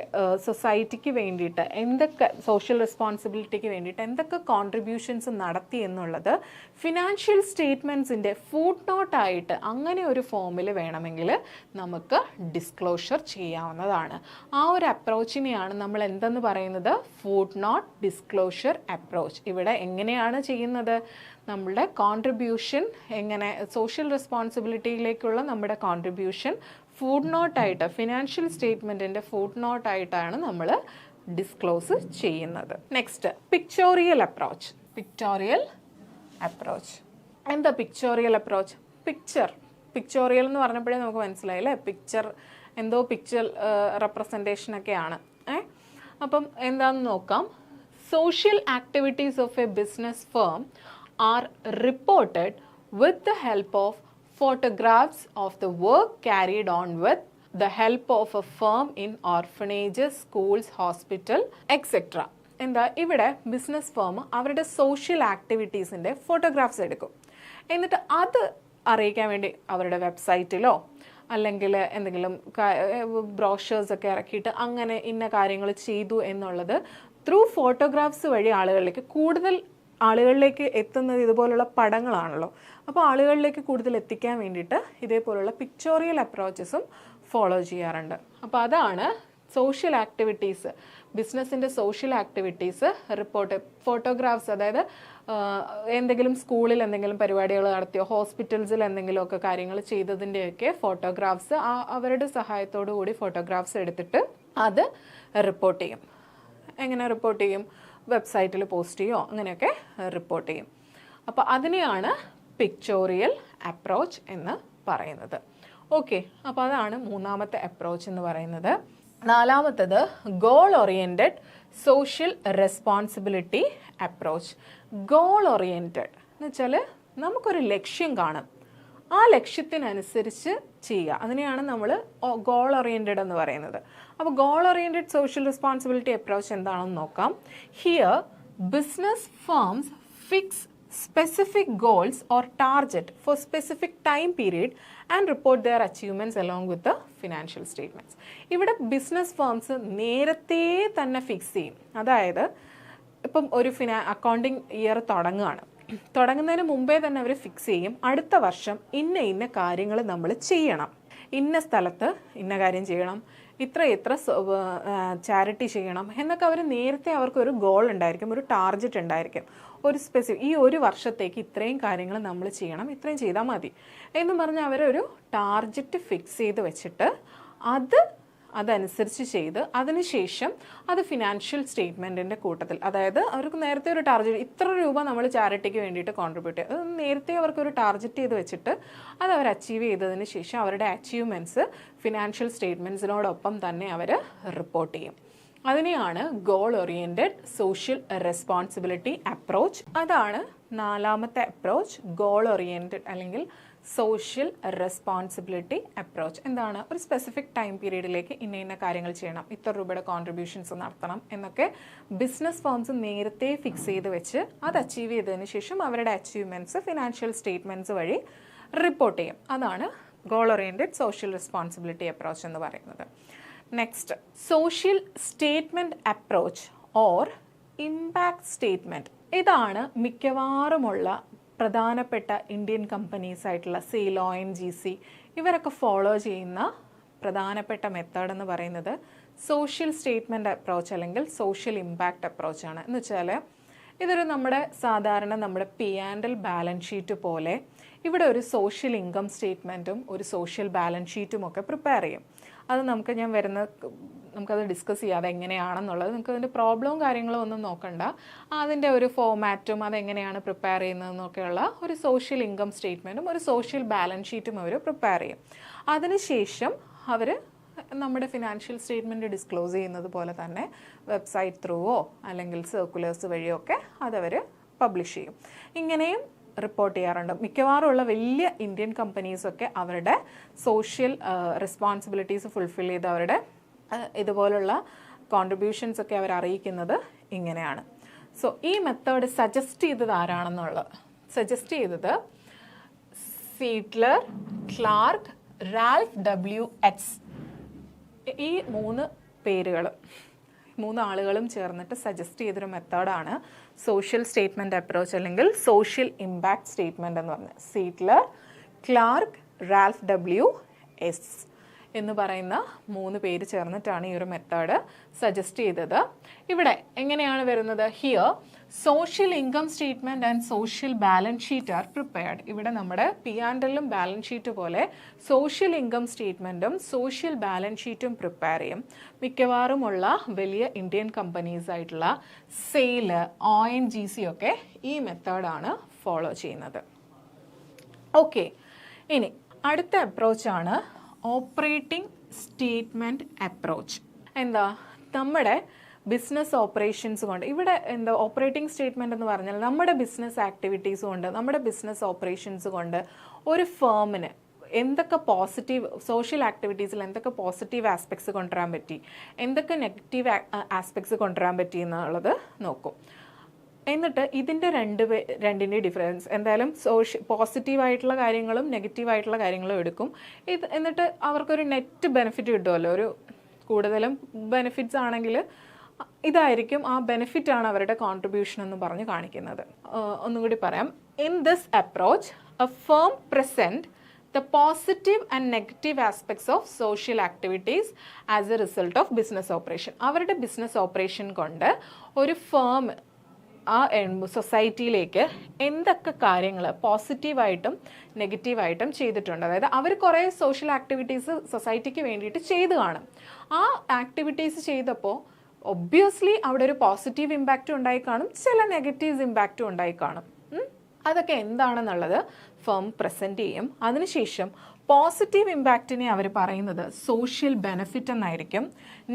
സൊസൈറ്റിക്ക് വേണ്ടിയിട്ട് എന്തൊക്കെ സോഷ്യൽ റെസ്പോൺസിബിലിറ്റിക്ക് വേണ്ടിയിട്ട് എന്തൊക്കെ കോൺട്രിബ്യൂഷൻസ് നടത്തി എന്നുള്ളത് ഫിനാൻഷ്യൽ സ്റ്റേറ്റ്മെൻറ്റ്സിൻ്റെ ഫുട് നോട്ടായിട്ട് അങ്ങനെ ഒരു ഫോമിൽ വേണമെങ്കിൽ നമുക്ക് ഡിസ്ക്ലോഷർ ചെയ്യാവുന്നതാണ്. ആ ഒരു അപ്രോച്ചിനെയാണ് നമ്മൾ എന്തെന്ന് പറയുന്നത്? Footnote disclosure approach. ഇവിടെ എങ്ങനെയാണ് ചെയ്യുന്നത്? നമ്മളുടെ കോൺട്രിബ്യൂഷൻ എങ്ങനെ സോഷ്യൽ റെസ്പോൺസിബിലിറ്റിയിലേക്കുള്ള നമ്മുടെ കോൺട്രിബ്യൂഷൻ ഫുട് നോട്ടായിട്ട് ഫിനാൻഷ്യൽ സ്റ്റേറ്റ്മെൻറ്റിൻ്റെ ഫുട് നോട്ടായിട്ടാണ് നമ്മൾ ഡിസ്ക്ലോസ് ചെയ്യുന്നത്. Next, pictorial approach. എന്താ പിക്ചോറിയൽ അപ്രോച്ച്? പിക്ചോറിയൽ എന്ന് പറഞ്ഞപ്പോഴേ നമുക്ക് മനസ്സിലായില്ലേ, പിക്ചർ റെപ്രസെൻറ്റേഷനൊക്കെയാണ്. അപ്പം എന്താണെന്ന് നോക്കാം. Social activities of A business firm are reported with the help of photographs of the work carried on with the help of a firm in orphanages, schools, hospital, etc. എന്താ ഇവിടെ business firm അവരുടെ social ആക്ടിവിറ്റീസിൻ്റെ photographs എടുക്കും. എന്നിട്ട് അത് അറിയിക്കാൻ വേണ്ടി അവരുടെ വെബ്സൈറ്റിലോ അല്ലെങ്കിൽ എന്തെങ്കിലും ബ്രോഷേഴ്സൊക്കെ ഇറക്കിയിട്ട് അങ്ങനെ ഇന്ന കാര്യങ്ങൾ ചെയ്തു എന്നുള്ളത് ത്രൂ ഫോട്ടോഗ്രാഫ്സ് വഴി ആളുകളിലേക്ക് കൂടുതൽ ആളുകളിലേക്ക് എത്തുന്നത് ഇതുപോലുള്ള പടങ്ങളാണല്ലോ. അപ്പോൾ ആളുകളിലേക്ക് കൂടുതൽ എത്തിക്കാൻ വേണ്ടിയിട്ട് ഇതേപോലുള്ള പിക്ചോറിയൽ അപ്രോച്ചസും ഫോളോ ചെയ്യാറുണ്ട്. അപ്പോൾ അതാണ് സോഷ്യൽ ആക്ടിവിറ്റീസ്, ബിസിനസ്സിൻ്റെ സോഷ്യൽ ആക്ടിവിറ്റീസ് റിപ്പോർട്ട്. ഫോട്ടോഗ്രാഫ്സ്, അതായത് എന്തെങ്കിലും സ്കൂളിൽ എന്തെങ്കിലും പരിപാടികൾ നടത്തിയോ, ഹോസ്പിറ്റൽസിൽ എന്തെങ്കിലുമൊക്കെ കാര്യങ്ങൾ ചെയ്തതിൻ്റെയൊക്കെ ഫോട്ടോഗ്രാഫ്സ് അവരുടെ സഹായത്തോടു കൂടി ഫോട്ടോഗ്രാഫ്സ് എടുത്തിട്ട് അത് റിപ്പോർട്ട് ചെയ്യും. എങ്ങനെ റിപ്പോർട്ട് ചെയ്യും? വെബ്സൈറ്റിൽ പോസ്റ്റ് ചെയ്യോ, അങ്ങനെയൊക്കെ റിപ്പോർട്ട് ചെയ്യും. അപ്പോൾ അതിനെയാണ് പിക്ചോറിയൽ അപ്രോച്ച് എന്ന് പറയുന്നത്. ഓക്കെ, അപ്പോൾ അതാണ് മൂന്നാമത്തെ അപ്രോച്ച് എന്ന് പറയുന്നത്. നാലാമത്തത് goal oriented social responsibility approach. Goal oriented എന്ന് വെച്ചാൽ നമുക്കൊരു ലക്ഷ്യം കാണും, ആ ലക്ഷ്യത്തിനനുസരിച്ച് ചെയ്യുക, അതിനെയാണ് നമ്മൾ ഗോൾ ഓറിയൻറ്റഡ് എന്ന് പറയുന്നത്. അപ്പോൾ goal oriented social responsibility approach എന്താണെന്ന് നോക്കാം. Here business firms fix specific goals or target for specific time period and report their achievements along with the financial statements. ഇവിടെ ബിസിനസ് ഫേംസ് നേരത്തെ തന്നെ ഫിക്സ് ചെയ്യും. അതായത് ഇപ്പം ഒരു അക്കൗണ്ടിങ് ഇയർ തുടങ്ങുന്നതിന് മുമ്പേ തന്നെ അവർ ഫിക്സ് ചെയ്യും, അടുത്ത വർഷം ഇന്ന കാര്യങ്ങൾ നമ്മൾ ചെയ്യണം, ഇന്ന സ്ഥലത്ത് ഇന്ന കാര്യം ചെയ്യണം, ഇത്ര ചാരിറ്റി ചെയ്യണം എന്നൊക്കെ അവർ നേരത്തെ അവർക്കൊരു ഗോൾ ഉണ്ടായിരിക്കും, ഒരു ടാർഗറ്റ് ഉണ്ടായിരിക്കും. ഒരു സ്പെസിഫിക് ഈ ഒരു വർഷത്തേക്ക് ഇത്രയും കാര്യങ്ങൾ നമ്മൾ ചെയ്യണം, ഇത്രയും ചെയ്താൽ മതി എന്ന് പറഞ്ഞ് അവരൊരു ടാർഗറ്റ് ഫിക്സ് ചെയ്ത് വെച്ചിട്ട് അതനുസരിച്ച് ചെയ്ത് അതിനുശേഷം അത് ഫിനാൻഷ്യൽ സ്റ്റേറ്റ്മെൻറ്റിൻ്റെ കൂട്ടത്തിൽ, അതായത് അവർക്ക് നേരത്തെ ഒരു ടാർഗറ്റ് ഇത്ര രൂപ നമ്മൾ ചാരിറ്റിക്ക് വേണ്ടിയിട്ട് കോൺട്രിബ്യൂട്ട് ചെയ്യും, അത് നേരത്തെ അവർക്കൊരു ടാർഗറ്റ് ചെയ്ത് വെച്ചിട്ട് അത് അവർ അച്ചീവ് ചെയ്തതിന് ശേഷം അവരുടെ അച്ചീവ്മെൻറ്റ്സ് ഫിനാൻഷ്യൽ സ്റ്റേറ്റ്മെൻറ്റ്സിനോടൊപ്പം തന്നെ അവർ റിപ്പോർട്ട് ചെയ്യും. അതിനെയാണ് goal oriented social responsibility approach. അതാണ് നാലാമത്തെ അപ്രോച്ച്, ഗോൾ ഓറിയൻറ്റഡ് അല്ലെങ്കിൽ സോഷ്യൽ റെസ്പോൺസിബിലിറ്റി അപ്രോച്ച്. എന്താണ്? ഒരു സ്പെസിഫിക് ടൈം പീരീഡിലേക്ക് ഇന്ന കാര്യങ്ങൾ ചെയ്യണം, ഇത്ര രൂപയുടെ കോൺട്രിബ്യൂഷൻസ് നടത്തണം എന്നൊക്കെ ബിസിനസ് ഫേംസ് നേരത്തെ ഫിക്സ് ചെയ്ത് വെച്ച് അത് അച്ചീവ് ചെയ്തതിന് ശേഷം അവരുടെ അച്ചീവ്മെൻറ്റ്സ് ഫിനാൻഷ്യൽ സ്റ്റേറ്റ്മെൻറ്റ്സ് വഴി റിപ്പോർട്ട് ചെയ്യും. അതാണ് goal oriented social responsibility approach എന്ന് പറയുന്നത്. Next, social statement approach or impact statement. ഇതാണ് മിക്കവാറുമുള്ള പ്രധാനപ്പെട്ട ഇന്ത്യൻ കമ്പനീസ് ആയിട്ടുള്ള സെയിൽ, ONGC ഇവരൊക്കെ ഫോളോ ചെയ്യുന്ന പ്രധാനപ്പെട്ട മെത്തേഡ് എന്ന് പറയുന്നത് സോഷ്യൽ സ്റ്റേറ്റ്മെൻറ്റ് അപ്രോച്ച് അല്ലെങ്കിൽ സോഷ്യൽ ഇമ്പാക്റ്റ് അപ്രോച്ചാണ്. എന്ന് വെച്ചാൽ ഇതൊരു നമ്മുടെ P&L ബാലൻസ് ഷീറ്റ് പോലെ ഇവിടെ ഒരു സോഷ്യൽ ഇൻകം സ്റ്റേറ്റ്മെൻറ്റും ഒരു സോഷ്യൽ ബാലൻസ് ഷീറ്റും ഒക്കെ പ്രിപ്പയർ ചെയ്യും. അത് നമുക്കത് ഡിസ്കസ് ചെയ്യാതെ എങ്ങനെയാണെന്നുള്ളത്, നിങ്ങൾക്ക് അതിൻ്റെ പ്രോബ്ലവും കാര്യങ്ങളും ഒന്നും നോക്കണ്ട, അതിൻ്റെ ഒരു ഫോമാറ്റും അതെങ്ങനെയാണ് പ്രിപ്പയർ ചെയ്യുന്നതെന്നൊക്കെയുള്ള ഒരു സോഷ്യൽ ഇൻകം സ്റ്റേറ്റ്മെൻറ്റും ഒരു സോഷ്യൽ ബാലൻസ് ഷീറ്റും അവർ പ്രിപ്പയർ ചെയ്യും. അതിനുശേഷം അവർ നമ്മുടെ ഫിനാൻഷ്യൽ സ്റ്റേറ്റ്മെൻറ്റ് ഡിസ്ക്ലോസ് ചെയ്യുന്നത് പോലെ തന്നെ വെബ്സൈറ്റ് ത്രൂവോ അല്ലെങ്കിൽ സർക്കുലേഴ്സ് വഴിയോ ഒക്കെ അതവർ പബ്ലിഷ് ചെയ്യും. ഇങ്ങനെയും റിപ്പോർട്ട് ചെയ്യാറുണ്ട്. മിക്കവാറുമുള്ള വലിയ ഇന്ത്യൻ കമ്പനീസൊക്കെ അവരുടെ സോഷ്യൽ റെസ്പോൺസിബിലിറ്റീസ് ഫുൾഫിൽ ചെയ്ത് അവരുടെ ഇതുപോലുള്ള കോൺട്രിബ്യൂഷൻസ് ഒക്കെ അവർ അറിയിക്കുന്നത് ഇങ്ങനെയാണ്. സോ ഈ മെത്തേഡ് സജസ്റ്റ് ചെയ്തത് ആരാണെന്നുള്ളത് ചെയ്തത് സീറ്റ്ലർ, ക്ലാർക്ക്, റാൽഫ് W. എറ്റ്സ്. ഈ മൂന്ന് ആളുകളും ചേർന്നിട്ട് സജസ്റ്റ് ചെയ്തൊരു മെത്തേഡാണ് സോഷ്യൽ സ്റ്റേറ്റ്മെൻറ്റ് അപ്രോച്ച് അല്ലെങ്കിൽ സോഷ്യൽ ഇമ്പാക്ട് സ്റ്റേറ്റ്മെൻറ്റ് എന്ന് പറഞ്ഞത്. സീറ്റ്ലർ, ക്ലാർക്ക്, റാൽഫ് W. എറ്റ്സ് എന്ന് പറയുന്ന 3 പേര് ചേർന്നിട്ടാണ് ഈ ഒരു മെത്തേഡ് സജസ്റ്റ് ചെയ്തത്. ഇവിടെ എങ്ങനെയാണ് വരുന്നത്? Here social income statement and social balance sheet are prepared. ഇവിടെ നമ്മുടെ P&L ബാലൻസ് ഷീറ്റ് പോലെ സോഷ്യൽ ഇൻകം സ്റ്റേറ്റ്മെൻറ്റും സോഷ്യൽ ബാലൻസ് ഷീറ്റും പ്രിപ്പയർ ചെയ്യും. മിക്കവാറുമുള്ള വലിയ ഇന്ത്യൻ കമ്പനീസ് ആയിട്ടുള്ള സെയിൽ, ONGC ഒക്കെ ഈ മെത്തേഡാണ് ഫോളോ ചെയ്യുന്നത്. ഓക്കെ, ഇനി അടുത്ത അപ്രോച്ചാണ് ഓപ്പറേറ്റിംഗ് സ്റ്റേറ്റ്മെൻറ്റ് അപ്രോച്ച്. എന്താ? നമ്മുടെ ബിസിനസ് ഓപ്പറേഷൻസ് കൊണ്ട്, ഇവിടെ എന്താ ഓപ്പറേറ്റിംഗ് സ്റ്റേറ്റ്മെൻറ്റ് എന്ന് പറഞ്ഞാൽ നമ്മുടെ ബിസിനസ് ആക്ടിവിറ്റീസ് കൊണ്ട്, നമ്മുടെ ബിസിനസ് ഓപ്പറേഷൻസ് കൊണ്ട് ഒരു ഫേമിന് എന്തൊക്കെ സോഷ്യൽ ആക്ടിവിറ്റീസിൽ എന്തൊക്കെ പോസിറ്റീവ് ആസ്പെക്ട്സ് കൊണ്ടുവരാൻ പറ്റി, എന്തൊക്കെ നെഗറ്റീവ് ആസ്പെക്ട്സ് കൊണ്ടുവരാൻ പറ്റി എന്നുള്ളത് നോക്കും. എന്നിട്ട് ഇതിൻ്റെ രണ്ടിൻ്റെ ഡിഫറൻസ് എന്തായാലും പോസിറ്റീവായിട്ടുള്ള കാര്യങ്ങളും നെഗറ്റീവായിട്ടുള്ള കാര്യങ്ങളും എടുക്കും. എന്നിട്ട് അവർക്കൊരു നെറ്റ് ബെനിഫിറ്റ് കിട്ടുമല്ലോ. ഒരു കൂടുതലും ബെനിഫിറ്റ്സ് ആണെങ്കിൽ ഇതായിരിക്കും ആ ബെനിഫിറ്റാണ് അവരുടെ കോൺട്രിബ്യൂഷൻ എന്ന് പറഞ്ഞ് കാണിക്കുന്നത്. ഒന്നുകൂടി പറയാം. In this approach A firm present the positive and negative aspects of social activities as a result of business operation. അവരുടെ ബിസിനസ് ഓപ്പറേഷൻ കൊണ്ട് ഒരു ഫേം ആ സൊസൈറ്റിയിലേക്ക് എന്തൊക്കെ കാര്യങ്ങൾ പോസിറ്റീവായിട്ടും നെഗറ്റീവായിട്ടും ചെയ്തിട്ടുണ്ട്. അതായത് അവർ കുറേ സോഷ്യൽ ആക്ടിവിറ്റീസ് സൊസൈറ്റിക്ക് വേണ്ടിയിട്ട് ചെയ്തു കാണും. ആ ആക്ടിവിറ്റീസ് ചെയ്തപ്പോൾ ഒബ്വിയസ്ലി അവിടെ ഒരു പോസിറ്റീവ് ഇമ്പാക്റ്റും ഉണ്ടായി കാണും, ചില നെഗറ്റീവ് ഇമ്പാക്റ്റും ഉണ്ടായി കാണും. അതൊക്കെ എന്താണെന്നുള്ളത് ഫേം പ്രസൻറ്റ് ചെയ്യും. അതിനുശേഷം പോസിറ്റീവ് ഇമ്പാക്റ്റിനെ അവർ പറയുന്നത് സോഷ്യൽ ബെനിഫിറ്റ് എന്നായിരിക്കും,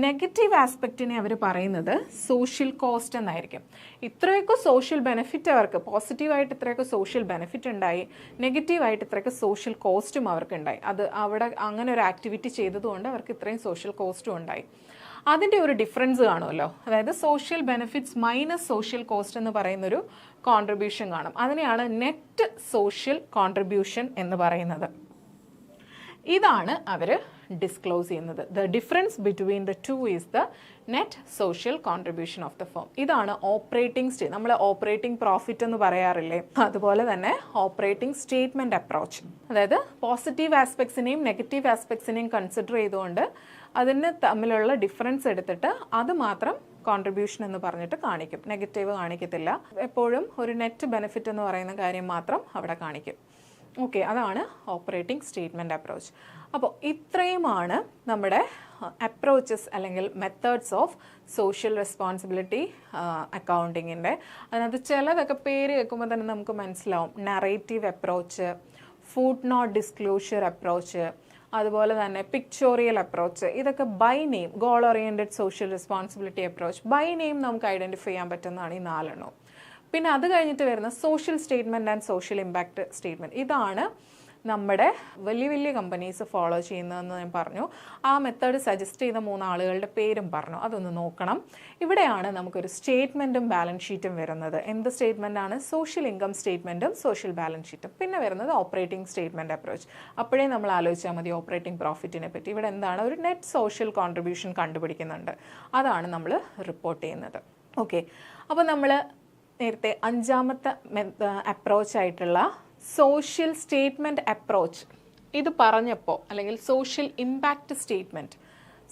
നെഗറ്റീവ് ആസ്പെക്റ്റിനെ അവർ പറയുന്നത് സോഷ്യൽ കോസ്റ്റ് എന്നായിരിക്കും. ഇത്രയൊക്കെ സോഷ്യൽ ബെനിഫിറ്റ് അവർക്ക് പോസിറ്റീവായിട്ട് ഇത്രയൊക്കെ സോഷ്യൽ ബെനിഫിറ്റ് ഉണ്ടായി, നെഗറ്റീവായിട്ട് ഇത്രയൊക്കെ സോഷ്യൽ കോസ്റ്റും അവർക്കുണ്ടായി. അത് അവിടെ അങ്ങനെ ഒരു ആക്ടിവിറ്റി ചെയ്തതുകൊണ്ട് അവർക്ക് ഇത്രയും സോഷ്യൽ കോസ്റ്റും ഉണ്ടായി. അതിൻ്റെ ഒരു ഡിഫറൻസ് കാണുമല്ലോ. അതായത് social benefits minus social cost എന്ന് പറയുന്നൊരു കോൺട്രിബ്യൂഷൻ കാണും. അതിനെയാണ് നെറ്റ് സോഷ്യൽ കോൺട്രിബ്യൂഷൻ എന്ന് പറയുന്നത്. ഇതാണ് അവർ ഡിസ്ക്ലോസ് ചെയ്യുന്നത്. The difference between the two is the net social contribution of the firm. ഇതാണ് ഓപ്പറേറ്റിംഗ് നമ്മൾ ഓപ്പറേറ്റിംഗ് പ്രോഫിറ്റ് എന്ന് പറയാറില്ലേ, അതുപോലെ തന്നെ ഓപ്പറേറ്റിംഗ് സ്റ്റേറ്റ്മെൻറ്റ് അപ്രോച്ച്. അതായത് പോസിറ്റീവ് ആസ്പെക്ട്സിനെയും നെഗറ്റീവ് ആസ്പെക്ട്സിനെയും കൺസിഡർ ചെയ്തുകൊണ്ട് അതിന് തമ്മിലുള്ള ഡിഫറൻസ് എടുത്തിട്ട് അത് മാത്രം കോൺട്രിബ്യൂഷൻ എന്ന് പറഞ്ഞിട്ട് കാണിക്കും, നെഗറ്റീവ് കാണിക്കത്തില്ല. എപ്പോഴും ഒരു നെറ്റ് ബെനിഫിറ്റ് എന്ന് പറയുന്ന കാര്യം മാത്രം അവിടെ കാണിക്കും. ഓക്കെ, അതാണ് ഓപ്പറേറ്റിംഗ് സ്റ്റേറ്റ്മെൻറ്റ് അപ്രോച്ച്. അപ്പോൾ ഇത്രയുമാണ് നമ്മുടെ അപ്രോച്ചസ് അല്ലെങ്കിൽ മെത്തേഡ്സ് ഓഫ് സോഷ്യൽ റെസ്പോൺസിബിലിറ്റി അക്കൗണ്ടിങ്ങിൻ്റെ. അതിനകത്ത് ചിലതൊക്കെ പേര് കേൾക്കുമ്പോൾ തന്നെ നമുക്ക് മനസ്സിലാവും. Narrative approach, footnote disclosure approach, അതുപോലെ തന്നെ പിക്ചോറിയൽ അപ്രോച്ച്. ഇതൊക്കെ by name, goal oriented social responsibility approach by name നമുക്ക് ഐഡൻറ്റിഫൈ ചെയ്യാൻ പറ്റുന്നതാണ് ഈ 4 പിന്നെ അത് കഴിഞ്ഞിട്ട് വരുന്ന social statement and social impact statement. ഇതാണ് നമ്മുടെ വലിയ വലിയ കമ്പനീസ് ഫോളോ ചെയ്യുന്നതെന്ന് ഞാൻ പറഞ്ഞു. ആ മെത്തേഡ് സജസ്റ്റ് ചെയ്ത 3 ആളുകളുടെ പേരും പറഞ്ഞു, അതൊന്ന് നോക്കണം. ഇവിടെയാണ് നമുക്കൊരു സ്റ്റേറ്റ്മെൻറ്റും ബാലൻസ് ഷീറ്റും വരുന്നത്. എന്ത് സ്റ്റേറ്റ്മെൻറ്റാണ്? സോഷ്യൽ ഇൻകം സ്റ്റേറ്റ്മെൻറ്റും സോഷ്യൽ ബാലൻസ് ഷീറ്റും. പിന്നെ വരുന്നത് ഓപ്പറേറ്റിംഗ് സ്റ്റേറ്റ്മെൻറ്റ് അപ്രോച്ച്. അപ്പോഴേ നമ്മൾ ആലോചിച്ചാൽ മതി ഓപ്പറേറ്റിംഗ് പ്രോഫിറ്റിനെ പറ്റി. ഇവിടെ എന്താണ്? ഒരു നെറ്റ് സോഷ്യൽ കോൺട്രിബ്യൂഷൻ കണ്ടുപിടിക്കുന്നുണ്ട്, അതാണ് നമ്മൾ റിപ്പോർട്ട് ചെയ്യുന്നത്. ഓക്കെ, അപ്പോൾ നമ്മൾ നേരത്തെ 5ാമത്തെ അപ്രോച്ചായിട്ടുള്ള സോഷ്യൽ സ്റ്റേറ്റ്മെൻറ്റ് അപ്രോച്ച് ഇത് പറഞ്ഞപ്പോൾ, അല്ലെങ്കിൽ social impact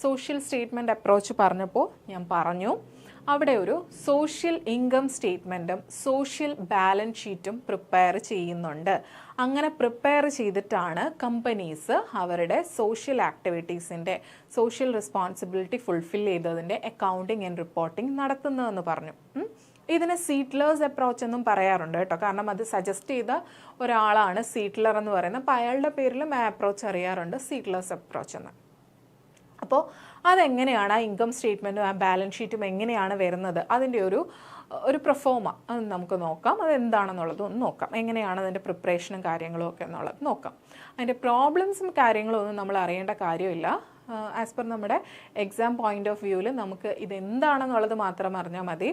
social statement approach പറഞ്ഞപ്പോൾ ഞാൻ പറഞ്ഞു അവിടെ ഒരു സോഷ്യൽ ഇൻകം സ്റ്റേറ്റ്മെൻറ്റും സോഷ്യൽ ബാലൻസ് ഷീറ്റും പ്രിപ്പയർ ചെയ്യുന്നുണ്ട്. അങ്ങനെ പ്രിപ്പയർ ചെയ്തിട്ടാണ് കമ്പനീസ് അവരുടെ സോഷ്യൽ ആക്ടിവിറ്റീസിൻ്റെ സോഷ്യൽ റെസ്പോൺസിബിലിറ്റി ഫുൾഫിൽ ചെയ്തതിൻ്റെ അക്കൗണ്ടിങ് ആൻഡ് റിപ്പോർട്ടിംഗ് നടത്തുന്നതെന്ന് പറഞ്ഞു. ഇതിനെ സീറ്റ്ലേഴ്സ് അപ്രോച്ച് എന്നും പറയാറുണ്ട് കേട്ടോ, കാരണം അത് സജസ്റ്റ് ചെയ്ത ഒരാളാണ് സീറ്റ്ലർ എന്ന് പറയുന്നത്. അപ്പോൾ അയാളുടെ പേരിലും ആ അപ്രോച്ച് അറിയാറുണ്ട്, സീറ്റ്ലേഴ്സ് അപ്രോച്ച് എന്ന്. അപ്പോൾ അതെങ്ങനെയാണ് ആ ഇൻകം സ്റ്റേറ്റ്മെൻറ്റും ആ ബാലൻസ് ഷീറ്റും എങ്ങനെയാണ് വരുന്നത്, അതിൻ്റെ ഒരു പ്രൊഫോമ അത് നമുക്ക് നോക്കാം. അതെന്താണെന്നുള്ളതും ഒന്ന് നോക്കാം. എങ്ങനെയാണ് അതിൻ്റെ പ്രിപ്പറേഷനും കാര്യങ്ങളും ഒക്കെ എന്നുള്ളത് നോക്കാം. അതിൻ്റെ പ്രോബ്ലംസും കാര്യങ്ങളും ഒന്നും നമ്മൾ അറിയേണ്ട കാര്യമില്ല. ആസ് പെർ നമ്മുടെ എക്സാം പോയിൻ്റ് ഓഫ് വ്യൂവിൽ നമുക്ക് ഇതെന്താണെന്നുള്ളത് മാത്രം അറിഞ്ഞാൽ മതി.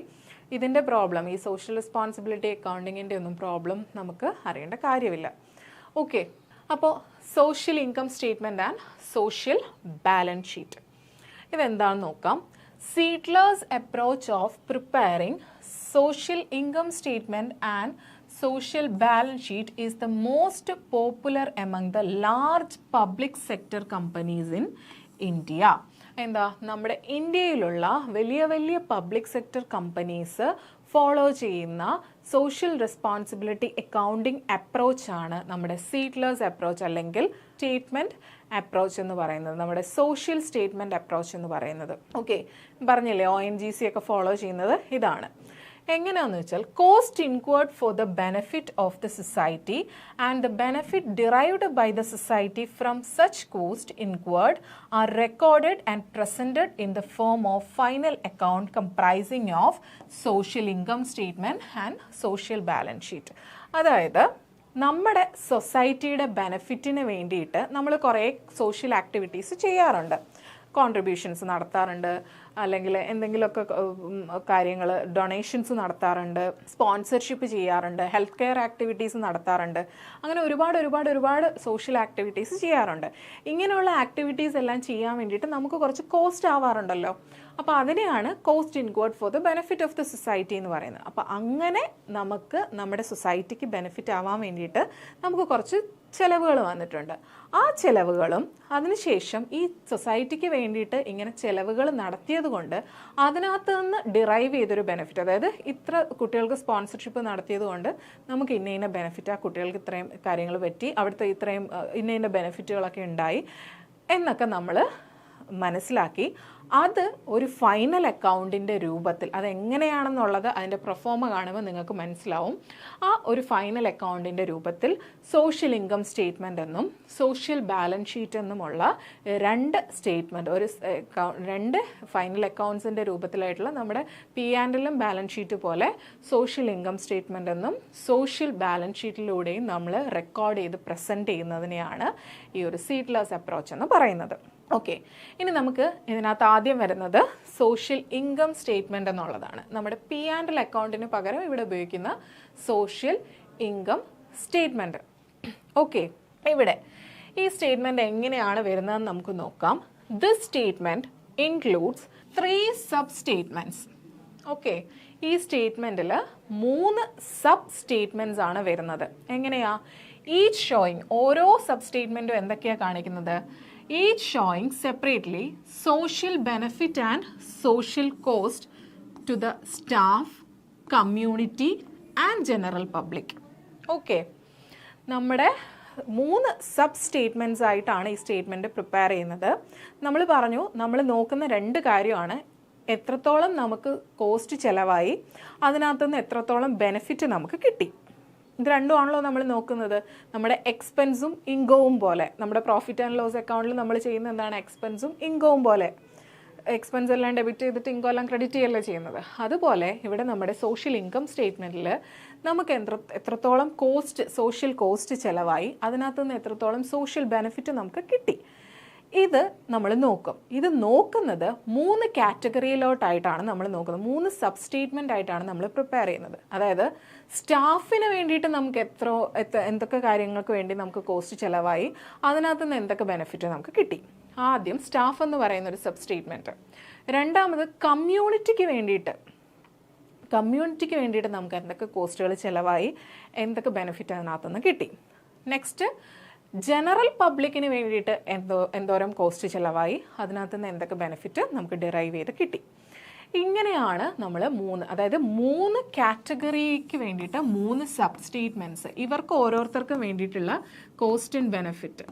ഇതിൻ്റെ പ്രോബ്ലം, ഈ സോഷ്യൽ റെസ്പോൺസിബിലിറ്റി അക്കൗണ്ടിങ്ങിൻ്റെ ഒന്നും പ്രോബ്ലം നമുക്ക് അറിയേണ്ട കാര്യമില്ല. ഓക്കെ, അപ്പോൾ social income statement and social balance sheet ഇതെന്താണെന്ന് നോക്കാം. Seidler's approach of preparing social income statement and social balance sheet is the most popular among the large public sector companies in India. എന്താ, നമ്മുടെ ഇന്ത്യയിലുള്ള വലിയ വലിയ public sector companies follow ചെയ്യുന്ന social responsibility accounting അപ്രോച്ചാണ് നമ്മുടെ സീറ്റ്ലേഴ്സ് approach അല്ലെങ്കിൽ statement approach എന്ന് പറയുന്നത്, നമ്മുടെ സോഷ്യൽ സ്റ്റേറ്റ്മെൻറ്റ് അപ്രോച്ച് എന്ന് പറയുന്നത്. ഓക്കെ, പറഞ്ഞില്ലേ ONGC ഒക്കെ ഫോളോ ചെയ്യുന്നത് ഇതാണ്. എങ്ങനെയാണെന്ന് വെച്ചാൽ cost incurred for the benefit of the society and the benefit derived by the society from such cost incurred are recorded and presented in the form of final account comprising of social income statement and social balance sheet. അതായത് നമ്മുടെ സൊസൈറ്റിയുടെ ബെനിഫിറ്റിന് വേണ്ടിയിട്ട് നമ്മൾ കുറേ social activities ചെയ്യാറുണ്ട്. Contributions നടത്താറുണ്ട്, അല്ലെങ്കിൽ എന്തെങ്കിലുമൊക്കെ കാര്യങ്ങൾ ഡൊണേഷൻസ് നടത്താറുണ്ട്, സ്പോൺസർഷിപ്പ് ചെയ്യാറുണ്ട്, ഹെൽത്ത് കെയർ ആക്ടിവിറ്റീസ് നടത്താറുണ്ട്. അങ്ങനെ ഒരുപാട് സോഷ്യൽ ആക്ടിവിറ്റീസ് ചെയ്യാറുണ്ട്. ഇങ്ങനെയുള്ള ആക്ടിവിറ്റീസ് എല്ലാം ചെയ്യാൻ വേണ്ടിയിട്ട് നമുക്ക് കുറച്ച് കോസ്റ്റ് ആവാറുണ്ടല്ലോ. അപ്പോൾ അതിനെയാണ് cost incurred for the benefit of the society എന്ന് പറയുന്നത്. അപ്പോൾ അങ്ങനെ നമുക്ക് നമ്മുടെ സൊസൈറ്റിക്ക് ബെനിഫിറ്റ് ആവാൻ വേണ്ടിയിട്ട് നമുക്ക് കുറച്ച് ചിലവുകൾ വന്നിട്ടുണ്ട്. ആ ചിലവുകളും അതിനുശേഷം ഈ സൊസൈറ്റിക്ക് വേണ്ടിയിട്ട് ഇങ്ങനെ ചിലവുകൾ നടത്തിയത് കൊണ്ട് അതിനകത്ത് നിന്ന് ഡിറൈവ് ചെയ്തൊരു ബെനിഫിറ്റ്, അതായത് ഇത്ര കുട്ടികൾക്ക് സ്പോൺസർഷിപ്പ് നടത്തിയത് കൊണ്ട് നമുക്ക് ഇന്ന ബെനിഫിറ്റ്, ആ കുട്ടികൾക്ക് ഇത്രയും കാര്യങ്ങൾ പറ്റി, അവിടുത്തെ ഇത്രയും ഇന്ന ബെനിഫിറ്റുകളൊക്കെ ഉണ്ടായി എന്നൊക്കെ നമ്മൾ മനസ്സിലാക്കി അത് ഒരു ഫൈനൽ അക്കൗണ്ടിൻ്റെ രൂപത്തിൽ, അതെങ്ങനെയാണെന്നുള്ളത് അതിൻ്റെ പ്രൊഫോമ കാണുമ്പോൾ നിങ്ങൾക്ക് മനസ്സിലാവും. ആ ഒരു ഫൈനൽ അക്കൗണ്ടിൻ്റെ രൂപത്തിൽ സോഷ്യൽ ഇൻകം സ്റ്റേറ്റ്മെൻ്റ് എന്നും സോഷ്യൽ ബാലൻസ് ഷീറ്റ് എന്നുമുള്ള രണ്ട് സ്റ്റേറ്റ്മെൻറ്റ്, രണ്ട് ഫൈനൽ അക്കൗണ്ട്സിൻ്റെ രൂപത്തിലായിട്ടുള്ള നമ്മുടെ P&L ബാലൻസ് ഷീറ്റ് പോലെ സോഷ്യൽ ഇൻകം സ്റ്റേറ്റ്മെൻ്റ് എന്നും സോഷ്യൽ ബാലൻസ് ഷീറ്റിലൂടെയും നമ്മൾ റെക്കോർഡ് ചെയ്ത് പ്രസൻറ്റ് ചെയ്യുന്നതിനെയാണ് ഈ ഒരു സീഡ്ലെസ് അപ്രോച്ച് എന്ന് പറയുന്നത്. ഓക്കെ, ഇനി നമുക്ക് ഇതിനകത്ത് ആദ്യം വരുന്നത് സോഷ്യൽ ഇൻകം സ്റ്റേറ്റ്മെൻറ്റ് എന്നുള്ളതാണ്. നമ്മുടെ P&L അക്കൗണ്ടിന് പകരം ഇവിടെ ഉപയോഗിക്കുന്ന സോഷ്യൽ ഇൻകം സ്റ്റേറ്റ്മെൻറ്റ്. ഓക്കെ, ഇവിടെ ഈ സ്റ്റേറ്റ്മെൻറ്റ് എങ്ങനെയാണ് വരുന്നതെന്ന് നമുക്ക് നോക്കാം. This statement includes 3 sub statements. Okay, ഈ സ്റ്റേറ്റ്മെൻറ്റിൽ 3 സബ് സ്റ്റേറ്റ്മെൻറ്റ്സ് ആണ് വരുന്നത്. എങ്ങനെയാ? ഈച്ച് ഷോയിങ്, ഓരോ സബ് സ്റ്റേറ്റ്മെൻറ്റും എന്തൊക്കെയാണ് കാണിക്കുന്നത്? Each showing separately social benefit and social cost to the staff, community and general public. Okay, നമ്മുടെ 3 സബ് സ്റ്റേറ്റ്മെൻറ്റ്സ് ആയിട്ടാണ് ഈ സ്റ്റേറ്റ്മെൻറ്റ് പ്രിപ്പയർ ചെയ്യുന്നത്. നമ്മൾ പറഞ്ഞു, നമ്മൾ നോക്കുന്ന 2 കാര്യമാണ് എത്രത്തോളം നമുക്ക് കോസ്റ്റ് ചിലവായി, അതിനകത്തുനിന്ന് എത്രത്തോളം ബെനിഫിറ്റ് നമുക്ക് കിട്ടി. ഇത് രണ്ടുമാണല്ലോ നമ്മൾ നോക്കുന്നത്. നമ്മുടെ എക്സ്പെൻസും ഇൻകവും പോലെ, നമ്മുടെ പ്രോഫിറ്റ് ആൻഡ് ലോസ് അക്കൗണ്ടിൽ നമ്മൾ ചെയ്യുന്ന എന്താണ്? എക്സ്പെൻസും ഇൻകവും പോലെ. എക്സ്പെൻസ് എല്ലാം ഡെബിറ്റ് ചെയ്തിട്ട് ഇൻകം എല്ലാം ക്രെഡിറ്റ് ചെയ്യല്ലേ ചെയ്യുന്നത്. അതുപോലെ ഇവിടെ നമ്മുടെ സോഷ്യൽ ഇൻകം സ്റ്റേറ്റ്മെൻറ്റിൽ നമുക്ക് എത്രത്തോളം സോഷ്യൽ കോസ്റ്റ് ചിലവായി, അതിനകത്തുനിന്ന് എത്രത്തോളം സോഷ്യൽ ബെനിഫിറ്റ് നമുക്ക് കിട്ടി, ഇത് നമ്മൾ നോക്കും. ഇത് നോക്കുന്നത് 3 കാറ്റഗറിയിലോട്ടായിട്ടാണ് നമ്മൾ നോക്കുന്നത്. 3 സബ് സ്റ്റേറ്റ്മെൻ്റ് ആയിട്ടാണ് നമ്മൾ പ്രിപ്പയർ ചെയ്യുന്നത്. അതായത് സ്റ്റാഫിന് വേണ്ടിയിട്ട് നമുക്ക് എന്തൊക്കെ കാര്യങ്ങൾക്ക് വേണ്ടി നമുക്ക് കോസ്റ്റ് ചിലവായി, അതിനകത്ത് നിന്ന് എന്തൊക്കെ ബെനിഫിറ്റ് നമുക്ക് കിട്ടി. ആദ്യം സ്റ്റാഫ് എന്ന് പറയുന്ന ഒരു സബ് സ്റ്റേറ്റ്മെൻറ്റ്. രണ്ടാമത് കമ്മ്യൂണിറ്റിക്ക് വേണ്ടിയിട്ട് നമുക്ക് എന്തൊക്കെ കോസ്റ്റുകൾ ചിലവായി, എന്തൊക്കെ ബെനിഫിറ്റ് അതിനകത്തുനിന്ന് കിട്ടി. നെക്സ്റ്റ് ജനറൽ പബ്ലിക്കിന് വേണ്ടിയിട്ട് എന്തോരം കോസ്റ്റ് ചിലവായി, അതിനകത്ത് നിന്ന് എന്തൊക്കെ ബെനിഫിറ്റ് നമുക്ക് ഡിറൈവ് ചെയ്ത് കിട്ടി. ഇങ്ങനെയാണ് നമ്മൾ 3 കാറ്റഗറിക്ക് വേണ്ടിയിട്ട് 3 സബ് സ്റ്റേറ്റ്മെൻറ്റ്സ്. ഇവർക്ക് ഓരോരുത്തർക്കും വേണ്ടിയിട്ടുള്ള കോസ്റ്റ് ആൻഡ് ബെനിഫിറ്റ്,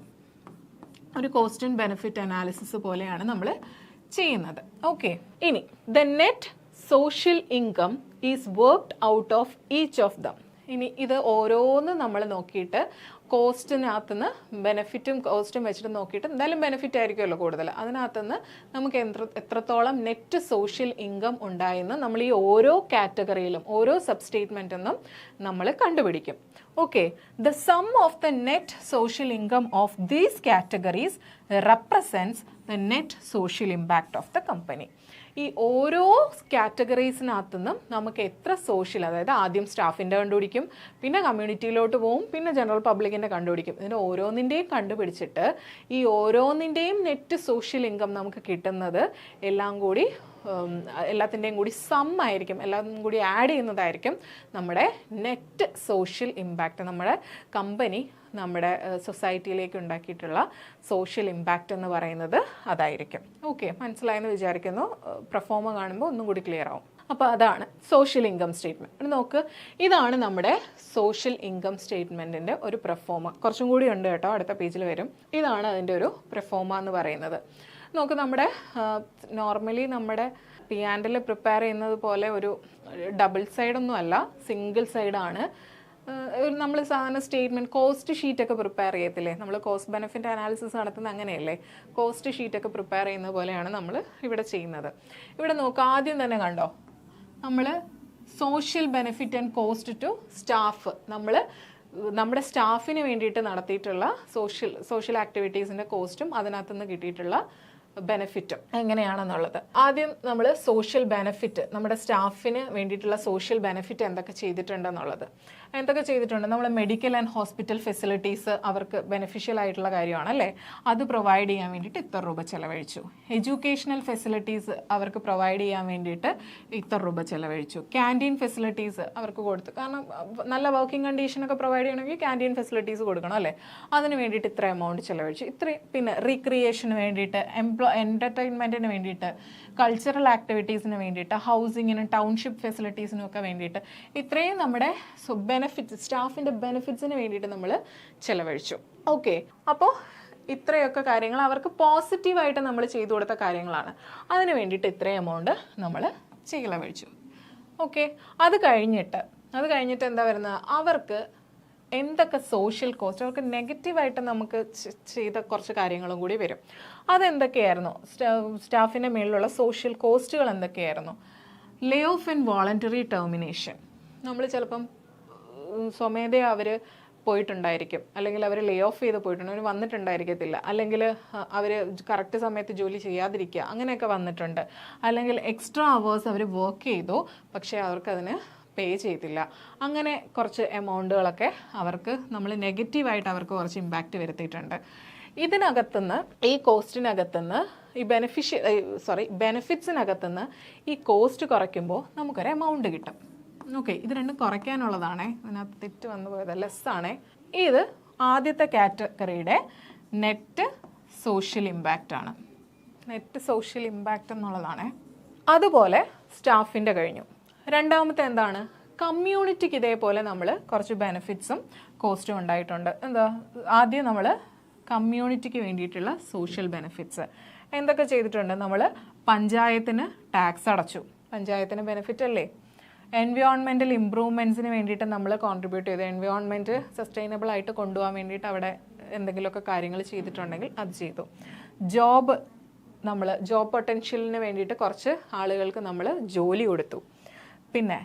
ഒരു കോസ്റ്റ് ആൻഡ് ബെനിഫിറ്റ് അനാലിസിസ് പോലെയാണ് നമ്മൾ ചെയ്യുന്നത്. ഓക്കെ, ഇനി the net social income is worked out of each of them. ഇനി ഇത് ഓരോന്ന് നമ്മൾ നോക്കിയിട്ട് കോസ്റ്റിനകത്തുനിന്ന് ബെനിഫിറ്റും കോസ്റ്റും വെച്ചിട്ട് നോക്കിയിട്ട് എന്തായാലും ബെനിഫിറ്റ് ആയിരിക്കുമല്ലോ കൂടുതൽ, അതിനകത്തുനിന്ന് നമുക്ക് എത്രത്തോളം നെറ്റ് സോഷ്യൽ ഇൻകം ഉണ്ടായെന്ന് നമ്മൾ ഈ ഓരോ കാറ്റഗറിയിലും ഓരോ സബ് സ്റ്റേറ്റ്മെൻറ്റെന്നും നമ്മൾ കണ്ടുപിടിക്കും. Okay, the sum of the net social income of these categories represents the net social impact of the company. ഈ ഓരോ കാറ്റഗറീസിനകത്തുനിന്നും നമുക്ക് എത്ര സോഷ്യൽ, അതായത് ആദ്യം സ്റ്റാഫിൻ്റെ കണ്ടുപിടിക്കും, പിന്നെ കമ്മ്യൂണിറ്റിയിലോട്ട് പോവും, പിന്നെ ജനറൽ പബ്ലിക്കിൻ്റെ കണ്ടുപിടിക്കും. ഇതിന് ഓരോന്നിൻ്റെയും കണ്ടുപിടിച്ചിട്ട് ഈ ഓരോന്നിൻ്റെയും നെറ്റ് സോഷ്യൽ ഇൻകം നമുക്ക് കിട്ടുന്നത് എല്ലാത്തിൻ്റെയും കൂടി സം ആയിരിക്കും, എല്ലാം കൂടി ആഡ് ചെയ്യുന്നതായിരിക്കും നമ്മുടെ നെറ്റ് സോഷ്യൽ ഇമ്പാക്റ്റ്. നമ്മുടെ കമ്പനി നമ്മുടെ സൊസൈറ്റിയിലേക്ക് ഉണ്ടാക്കിയിട്ടുള്ള സോഷ്യൽ ഇമ്പാക്റ്റ് എന്ന് പറയുന്നത് അതായിരിക്കും. ഓക്കെ, മനസ്സിലായെന്ന് വിചാരിക്കുന്നു. പ്രൊഫോമ കാണുമ്പോൾ ഒന്നും കൂടി ക്ലിയർ ആവും. അപ്പോൾ അതാണ് സോഷ്യൽ ഇൻകം സ്റ്റേറ്റ്മെൻറ്റ്. നോക്ക്, ഇതാണ് നമ്മുടെ സോഷ്യൽ ഇൻകം സ്റ്റേറ്റ്മെൻറ്റിൻ്റെ ഒരു പ്രൊഫോമ. കുറച്ചും കൂടി ഉണ്ട് കേട്ടോ, അടുത്ത പേജിൽ വരും. ഇതാണ് അതിൻ്റെ ഒരു പ്രൊഫോമ എന്ന് പറയുന്നത്. നോക്ക്, നമ്മുടെ നോർമലി നമ്മുടെ P&L പ്രിപ്പയർ ചെയ്യുന്നത് പോലെ ഒരു ഡബിൾ സൈഡൊന്നും അല്ല, സിംഗിൾ സൈഡാണ്. നമ്മൾ സാധാരണ സ്റ്റേറ്റ്മെൻറ്റ് കോസ്റ്റ് ഷീറ്റൊക്കെ പ്രിപ്പയർ ചെയ്യത്തില്ലേ, നമ്മൾ കോസ്റ്റ് ബെനിഫിറ്റ് അനാലിസിസ് നടത്തുന്നത് അങ്ങനെയല്ലേ, കോസ്റ്റ് ഷീറ്റൊക്കെ പ്രിപ്പയർ ചെയ്യുന്ന പോലെയാണ് നമ്മൾ ഇവിടെ ചെയ്യുന്നത്. ഇവിടെ നോക്കുക, ആദ്യം തന്നെ കണ്ടോ, നമ്മൾ social benefit and cost to staff, നമ്മുടെ സ്റ്റാഫിന് വേണ്ടിയിട്ട് നടത്തിയിട്ടുള്ള സോഷ്യൽ ആക്ടിവിറ്റീസിൻ്റെ കോസ്റ്റും അതിനകത്തുനിന്ന് കിട്ടിയിട്ടുള്ള ബെനിഫിറ്റും എങ്ങനെയാണെന്നുള്ളത്. ആദ്യം നമ്മൾ സോഷ്യൽ ബെനിഫിറ്റ്, നമ്മുടെ സ്റ്റാഫിന് വേണ്ടിയിട്ടുള്ള സോഷ്യൽ ബെനിഫിറ്റ് എന്തൊക്കെ ചെയ്തിട്ടുണ്ടെന്നുള്ളത്. എന്തൊക്കെ ചെയ്തിട്ടുണ്ട്? നമ്മൾ മെഡിക്കൽ ആൻഡ് ഹോസ്പിറ്റൽ ഫെസിലിറ്റീസ് അവർക്ക് ബെനിഫിഷ്യൽ ആയിട്ടുള്ള കാര്യമാണ് അല്ലേ, അത് പ്രൊവൈഡ് ചെയ്യാൻ വേണ്ടിയിട്ട് ഇത്ര രൂപ ചിലവഴിച്ചു. എഡ്യൂക്കേഷണൽ ഫെസിലിറ്റീസ് അവർക്ക് പ്രൊവൈഡ് ചെയ്യാൻ വേണ്ടിയിട്ട് ഇത്ര രൂപ ചിലവഴിച്ചു. ക്യാൻറ്റീൻ ഫെസിലിറ്റീസ് അവർക്ക് കൊടുത്തു, കാരണം നല്ല വർക്കിംഗ് കണ്ടീഷനൊക്കെ പ്രൊവൈഡ് ചെയ്യണമെങ്കിൽ ക്യാൻറ്റീൻ ഫെസിലിറ്റീസ് കൊടുക്കണം അല്ലേ, അതിന് വേണ്ടിയിട്ട് ഇത്ര എമൗണ്ട് ചിലവഴിച്ചു. ഇത്രയും പിന്നെ റീക്രിയേഷന് വേണ്ടിയിട്ട്, എൻ്റർടൈൻമെൻറ്റിന് വേണ്ടിയിട്ട്, കൾച്ചറൽ ആക്ടിവിറ്റീസിന് വേണ്ടിയിട്ട്, ഹൗസിങ്ങിനും ടൗൺഷിപ്പ് ഫെസിലിറ്റീസിനും ഒക്കെ വേണ്ടിയിട്ട് ഇത്രയും നമ്മുടെ ബെനിഫിറ്റ്സ്, സ്റ്റാഫിൻ്റെ ബെനിഫിറ്റ്സിന് വേണ്ടിയിട്ട് നമ്മൾ ചിലവഴിച്ചു. ഓക്കെ, അപ്പോൾ ഇത്രയൊക്കെ കാര്യങ്ങൾ അവർക്ക് പോസിറ്റീവായിട്ട് നമ്മൾ ചെയ്തു കൊടുത്ത കാര്യങ്ങളാണ്. അതിന് വേണ്ടിയിട്ട് ഇത്രയും എമൗണ്ട് നമ്മൾ ചിലവഴിച്ചു. ഓക്കെ, അത് കഴിഞ്ഞിട്ട് എന്താ വരുന്നത്? അവർക്ക് എന്തൊക്കെ സോഷ്യൽ കോസ്റ്റ്, അവർക്ക് നെഗറ്റീവായിട്ട് നമുക്ക് ചെയ്ത കുറച്ച് കാര്യങ്ങളും കൂടി വരും. അതെന്തൊക്കെയായിരുന്നു? സ്റ്റാഫിൻ്റെ മേളിലുള്ള സോഷ്യൽ കോസ്റ്റുകൾ എന്തൊക്കെയായിരുന്നു? ലേ ഓഫ് ആൻഡ് വോളണ്ടറി ടെർമിനേഷൻ. നമ്മൾ ചിലപ്പം സ്വമേധയാ അവർ പോയിട്ടുണ്ടായിരിക്കും, അല്ലെങ്കിൽ അവർ ലേ ഓഫ് ചെയ്ത് പോയിട്ടുണ്ട്, അവർ വന്നിട്ടുണ്ടായിരിക്കത്തില്ല, അല്ലെങ്കിൽ അവർ കറക്റ്റ് സമയത്ത് ജോലി ചെയ്യാതിരിക്കുക, അങ്ങനെയൊക്കെ വന്നിട്ടുണ്ട്. അല്ലെങ്കിൽ എക്സ്ട്രാ അവേഴ്സ് അവർ വർക്ക് ചെയ്തു, പക്ഷേ അവർക്കതിന് പേ ചെയ്തില്ല. അങ്ങനെ കുറച്ച് എമൗണ്ടുകളൊക്കെ അവർക്ക് നമ്മൾ നെഗറ്റീവായിട്ട് അവർക്ക് കുറച്ച് ഇമ്പാക്റ്റ് വരുത്തിയിട്ടുണ്ട്. ഇതിനകത്തുനിന്ന്, ഈ കോസ്റ്റിനകത്തുനിന്ന്, ഈ ബെനിഫിറ്റ്സിനകത്തുനിന്ന് ഈ കോസ്റ്റ് കുറയ്ക്കുമ്പോൾ നമുക്കൊരു എമൗണ്ട് കിട്ടും. ഓക്കെ, ഇത് രണ്ടും കുറയ്ക്കാനുള്ളതാണേ, അതിനകത്ത് തെറ്റ് വന്നു പോയത്, ലെസ്സാണേ. ഇത് ആദ്യത്തെ കാറ്റഗറിയുടെ നെറ്റ് സോഷ്യൽ ഇമ്പാക്റ്റ് ആണ്. നെറ്റ് സോഷ്യൽ ഇമ്പാക്റ്റ് എന്നുള്ളതാണേ. അതുപോലെ സ്റ്റാഫിൻ്റെ കഴിഞ്ഞു. രണ്ടാമത്തെ എന്താണ്? കമ്മ്യൂണിറ്റിക്ക് ഇതേപോലെ നമ്മൾ കുറച്ച് ബെനിഫിറ്റ്സും കോസ്റ്റും ഉണ്ടായിട്ടുണ്ട്. എന്താ? ആദ്യം നമ്മൾ കമ്മ്യൂണിറ്റിക്ക് വേണ്ടിയിട്ടുള്ള സോഷ്യൽ ബെനിഫിറ്റ്സ് എന്തൊക്കെ ചെയ്തിട്ടുണ്ട്? നമ്മൾ പഞ്ചായത്തിന് ടാക്സ് അടച്ചു, പഞ്ചായത്തിന് ബെനിഫിറ്റ് അല്ലേ. എൻവയോൺമെൻറ്റൽ ഇമ്പ്രൂവ്മെൻറ്റ്സിന് വേണ്ടിയിട്ട് നമ്മൾ കോൺട്രിബ്യൂട്ട് ചെയ്തു. എൻവയോൺമെൻറ്റ് സസ്റ്റൈനബിൾ ആയിട്ട് കൊണ്ടുപോകാൻ വേണ്ടിയിട്ട് അവിടെ എന്തെങ്കിലുമൊക്കെ കാര്യങ്ങൾ ചെയ്തിട്ടുണ്ടെങ്കിൽ അത് ചെയ്തു. ജോബ് പൊട്ടൻഷ്യലിന് വേണ്ടിയിട്ട് കുറച്ച് ആളുകൾക്ക് നമ്മൾ ജോലി കൊടുത്തു. പിന്നെ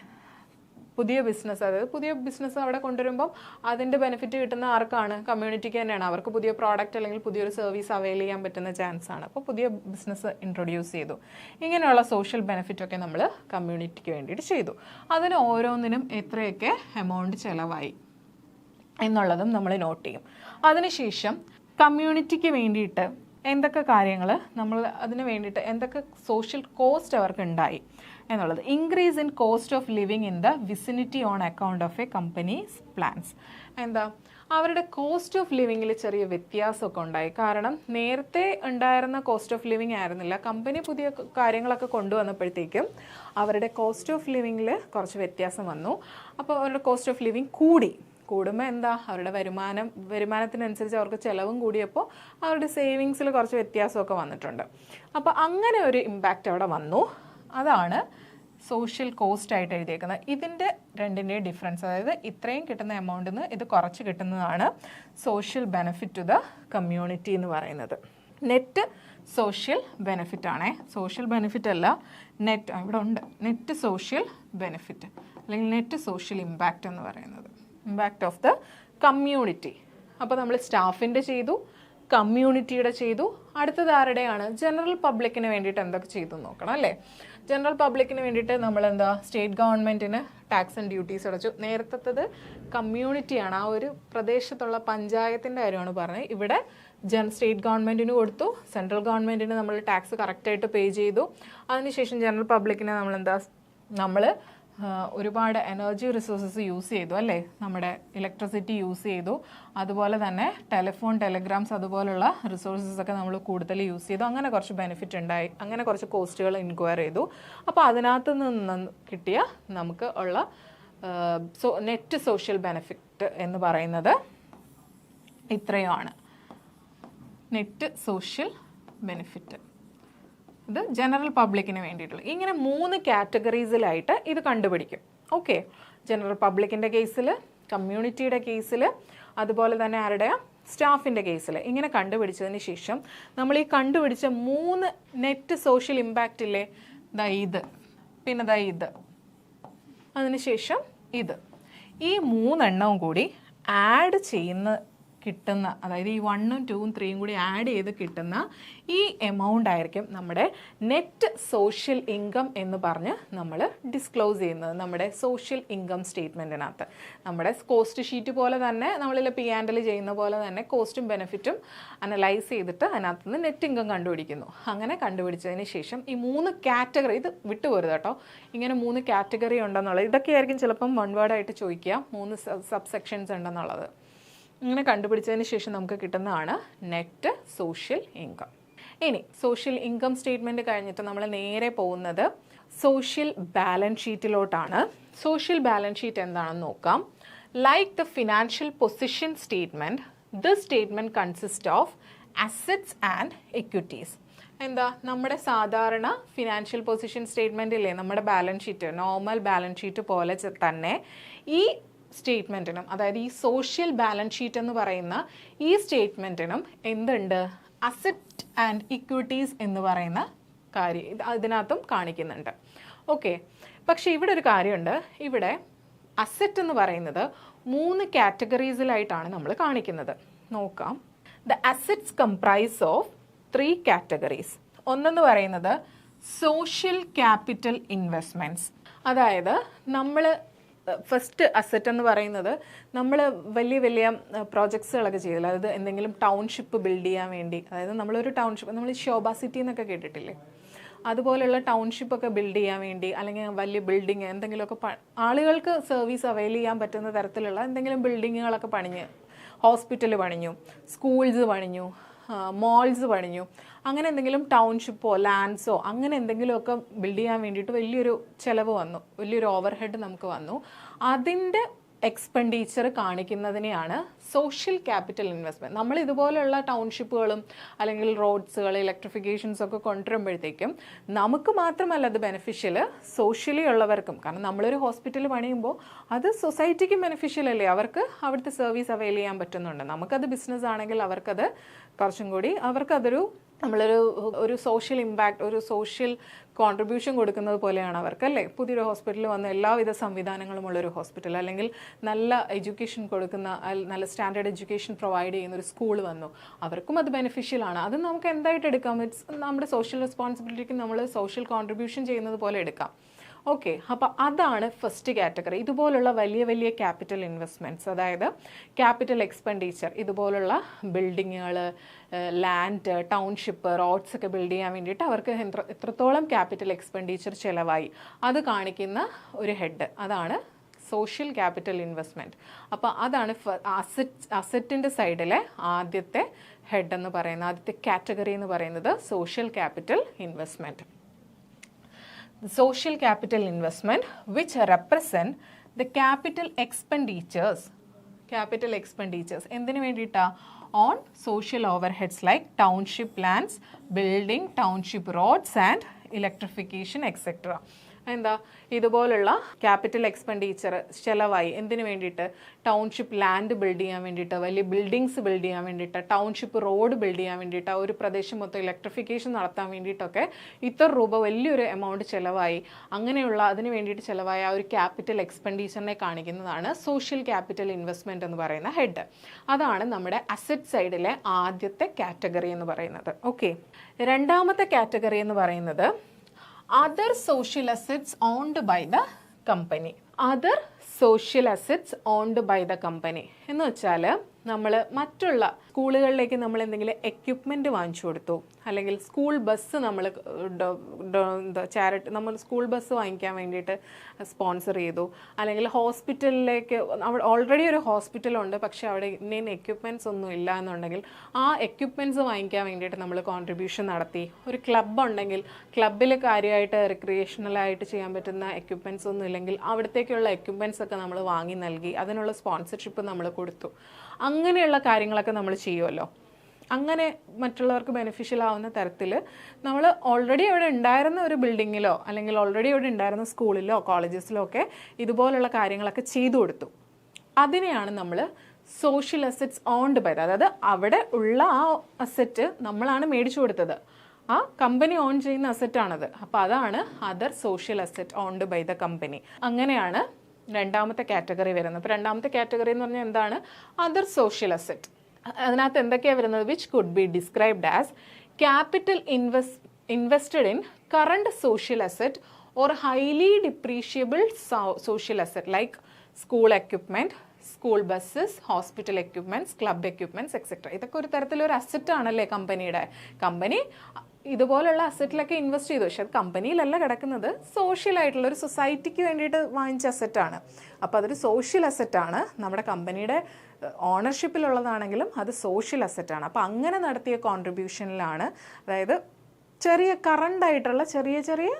പുതിയ ബിസിനസ്, അതായത് പുതിയ ബിസിനസ് അവിടെ കൊണ്ടുവരുമ്പം അതിൻ്റെ ബെനിഫിറ്റ് കിട്ടുന്ന ആർക്കാണ്? കമ്മ്യൂണിറ്റിക്ക് തന്നെയാണ്. അവർക്ക് പുതിയ പ്രോഡക്റ്റ് അല്ലെങ്കിൽ പുതിയൊരു സർവീസ് അവൈൽ ചെയ്യാൻ പറ്റുന്ന ചാൻസ് ആണ്. അപ്പോൾ പുതിയ ബിസിനസ് ഇൻട്രൊഡ്യൂസ് ചെയ്തു. ഇങ്ങനെയുള്ള സോഷ്യൽ ബെനിഫിറ്റൊക്കെ നമ്മൾ കമ്മ്യൂണിറ്റിക്ക് വേണ്ടിയിട്ട് ചെയ്തു. അതിന് ഓരോന്നിനും എത്രയൊക്കെ എമൗണ്ട് ചിലവായി എന്നുള്ളതും നമ്മൾ നോട്ട് ചെയ്യും. അതിനുശേഷം കമ്മ്യൂണിറ്റിക്ക് വേണ്ടിയിട്ട് എന്തൊക്കെ കാര്യങ്ങൾ നമ്മൾ അതിന് വേണ്ടിയിട്ട് എന്തൊക്കെ സോഷ്യൽ കോസ്റ്റ് അവർക്ക് ഉണ്ടായി എന്നുള്ളത്. Increase in cost of living in the vicinity on account of a companies plans. എന്താ? അവരുടെ കോസ്റ്റ് ഓഫ് ലിവിങ്ങിൽ ചെറിയ വ്യത്യാസമൊക്കെ ഉണ്ടായി. കാരണം നേരത്തെ ഉണ്ടായിരുന്ന കോസ്റ്റ് ഓഫ് ലിവിങ് ആയിരുന്നില്ല, കമ്പനി പുതിയ കാര്യങ്ങളൊക്കെ കൊണ്ടുവന്നപ്പോഴത്തേക്കും അവരുടെ കോസ്റ്റ് ഓഫ് ലിവിങ്ങിൽ കുറച്ച് വ്യത്യാസം വന്നു. അപ്പോൾ അവരുടെ കോസ്റ്റ് ഓഫ് ലിവിങ് കൂടുമ്പോൾ എന്താ? അവരുടെ വരുമാനത്തിനനുസരിച്ച് അവർക്ക് ചിലവും കൂടിയപ്പോൾ അവരുടെ സേവിങ്സിൽ കുറച്ച് വ്യത്യാസമൊക്കെ വന്നിട്ടുണ്ട്. അപ്പോൾ അങ്ങനെ ഒരു ഇമ്പാക്റ്റ് അവിടെ വന്നു. അതാണ് സോഷ്യൽ കോസ്റ്റ് ആയിട്ട് എഴുതിയേക്കുന്നത്. ഇതിൻ്റെ രണ്ടിൻ്റെയും ഡിഫറൻസ്, അതായത് ഇത്രയും കിട്ടുന്ന എമൗണ്ടിൽ നിന്ന് ഇത് കുറച്ച് കിട്ടുന്നതാണ് social benefit to the community എന്ന് പറയുന്നത്. നെറ്റ് സോഷ്യൽ ബെനിഫിറ്റ് ആണേ, സോഷ്യൽ ബെനിഫിറ്റ് അല്ല, ഇവിടെ ഉണ്ട് നെറ്റ് സോഷ്യൽ ബെനിഫിറ്റ് അല്ലെങ്കിൽ നെറ്റ് സോഷ്യൽ ഇമ്പാക്റ്റ് എന്ന് പറയുന്നത്. Impact of the community. അപ്പോൾ നമ്മൾ സ്റ്റാഫിൻ്റെ ചെയ്തു, കമ്മ്യൂണിറ്റിയുടെ ചെയ്തു. അടുത്തത് ആരുടെയാണ്? ജനറൽ പബ്ലിക്കിന് വേണ്ടിയിട്ട് എന്തൊക്കെ ചെയ്തു നോക്കണം അല്ലേ. ജനറൽ പബ്ലിക്കിന് വേണ്ടിയിട്ട് നമ്മളെന്താ? സ്റ്റേറ്റ് ഗവൺമെൻറ്റിന് ടാക്സ് ആൻഡ് ഡ്യൂട്ടീസ് അടച്ചു. നേരത്തത് കമ്മ്യൂണിറ്റിയാണ്, ആ ഒരു പ്രദേശത്തുള്ള പഞ്ചായത്തിൻ്റെ കാര്യമാണ് പറഞ്ഞത്. ഇവിടെ സ്റ്റേറ്റ് ഗവൺമെൻറ്റിന് കൊടുത്തു, സെൻട്രൽ ഗവൺമെൻറ്റിന് നമ്മൾ ടാക്സ് കറക്റ്റായിട്ട് പേ ചെയ്തു. അതിനുശേഷം ജനറൽ പബ്ലിക്കിനെ നമ്മൾ ഒരുപാട് എനർജി റിസോഴ്സസ് യൂസ് ചെയ്തു അല്ലേ. നമ്മുടെ ഇലക്ട്രിസിറ്റി യൂസ് ചെയ്തു, അതുപോലെ തന്നെ ടെലിഗ്രാംസ് അതുപോലുള്ള റിസോഴ്സസ് ഒക്കെ നമ്മൾ കൂടുതൽ യൂസ് ചെയ്തു. അങ്ങനെ കുറച്ച് ബെനിഫിറ്റ് ഉണ്ടായി, അങ്ങനെ കുറച്ച് കോസ്റ്റുകൾ ഇൻക്വയർ ചെയ്തു. അപ്പോൾ അതിനകത്ത് നിന്ന് കിട്ടിയ നമുക്ക് ഉള്ള നെറ്റ് സോഷ്യൽ ബെനിഫിറ്റ് എന്ന് പറയുന്നത് ഇത്രയുമാണ്. നെറ്റ് സോഷ്യൽ ബെനിഫിറ്റ് ഇത് ജനറൽ പബ്ലിക്കിന് വേണ്ടിയിട്ടുള്ള. ഇങ്ങനെ 3 കാറ്റഗറീസിലായിട്ട് ഇത് കണ്ടുപിടിക്കും. ഓക്കെ, ജനറൽ പബ്ലിക്കിൻ്റെ കേസിൽ, കമ്മ്യൂണിറ്റിയുടെ കേസിൽ, അതുപോലെ തന്നെ ആരുടെ? സ്റ്റാഫിൻ്റെ കേസിൽ. ഇങ്ങനെ കണ്ടുപിടിച്ചതിന് ശേഷം നമ്മൾ ഈ കണ്ടുപിടിച്ച 3 നെറ്റ് സോഷ്യൽ ഇമ്പാക്റ്റ് ഇല്ലേ, ഇത്, പിന്നെ ഇത്, അതിനുശേഷം ഇത്, ഈ 3 എണ്ണവും കൂടി ആഡ് ചെയ്യുന്ന കിട്ടുന്ന, അതായത് ഈ 1ഉം 2ഉം 3ഉം കൂടി ആഡ് ചെയ്ത് കിട്ടുന്ന ഈ എമൗണ്ട് ആയിരിക്കും നമ്മുടെ നെറ്റ് സോഷ്യൽ ഇൻകം എന്ന് പറഞ്ഞ് നമ്മൾ ഡിസ്ക്ലോസ് ചെയ്യുന്നത് നമ്മുടെ സോഷ്യൽ ഇൻകം സ്റ്റേറ്റ്മെൻറ്റിനകത്ത്. നമ്മുടെ കോസ്റ്റ് ഷീറ്റ് പോലെ തന്നെ നമ്മളിൽ P&L ചെയ്യുന്ന പോലെ തന്നെ കോസ്റ്റും ബെനിഫിറ്റും അനലൈസ് ചെയ്തിട്ട് അതിനകത്ത് നിന്ന് നെറ്റ് ഇൻകം കണ്ടുപിടിക്കുന്നു. അങ്ങനെ കണ്ടുപിടിച്ചതിന് ശേഷം ഈ 3 കാറ്റഗറി, ഇത് വിട്ടുപോരുത് കേട്ടോ, ഇങ്ങനെ 3 കാറ്റഗറി ഉണ്ടെന്നുള്ളത്, ഇതൊക്കെയായിരിക്കും ചിലപ്പം വൺ വേർഡായിട്ട് ചോദിക്കുക, 3 സബ് സെക്ഷൻസ് ഉണ്ടെന്നുള്ളത്. ഇങ്ങനെ കണ്ടുപിടിച്ചതിന് ശേഷം നമുക്ക് കിട്ടുന്നതാണ് നെറ്റ് സോഷ്യൽ ഇൻകം. ഇനി സോഷ്യൽ ഇൻകം സ്റ്റേറ്റ്മെൻറ്റ് കഴിഞ്ഞിട്ട് നമ്മൾ നേരെ പോകുന്നത് സോഷ്യൽ ബാലൻസ് ഷീറ്റിലോട്ടാണ്. സോഷ്യൽ ബാലൻസ് ഷീറ്റ് എന്താണെന്ന് നോക്കാം. Like the financial position statement, this statement consist of assets and equities. എന്താ, നമ്മുടെ സാധാരണ ഫിനാൻഷ്യൽ പൊസിഷൻ സ്റ്റേറ്റ്മെൻ്റ് ഇല്ലേ, നമ്മുടെ balance sheet, normal balance sheet പോലെ തന്നെ ഈ സ്റ്റേറ്റ്മെൻറ്റിനും, അതായത് ഈ സോഷ്യൽ ബാലൻസ് ഷീറ്റ് എന്ന് പറയുന്ന ഈ സ്റ്റേറ്റ്മെൻറ്റിനും എന്തുണ്ട്, അസറ്റ് ആൻഡ് ഇക്വിറ്റീസ് എന്ന് പറയുന്ന കാര്യം ഇതിനകത്തും കാണിക്കുന്നുണ്ട്. ഓക്കെ, പക്ഷേ ഇവിടെ ഒരു കാര്യമുണ്ട്. ഇവിടെ അസറ്റ് എന്ന് പറയുന്നത് 3 കാറ്റഗറീസിലായിട്ടാണ് നമ്മൾ കാണിക്കുന്നത്. നോക്കാം. The assets comprise of 3 categories. ഒന്നെന്ന് പറയുന്നത് സോഷ്യൽ ക്യാപിറ്റൽ ഇൻവെസ്റ്റ്മെൻറ്റ്സ്. അതായത് നമ്മൾ ഫസ്റ്റ് അസറ്റ് എന്ന് പറയുന്നത് നമ്മൾ വലിയ വലിയ പ്രോജക്ട്സുകളൊക്കെ ചെയ്തില്ല, അതായത് എന്തെങ്കിലും ടൗൺഷിപ്പ് ബിൽഡ് ചെയ്യാൻ വേണ്ടി, അതായത് നമ്മളൊരു ടൗൺഷിപ്പ്, നമ്മൾ ശോഭ സിറ്റി എന്നൊക്കെ കേട്ടിട്ടില്ലേ, അതുപോലെയുള്ള ടൗൺഷിപ്പൊക്കെ ബിൽഡ് ചെയ്യാൻ വേണ്ടി, അല്ലെങ്കിൽ വലിയ ബിൽഡിങ് എന്തെങ്കിലുമൊക്കെ ആളുകൾക്ക് സർവീസ് അവൈൽ ചെയ്യാൻ പറ്റുന്ന തരത്തിലുള്ള എന്തെങ്കിലും ബിൽഡിങ്ങുകളൊക്കെ പണിഞ്ഞ്, ഹോസ്പിറ്റൽ പണിഞ്ഞു, സ്കൂൾസ് പണിഞ്ഞു, മോൾസ് പണിഞ്ഞു, അങ്ങനെ എന്തെങ്കിലും ടൗൺഷിപ്പോ ലാൻഡ്സോ അങ്ങനെ എന്തെങ്കിലുമൊക്കെ ബിൽഡ് ചെയ്യാൻ വേണ്ടിയിട്ട് വലിയൊരു ചിലവ് വന്നു, വലിയൊരു ഓവർ ഹെഡ് നമുക്ക് വന്നു. അതിൻ്റെ എക്സ്പെൻഡിച്ചർ കാണിക്കുന്നതിനെയാണ് സോഷ്യൽ ക്യാപിറ്റൽ ഇൻവെസ്റ്റ്മെൻറ്റ്. നമ്മൾ ഇതുപോലെയുള്ള ടൗൺഷിപ്പുകളും അല്ലെങ്കിൽ റോഡ്സുകൾ, ഇലക്ട്രിഫിക്കേഷൻസ് ഒക്കെ കൊണ്ടുവരുമ്പോഴത്തേക്കും നമുക്ക് മാത്രമല്ല അത് ബെനിഫിഷ്യൽ, സോഷ്യലി ഉള്ളവർക്കും. കാരണം നമ്മളൊരു ഹോസ്പിറ്റൽ പണിയുമ്പോൾ അത് സൊസൈറ്റിക്ക് ബെനിഫിഷ്യൽ അല്ലേ, അവർക്ക് അവിടുത്തെ സർവീസ് അവൈൽ ചെയ്യാൻ പറ്റുന്നുണ്ട്. നമുക്കത് ബിസിനസ് ആണെങ്കിൽ അവർക്കത് കുറച്ചും കൂടി, അവർക്കതൊരു നമ്മളൊരു സോഷ്യൽ ഇമ്പാക്റ്റ്, ഒരു സോഷ്യൽ കോൺട്രിബ്യൂഷൻ കൊടുക്കുന്നത് പോലെയാണ് അവർക്കല്ലേ. പുതിയൊരു ഹോസ്പിറ്റൽ വന്ന് എല്ലാവിധ സംവിധാനങ്ങളുമുള്ളൊരു ഹോസ്പിറ്റൽ, അല്ലെങ്കിൽ നല്ല എഡ്യൂക്കേഷൻ കൊടുക്കുന്ന, നല്ല സ്റ്റാൻഡേർഡ് എഡ്യൂക്കേഷൻ പ്രൊവൈഡ് ചെയ്യുന്ന ഒരു സ്കൂൾ വന്നു, അവർക്കും അത് ബെനിഫിഷ്യലാണ്. അത് നമുക്ക് എന്തായിട്ട് എടുക്കാം, ഇറ്റ്സ് നമ്മുടെ സോഷ്യൽ റെസ്പോൺസിബിലിറ്റിക്ക് നമ്മൾ സോഷ്യൽ കോൺട്രിബ്യൂഷൻ ചെയ്യുന്നത് പോലെ എടുക്കാം. ഓക്കെ, അപ്പോൾ അതാണ് ഫസ്റ്റ് കാറ്റഗറി. ഇതുപോലുള്ള വലിയ വലിയ ക്യാപിറ്റൽ ഇൻവെസ്റ്റ്മെൻറ്റ്സ്, അതായത് ക്യാപിറ്റൽ എക്സ്പെൻഡിച്ചർ, ഇതുപോലുള്ള ബിൽഡിങ്ങുകൾ, ലാൻഡ്, ടൗൺഷിപ്പ്, റോഡ്സ് ഒക്കെ ബിൽഡ് ചെയ്യാൻ വേണ്ടിയിട്ട് അവർക്ക് എത്രത്തോളം ക്യാപിറ്റൽ എക്സ്പെൻഡിച്ചർ ചിലവായി അത് കാണിക്കുന്ന ഒരു ഹെഡ്, അതാണ് സോഷ്യൽ ക്യാപിറ്റൽ ഇൻവെസ്റ്റ്മെൻറ്റ്. അപ്പോൾ അതാണ് അസറ്റിൻ്റെ സൈഡിലെ ആദ്യത്തെ ഹെഡ് എന്ന് പറയുന്നത്, ആദ്യത്തെ കാറ്റഗറി എന്ന് പറയുന്നത് social capital investment. Social capital investment which represent the capital expenditures എന്തിനു വേണ്ടിയിട്ടാ, on social overheads like township lands, building, township roads and electrification etc. എന്താ, ഇതുപോലുള്ള ക്യാപിറ്റൽ എക്സ്പെൻഡിച്ചർ ചിലവായി എന്തിനു വേണ്ടിയിട്ട്, ടൗൺഷിപ്പ് ലാൻഡ് ബിൽഡ് ചെയ്യാൻ വേണ്ടിയിട്ട്, വലിയ ബിൽഡിങ്സ് ബിൽഡ് ചെയ്യാൻ വേണ്ടിയിട്ട്, ടൗൺഷിപ്പ് റോഡ് ബിൽഡ് ചെയ്യാൻ വേണ്ടിയിട്ട്, ഒരു പ്രദേശം മൊത്തം ഇലക്ട്രിഫിക്കേഷൻ നടത്താൻ വേണ്ടിയിട്ടൊക്കെ ഇത്ര രൂപ വലിയൊരു എമൗണ്ട് ചിലവായി, അങ്ങനെയുള്ള അതിന് വേണ്ടിയിട്ട് ചിലവായ ആ ഒരു ക്യാപിറ്റൽ എക്സ്പെൻഡിച്ചറിനെ കാണിക്കുന്നതാണ് സോഷ്യൽ ക്യാപിറ്റൽ ഇൻവെസ്റ്റ്മെൻറ്റ് എന്ന് പറയുന്ന ഹെഡ്. അതാണ് നമ്മുടെ അസറ്റ് സൈഡിലെ ആദ്യത്തെ കാറ്റഗറി എന്ന് പറയുന്നത്. ഓക്കെ, രണ്ടാമത്തെ കാറ്റഗറി എന്ന് പറയുന്നത് other social assets owned by the company. Other social assets owned by the company എന്ന് വെച്ചാൽ നമ്മൾ മറ്റുള്ള സ്കൂളുകളിലേക്ക് നമ്മൾ എന്തെങ്കിലും എക്യുപ്മെൻറ്റ് വാങ്ങിച്ചു കൊടുത്തു, അല്ലെങ്കിൽ സ്കൂൾ ബസ് നമ്മൾ നമ്മൾ സ്കൂൾ ബസ് വാങ്ങിക്കാൻ വേണ്ടിയിട്ട് സ്പോൺസർ ചെയ്തു, അല്ലെങ്കിൽ ഹോസ്പിറ്റലിലേക്ക് അവിടെ ഓൾറെഡി ഒരു ഹോസ്പിറ്റലുണ്ട് പക്ഷേ അവിടെ ഇന്ന എക്യുപ്മെൻറ്റ്സ് ഒന്നും ഇല്ല എന്നുണ്ടെങ്കിൽ ആ എക്യുപ്മെൻറ്റ്സ് വാങ്ങിക്കാൻ വേണ്ടിയിട്ട് നമ്മൾ കോൺട്രിബ്യൂഷൻ നടത്തി. ഒരു ക്ലബ്ബ് ഉണ്ടെങ്കിൽ ക്ലബ്ബിൽ കാര്യമായിട്ട് റിക്രിയേഷണലായിട്ട് ചെയ്യാൻ പറ്റുന്ന എക്യുപ്മെൻറ്റ്സ് ഒന്നും ഇല്ലെങ്കിൽ അവിടത്തേക്കുള്ള എക്യുപ്മെൻറ്റ്സ് ഒക്കെ നമ്മൾ വാങ്ങി നൽകി, അതിനുള്ള സ്പോൺസർഷിപ്പ് നമ്മൾ കൊടുത്തു. അങ്ങനെയുള്ള കാര്യങ്ങളൊക്കെ നമ്മൾ ചെയ്യുമല്ലോ. അങ്ങനെ മറ്റുള്ളവർക്ക് ബെനിഫിഷ്യൽ ആവുന്ന തരത്തിൽ നമ്മൾ ഓൾറെഡി അവിടെ ഉണ്ടായിരുന്ന ഒരു ബിൽഡിങ്ങിലോ അല്ലെങ്കിൽ ഓൾറെഡി അവിടെ ഉണ്ടായിരുന്ന സ്കൂളിലോ കോളേജസിലോ ഒക്കെ ഇതുപോലുള്ള കാര്യങ്ങളൊക്കെ ചെയ്തു കൊടുത്തു. അതിനെയാണ് നമ്മൾ സോഷ്യൽ അസറ്റ്സ് ഓൺഡ് ബൈ, അതായത് അവിടെ ഉള്ള ആ അസറ്റ് നമ്മളാണ് മേടിച്ചു കൊടുത്തത്, ആ കമ്പനി ഓൺ ചെയ്യുന്ന അസറ്റാണത്. അപ്പോൾ അതാണ് other social asset owned by the company. അങ്ങനെയാണ് രണ്ടാമത്തെ കാറ്റഗറി വരുന്നത്. അപ്പോൾ രണ്ടാമത്തെ കാറ്റഗറി എന്ന് പറഞ്ഞാൽ എന്താണ്, അതർ സോഷ്യൽ അസറ്റ്. അതിനകത്ത് എന്തൊക്കെയാണ് വരുന്നത്? Which could be described as capital invested in current social asset or highly depreciable social asset like school equipment, school buses, hospital equipments, club equipments etcetera. ഇതൊക്കെ ഒരു തരത്തിലൊരു അസറ്റാണല്ലേ കമ്പനിയുടെ. കമ്പനി ഇതുപോലുള്ള അസറ്റിലൊക്കെ ഇൻവെസ്റ്റ് ചെയ്തു, പക്ഷെ അത് കമ്പനിയിലല്ല കിടക്കുന്നത്, സോഷ്യലായിട്ടുള്ള ഒരു സൊസൈറ്റിക്ക് വേണ്ടിയിട്ട് വാങ്ങിച്ച അസറ്റാണ്. അപ്പോൾ അതൊരു സോഷ്യൽ അസറ്റാണ്. നമ്മുടെ കമ്പനിയുടെ ഓണർഷിപ്പിലുള്ളതാണെങ്കിലും അത് സോഷ്യൽ അസറ്റാണ്. അപ്പോൾ അങ്ങനെ നടത്തിയ കോൺട്രിബ്യൂഷനിലാണ്, അതായത് ചെറിയ കറണ്ടായിട്ടുള്ള ചെറിയ ചെറിയ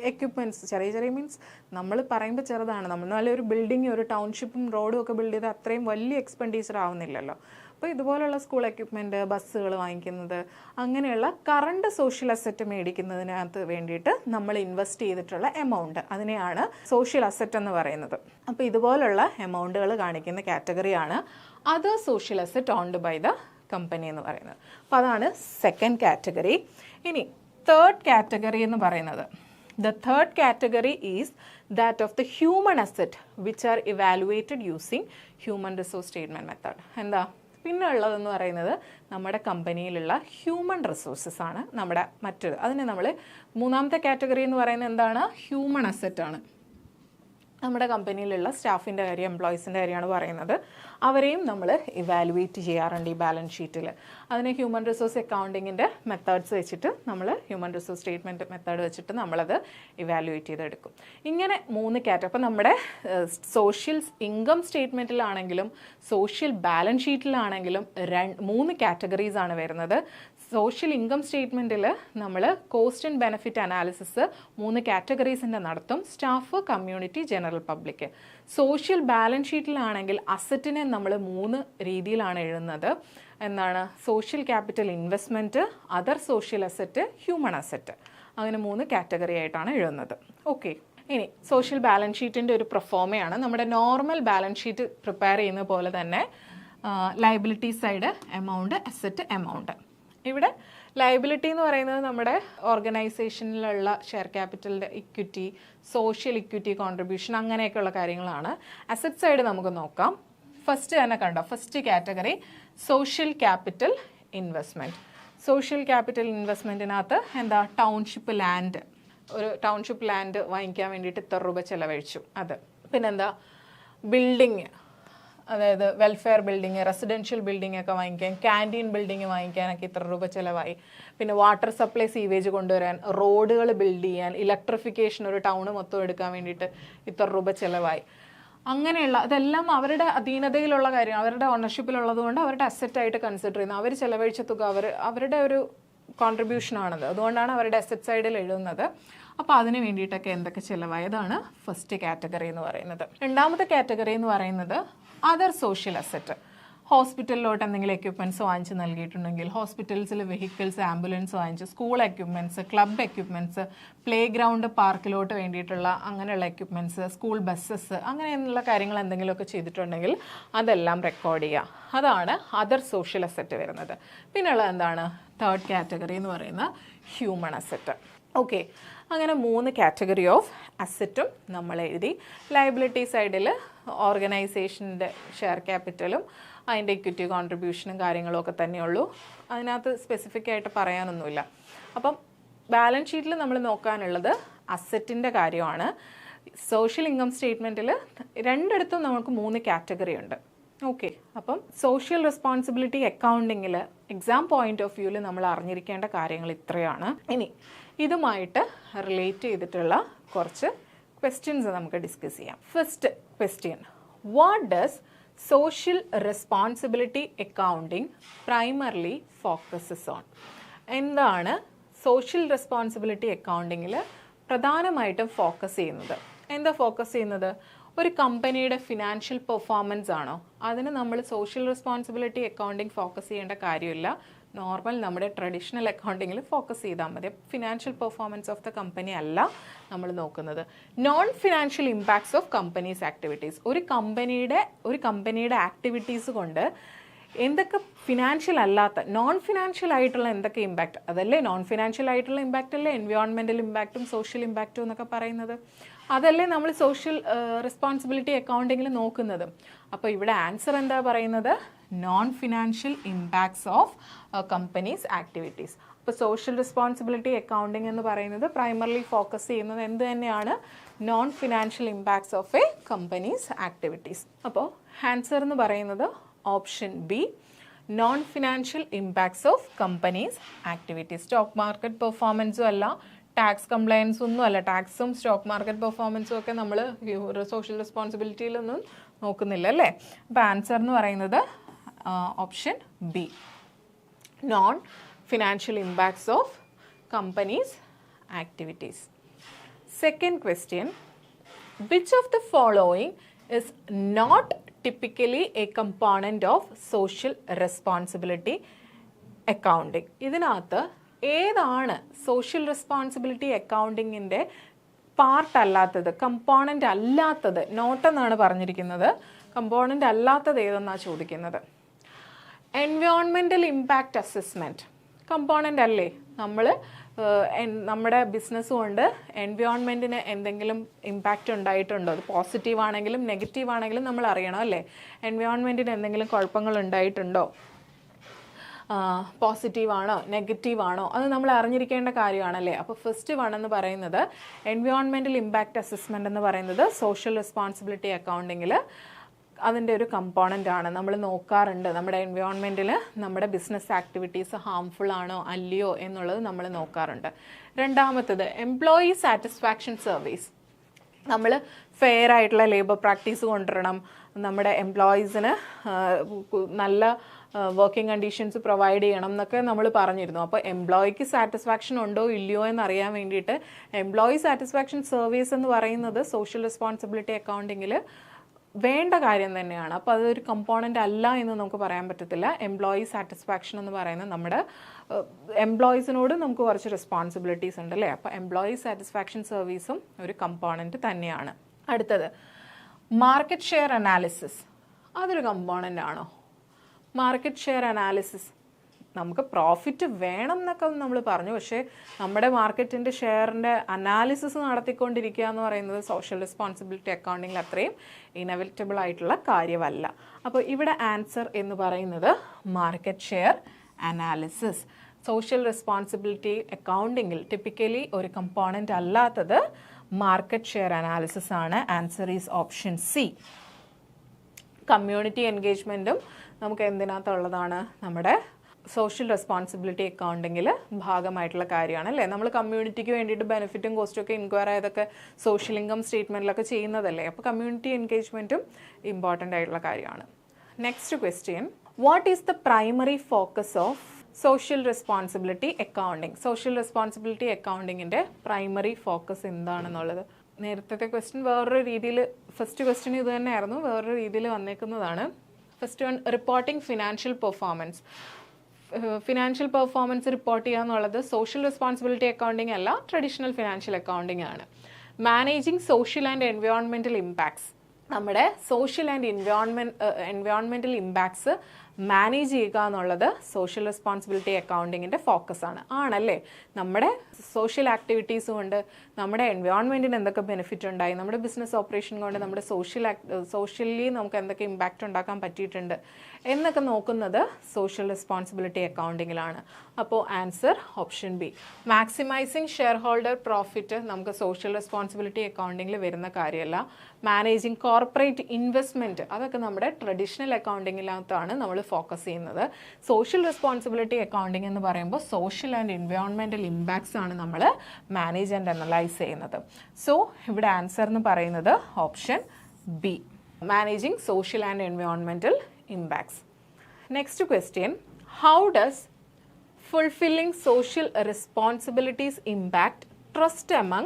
എക്യുപ്മെൻറ്റ്സ്, ചെറിയ ചെറിയ മീൻസ് നമ്മൾ പറയുമ്പോൾ ചെറുതാണ്, നമ്മൾ നല്ലൊരു ബിൽഡിങ്, ഒരു ടൗൺഷിപ്പും റോഡും ഒക്കെ ബിൽഡ് ചെയ്ത് അത്രയും വലിയ എക്സ്പെൻഡിച്ചർ ആവുന്നില്ലല്ലോ. അപ്പോൾ ഇതുപോലുള്ള സ്കൂൾ എക്യുപ്മെൻറ്റ്, ബസ്സുകൾ വാങ്ങിക്കുന്നത്, അങ്ങനെയുള്ള കറണ്ട് സോഷ്യൽ അസറ്റ് മേടിക്കുന്നതിനകത്ത് വേണ്ടിയിട്ട് നമ്മൾ ഇൻവെസ്റ്റ് ചെയ്തിട്ടുള്ള എമൗണ്ട്, അതിനെയാണ് സോഷ്യൽ അസറ്റ് എന്ന് പറയുന്നത്. അപ്പോൾ ഇതുപോലുള്ള എമൗണ്ടുകൾ കാണിക്കുന്ന കാറ്റഗറിയാണ് other social asset owned by the company എന്ന് പറയുന്നത്. അപ്പോൾ അതാണ് സെക്കൻഡ് കാറ്റഗറി. ഇനി തേർഡ് കാറ്റഗറി എന്ന് പറയുന്നത്, the third category is that of the human asset which are evaluated using human resource statement method. എന്താ പിന്നെ ഉള്ളതെന്ന് പറയുന്നത് നമ്മുടെ കമ്പനിയിലുള്ള ഹ്യൂമൻ റിസോഴ്സസ് ആണ് നമ്മുടെ മറ്റൊരു. അതിനെ നമ്മൾ മൂന്നാമത്തെ കാറ്റഗറി എന്ന് പറയുന്നത് എന്താണ്? ഹ്യൂമൻ അസറ്റാണ്. നമ്മുടെ കമ്പനിയിലുള്ള സ്റ്റാഫിൻ്റെ കാര്യം, എംപ്ലോയീസിൻ്റെ കാര്യമാണ് പറയുന്നത്. അവരെയും നമ്മൾ ഇവാലുവേറ്റ് ചെയ്യാറുണ്ട് ഈ ബാലൻസ് ഷീറ്റിൽ. അതിന് ഹ്യൂമൻ റിസോഴ്സ് അക്കൗണ്ടിങ്ങിൻ്റെ മെത്തേഡ്സ് വെച്ചിട്ട് നമ്മൾ ഹ്യൂമൻ റിസോഴ്സ് സ്റ്റേറ്റ്മെൻറ്റ് മെത്തേഡ് വെച്ചിട്ട് നമ്മളത് ഇവാലുവേറ്റ് ചെയ്തെടുക്കും. ഇങ്ങനെ 3 കാറ്റഗറി. അപ്പോൾ നമ്മുടെ സോഷ്യൽ ഇൻകം സ്റ്റേറ്റ്മെൻറ്റിലാണെങ്കിലും സോഷ്യൽ ബാലൻസ് ഷീറ്റിലാണെങ്കിലും 3 കാറ്റഗറീസാണ് വരുന്നത്. സോഷ്യൽ ഇൻകം സ്റ്റേറ്റ്മെൻറ്റിൽ നമ്മൾ കോസ്റ്റ് ആൻഡ് ബെനിഫിറ്റ് അനാലിസിസ് 3 കാറ്റഗറീസിൻ്റെ നടത്തും, staff, community, general public. Social balance ഷീറ്റിലാണെങ്കിൽ അസറ്റിനെ നമ്മൾ 3 രീതിയിലാണ് എഴുതുന്നത്. എന്താണ്? Social capital investment, other social asset, human asset. അങ്ങനെ 3 കാറ്റഗറി ആയിട്ടാണ് എഴുതുന്നത്. ഓക്കെ, ഇനി സോഷ്യൽ ബാലൻസ് ഷീറ്റിൻ്റെ ഒരു പ്രൊഫോമയാണ്. നമ്മുടെ നോർമൽ ബാലൻസ് ഷീറ്റ് പ്രിപ്പയർ ചെയ്യുന്ന പോലെ തന്നെ liability side amount, asset amount. ഇവിടെ ലയബിലിറ്റി എന്ന് പറയുന്നത് നമ്മുടെ ഓർഗനൈസേഷനിലുള്ള ഷെയർ ക്യാപിറ്റലിൻ്റെ ഇക്വിറ്റി, സോഷ്യൽ ഇക്വിറ്റി കോൺട്രിബ്യൂഷൻ, അങ്ങനെയൊക്കെയുള്ള കാര്യങ്ങളാണ്. അസറ്റ് സൈഡ് നമുക്ക് നോക്കാം. ഫസ്റ്റ് തന്നെ കണ്ടോ, first category social capital investment. Social capital ഇൻവെസ്റ്റ്മെൻറ്റിനകത്ത് എന്താ? ടൗൺഷിപ്പ് ലാൻഡ്, ഒരു ടൗൺഷിപ്പ് ലാൻഡ് വാങ്ങിക്കാൻ വേണ്ടിയിട്ട് ഇത്ര രൂപ ചിലവഴിച്ചു, അത്. പിന്നെന്താ? ബിൽഡിങ്, അതായത് വെൽഫെയർ ബിൽഡിങ്, റെസിഡൻഷ്യൽ ബിൽഡിംഗ് ഒക്കെ വാങ്ങിക്കാൻ, ക്യാൻറ്റീൻ ബിൽഡിംഗ് വാങ്ങിക്കാനൊക്കെ ഇത്ര രൂപ ചിലവായി. പിന്നെ വാട്ടർ സപ്ലൈ, സീവേജ് കൊണ്ടുവരാൻ, റോഡുകൾ ബിൽഡ് ചെയ്യാൻ, ഇലക്ട്രിഫിക്കേഷൻ, ഒരു ടൗണ് മൊത്തം എടുക്കാൻ വേണ്ടിയിട്ട് ഇത്ര രൂപ ചിലവായി. അങ്ങനെയുള്ള അതെല്ലാം അവരുടെ അധീനതയിലുള്ള കാര്യം, അവരുടെ ഓണർഷിപ്പിലുള്ളത് കൊണ്ട് അവരുടെ അസറ്റായിട്ട് കൺസിഡർ ചെയ്യുന്നത്. അവർ ചിലവഴിച്ച തുക അവരുടെ ഒരു കോൺട്രിബ്യൂഷനാണത്. അതുകൊണ്ടാണ് അവരുടെ അസറ്റ് സൈഡിൽ എഴുതുന്നത്. അപ്പോൾ അതിന് വേണ്ടിയിട്ടൊക്കെ എന്തൊക്കെ ചിലവായതാണ് ഫസ്റ്റ് കാറ്റഗറി എന്ന് പറയുന്നത്. രണ്ടാമത്തെ കാറ്റഗറി എന്ന് പറയുന്നത് അതർ സോഷ്യൽ അസറ്റ്. ഹോസ്പിറ്റലിലോട്ട് എന്തെങ്കിലും എക്യുപ്മെൻറ്റ്സ് വാങ്ങിച്ച് നൽകിയിട്ടുണ്ടെങ്കിൽ, ഹോസ്പിറ്റൽസിൽ വെഹിക്കിൾസ്, ആംബുലൻസ് വാങ്ങിച്ച്, school equipments, club equipments, play ground, പാർക്കിലോട്ട് വേണ്ടിയിട്ടുള്ള അങ്ങനെയുള്ള എക്യുപ്മെൻറ്റ്സ്, സ്കൂൾ ബസ്സസ്, അങ്ങനെയുള്ള കാര്യങ്ങൾ എന്തെങ്കിലുമൊക്കെ ചെയ്തിട്ടുണ്ടെങ്കിൽ അതെല്ലാം റെക്കോർഡ് ചെയ്യുക. അതാണ് അതർ സോഷ്യൽ അസറ്റ് വരുന്നത്. പിന്നെയുള്ളത് എന്താണ്? തേർഡ് കാറ്റഗറി എന്ന് പറയുന്ന ഹ്യൂമൻ അസറ്റ്. ഓക്കെ, അങ്ങനെ 3 കാറ്റഗറി ഓഫ് അസറ്റും നമ്മൾ എഴുതി. ലയബിലിറ്റി സൈഡിൽ ഓർഗനൈസേഷൻ്റെ ഷെയർ ക്യാപിറ്റലും അതിൻ്റെ ഇക്വിറ്റി കോൺട്രിബ്യൂഷനും കാര്യങ്ങളും ഒക്കെ തന്നെയുള്ളൂ. അതിനകത്ത് സ്പെസിഫിക് ആയിട്ട് പറയാനൊന്നുമില്ല. അപ്പം ബാലൻസ് ഷീറ്റിൽ നമ്മൾ നോക്കാനുള്ളത് അസറ്റിൻ്റെ കാര്യമാണ്. സോഷ്യൽ ഇൻകം സ്റ്റേറ്റ്മെൻറ്റിൽ രണ്ടിടത്തും നമുക്ക് 3 കാറ്റഗറി ഉണ്ട്. ഓക്കെ, അപ്പം സോഷ്യൽ റെസ്പോൺസിബിലിറ്റി അക്കൗണ്ടിങ്ങിൽ എക്സാം പോയിന്റ് ഓഫ് വ്യൂവിൽ നമ്മൾ അറിഞ്ഞിരിക്കേണ്ട കാര്യങ്ങൾ ഇത്രയാണ്. ഇനി ഇതുമായിട്ട് റിലേറ്റ് ചെയ്തിട്ടുള്ള കുറച്ച് ക്വസ്റ്റ്യൻസ് നമുക്ക് ഡിസ്കസ് ചെയ്യാം. First question, what does social responsibility accounting primarily focuses on? എന്താണ് സോഷ്യൽ റെസ്പോൺസിബിലിറ്റി അക്കൗണ്ടിങ്ങിൽ പ്രധാനമായിട്ടും ഫോക്കസ് ചെയ്യുന്നത്? എന്താ ഫോക്കസ് ചെയ്യുന്നത്? ഒരു കമ്പനിയുടെ ഫിനാൻഷ്യൽ പെർഫോമൻസ് ആണോ? അതിന് നമ്മൾ സോഷ്യൽ റെസ്പോൺസിബിലിറ്റി അക്കൗണ്ടിങ് ഫോക്കസ് ചെയ്യേണ്ട കാര്യമില്ല. നോർമൽ നമ്മുടെ ട്രഡീഷണൽ അക്കൗണ്ടിങ്ങിൽ ഫോക്കസ് ചെയ്താൽ മതി. Financial performance of the company അല്ല നമ്മൾ നോക്കുന്നത്. Non financial impacts of company's activities. ഒരു കമ്പനിയുടെ ആക്ടിവിറ്റീസ് കൊണ്ട് എന്തൊക്കെ ഫിനാൻഷ്യൽ അല്ലാത്ത, നോൺ ഫിനാൻഷ്യൽ ആയിട്ടുള്ള എന്തൊക്കെ ഇമ്പാക്റ്റ്, അതല്ലേ നോൺ ഫിനാൻഷ്യൽ ആയിട്ടുള്ള ഇമ്പാക്റ്റ് അല്ലേ എൻവയോൺമെൻറ്റൽ ഇമ്പാക്റ്റും സോഷ്യൽ ഇമ്പാക്റ്റും എന്നൊക്കെ പറയുന്നത്. അതല്ലേ നമ്മൾ സോഷ്യൽ റെസ്പോൺസിബിലിറ്റി അക്കൗണ്ടിങ്ങിൽ നോക്കുന്നത്. അപ്പോൾ ഇവിടെ ആൻസർ എന്താ പറയുന്നത്? Non financial impacts of company's activities. അപ്പോൾ സോഷ്യൽ റെസ്പോൺസിബിലിറ്റി അക്കൗണ്ടിങ് എന്ന് പറയുന്നത് പ്രൈമർലി ഫോക്കസ് ചെയ്യുന്നത് എന്ത് തന്നെയാണ്? Non financial impacts of a company's activities. അപ്പോൾ ആൻസർ എന്ന് പറയുന്നത് option B, non financial impacts of company's activities. Stock market പെർഫോമൻസും അല്ല, ടാക്സ് കംപ്ലയൻസ് ഒന്നും അല്ല. ടാക്സും സ്റ്റോക്ക് മാർക്കറ്റ് പെർഫോമൻസും ഒക്കെ നമ്മൾ സോഷ്യൽ റെസ്പോൺസിബിലിറ്റിയിലൊന്നും നോക്കുന്നില്ല അല്ലേ. അപ്പോൾ ആൻസർ എന്ന് പറയുന്നത് option B, non financial impacts of companies' activities. Second question, which of the following is not typically a component of social responsibility accounting? ഇതിനകത്ത് ഏതാണ് സോഷ്യൽ റെസ്പോൺസിബിലിറ്റി അക്കൗണ്ടിങ്ങിൻ്റെ പാർട്ട് അല്ലാത്തത്, കമ്പോണൻ്റ് അല്ലാത്തത്? നോട്ട് എന്നാണ് പറഞ്ഞിരിക്കുന്നത്. കമ്പോണൻ്റ് അല്ലാത്തത് ഏതെന്നാണ് ചോദിക്കുന്നത്. എൻവയോൺമെൻറ്റൽ ഇമ്പാക്റ്റ് അസസ്മെൻറ്റ് കമ്പോണൻ്റ് അല്ലേ? നമ്മുടെ ബിസിനസ് കൊണ്ട് എൻവയോൺമെൻറ്റിന് എന്തെങ്കിലും ഇമ്പാക്റ്റ് ഉണ്ടായിട്ടുണ്ടോ? അത് പോസിറ്റീവ് ആണെങ്കിലും നെഗറ്റീവ് ആണെങ്കിലും നമ്മൾ അറിയണം അല്ലേ. എൻവയോൺമെൻറ്റിന് എന്തെങ്കിലും കുഴപ്പങ്ങൾ ഉണ്ടായിട്ടുണ്ടോ, പോസിറ്റീവാണോ നെഗറ്റീവാണോ, അത് നമ്മൾ അറിഞ്ഞിരിക്കേണ്ട കാര്യമാണല്ലേ. അപ്പോൾ ഫസ്റ്റ് വൺ എന്ന് പറയുന്നത് എൻവയോൺമെൻറ്റൽ ഇമ്പാക്റ്റ് അസസ്മെൻ്റ് എന്ന് പറയുന്നത് സോഷ്യൽ റെസ്പോൺസിബിലിറ്റി അക്കൗണ്ടിങ്ങിൽ അതിൻ്റെ ഒരു കമ്പോണൻ്റ് ആണ്. നമ്മൾ നോക്കാറുണ്ട് നമ്മുടെ എൻവയോൺമെൻറ്റിൽ നമ്മുടെ ബിസിനസ് ആക്ടിവിറ്റീസ് ഹാംഫുൾ ആണോ അല്ലയോ എന്നുള്ളത് നമ്മൾ നോക്കാറുണ്ട്. രണ്ടാമത്തത് എംപ്ലോയി സാറ്റിസ്ഫാക്ഷൻ സർവീസ്. നമ്മൾ ഫെയർ ആയിട്ടുള്ള ലേബർ പ്രാക്ടീസ് കൊണ്ടുവരണം, നമ്മുടെ എംപ്ലോയീസിന് നല്ല വർക്കിംഗ് കണ്ടീഷൻസ് പ്രൊവൈഡ് ചെയ്യണം എന്നൊക്കെ നമ്മൾ പറഞ്ഞിരുന്നു. അപ്പോൾ എംപ്ലോയിക്ക് സാറ്റിസ്ഫാക്ഷൻ ഉണ്ടോ ഇല്ലയോ എന്നറിയാൻ വേണ്ടിയിട്ട് എംപ്ലോയി സാറ്റിസ്ഫാക്ഷൻ സർവീസ് എന്ന് പറയുന്നത് സോഷ്യൽ റെസ്പോൺസിബിലിറ്റി അക്കൗണ്ടിങ്ങിൽ വേണ്ട കാര്യം തന്നെയാണ്. അപ്പോൾ അതൊരു കമ്പോണൻ്റ് അല്ല എന്ന് നമുക്ക് പറയാൻ പറ്റത്തില്ല. എംപ്ലോയി സാറ്റിസ്ഫാക്ഷൻ എന്ന് പറയുന്നത് നമ്മുടെ എംപ്ലോയീസിനോട് നമുക്ക് കുറച്ച് റെസ്പോൺസിബിലിറ്റീസ് ഉണ്ട് അല്ലേ. അപ്പോൾ എംപ്ലോയി സാറ്റിസ്ഫാക്ഷൻ സർവീസും ഒരു കമ്പോണൻ്റ് തന്നെയാണ്. അടുത്തത് മാർക്കറ്റ് ഷെയർ അനാലിസിസ്. അതൊരു കമ്പോണൻ്റ് ആണോ? മാർക്കറ്റ് ഷെയർ അനാലിസിസ്, നമുക്ക് പ്രോഫിറ്റ് വേണം എന്നൊക്കെ നമ്മൾ പറഞ്ഞു, പക്ഷേ നമ്മുടെ മാർക്കറ്റിൻ്റെ ഷെയറിൻ്റെ അനാലിസിസ് നടത്തിക്കൊണ്ടിരിക്കുക എന്ന് പറയുന്നത് സോഷ്യൽ റെസ്പോൺസിബിലിറ്റി അക്കൗണ്ടിങ്ങിൽ അത്രയും ഇനവിറ്റബിൾ ആയിട്ടുള്ള കാര്യമല്ല. അപ്പോൾ ഇവിടെ ആൻസർ എന്ന് പറയുന്നത് market share analysis. Social responsibility അക്കൗണ്ടിങ്ങിൽ ടിപ്പിക്കലി ഒരു കമ്പോണൻ്റ് അല്ലാത്തത് മാർക്കറ്റ് ഷെയർ അനാലിസിസ് ആണ്. Answer is option C. Community എൻഗേജ്മെൻറ്റും നമുക്ക് എന്തിനകത്തുള്ളതാണ്? നമ്മുടെ സോഷ്യൽ റെസ്പോൺസിബിലിറ്റി അക്കൗണ്ടിങ്ങിൽ ഭാഗമായിട്ടുള്ള കാര്യമാണ് അല്ലേ. നമ്മൾ കമ്മ്യൂണിറ്റിക്ക് വേണ്ടിയിട്ട് ബെനിഫിറ്റും കോസ്റ്റും ഒക്കെ ഇൻക്വയർ ചെയ്തൊക്കെ സോഷ്യൽ ഇൻകം സ്റ്റേറ്റ്മെൻറ്റിലൊക്കെ ചെയ്യുന്നതല്ലേ. അപ്പോൾ കമ്മ്യൂണിറ്റി എൻഗേജ്മെൻറ്റും ഇമ്പോർട്ടൻ്റ് ആയിട്ടുള്ള കാര്യമാണ്. Next question, what is the primary focus of social responsibility accounting? Social responsibility അക്കൗണ്ടിങ്ങിൻ്റെ പ്രൈമറി ഫോക്കസ് എന്താണെന്നുള്ളത് നേരത്തെ ക്വസ്റ്റ്യൻ വേറൊരു രീതിയിൽ, ഫസ്റ്റ് ക്വസ്റ്റ്യൻ ഇത് തന്നെയായിരുന്നു, വേറൊരു രീതിയിൽ വന്നേക്കുന്നതാണ്. First one, reporting financial performance. Financial performance report ചെയ്യുക എന്നുള്ളത് സോഷ്യൽ റെസ്പോൺസിബിലിറ്റി അക്കൗണ്ടിങ് അല്ല, ട്രഡീഷണൽ ഫിനാൻഷ്യൽ അക്കൗണ്ടിങ് ആണ്. Managing social and environmental impacts. നമ്മുടെ social and environmental impacts manage ചെയ്യുക എന്നുള്ളത് സോഷ്യൽ റെസ്പോൺസിബിലിറ്റി അക്കൗണ്ടിങ്ങിൻ്റെ ഫോക്കസാണ്. ആണല്ലേ. നമ്മുടെ സോഷ്യൽ ആക്ടിവിറ്റീസ് കൊണ്ട് നമ്മുടെ എൻവയോൺമെൻറ്റിന് എന്തൊക്കെ ബെനിഫിറ്റ് ഉണ്ടായി, നമ്മുടെ ബിസിനസ് ഓപ്പറേഷൻ കൊണ്ട് നമ്മുടെ സോഷ്യലി നമുക്ക് എന്തൊക്കെ ഇമ്പാക്റ്റ് ഉണ്ടാക്കാൻ പറ്റിയിട്ടുണ്ട് എന്നൊക്കെ നോക്കുന്നത് സോഷ്യൽ റെസ്പോൺസിബിലിറ്റി അക്കൗണ്ടിങ്ങിലാണ്. അപ്പോൾ answer option B. Maximizing shareholder profit നമുക്ക് സോഷ്യൽ റെസ്പോൺസിബിലിറ്റി അക്കൗണ്ടിങ്ങിൽ വരുന്ന കാര്യമല്ല. മാനേജിങ് കോർപ്പറേറ്റ് ഇൻവെസ്റ്റ്മെൻറ്റ് അതൊക്കെ നമ്മുടെ ട്രഡീഷണൽ അക്കൗണ്ടിങ്ങിനകത്താണ് നമ്മൾ ഫോക്കസ് ചെയ്യുന്നത്. സോഷ്യൽ റെസ്പോൺസിബിലിറ്റി അക്കൗണ്ടിങ് എന്ന് പറയുമ്പോൾ സോഷ്യൽ ആൻഡ് എൻവയോൺമെൻറ്റൽ ഇമ്പാക്ട്സ് ആണ് നമ്മൾ മാനേജ് ആൻഡ് അനലൈസ് ചെയ്യുന്നത്. സോ ഇവിടെ ആൻസർ എന്ന് പറയുന്നത് option B, managing social and environmental impacts. Next question, how does fulfilling social responsibilities impact trust among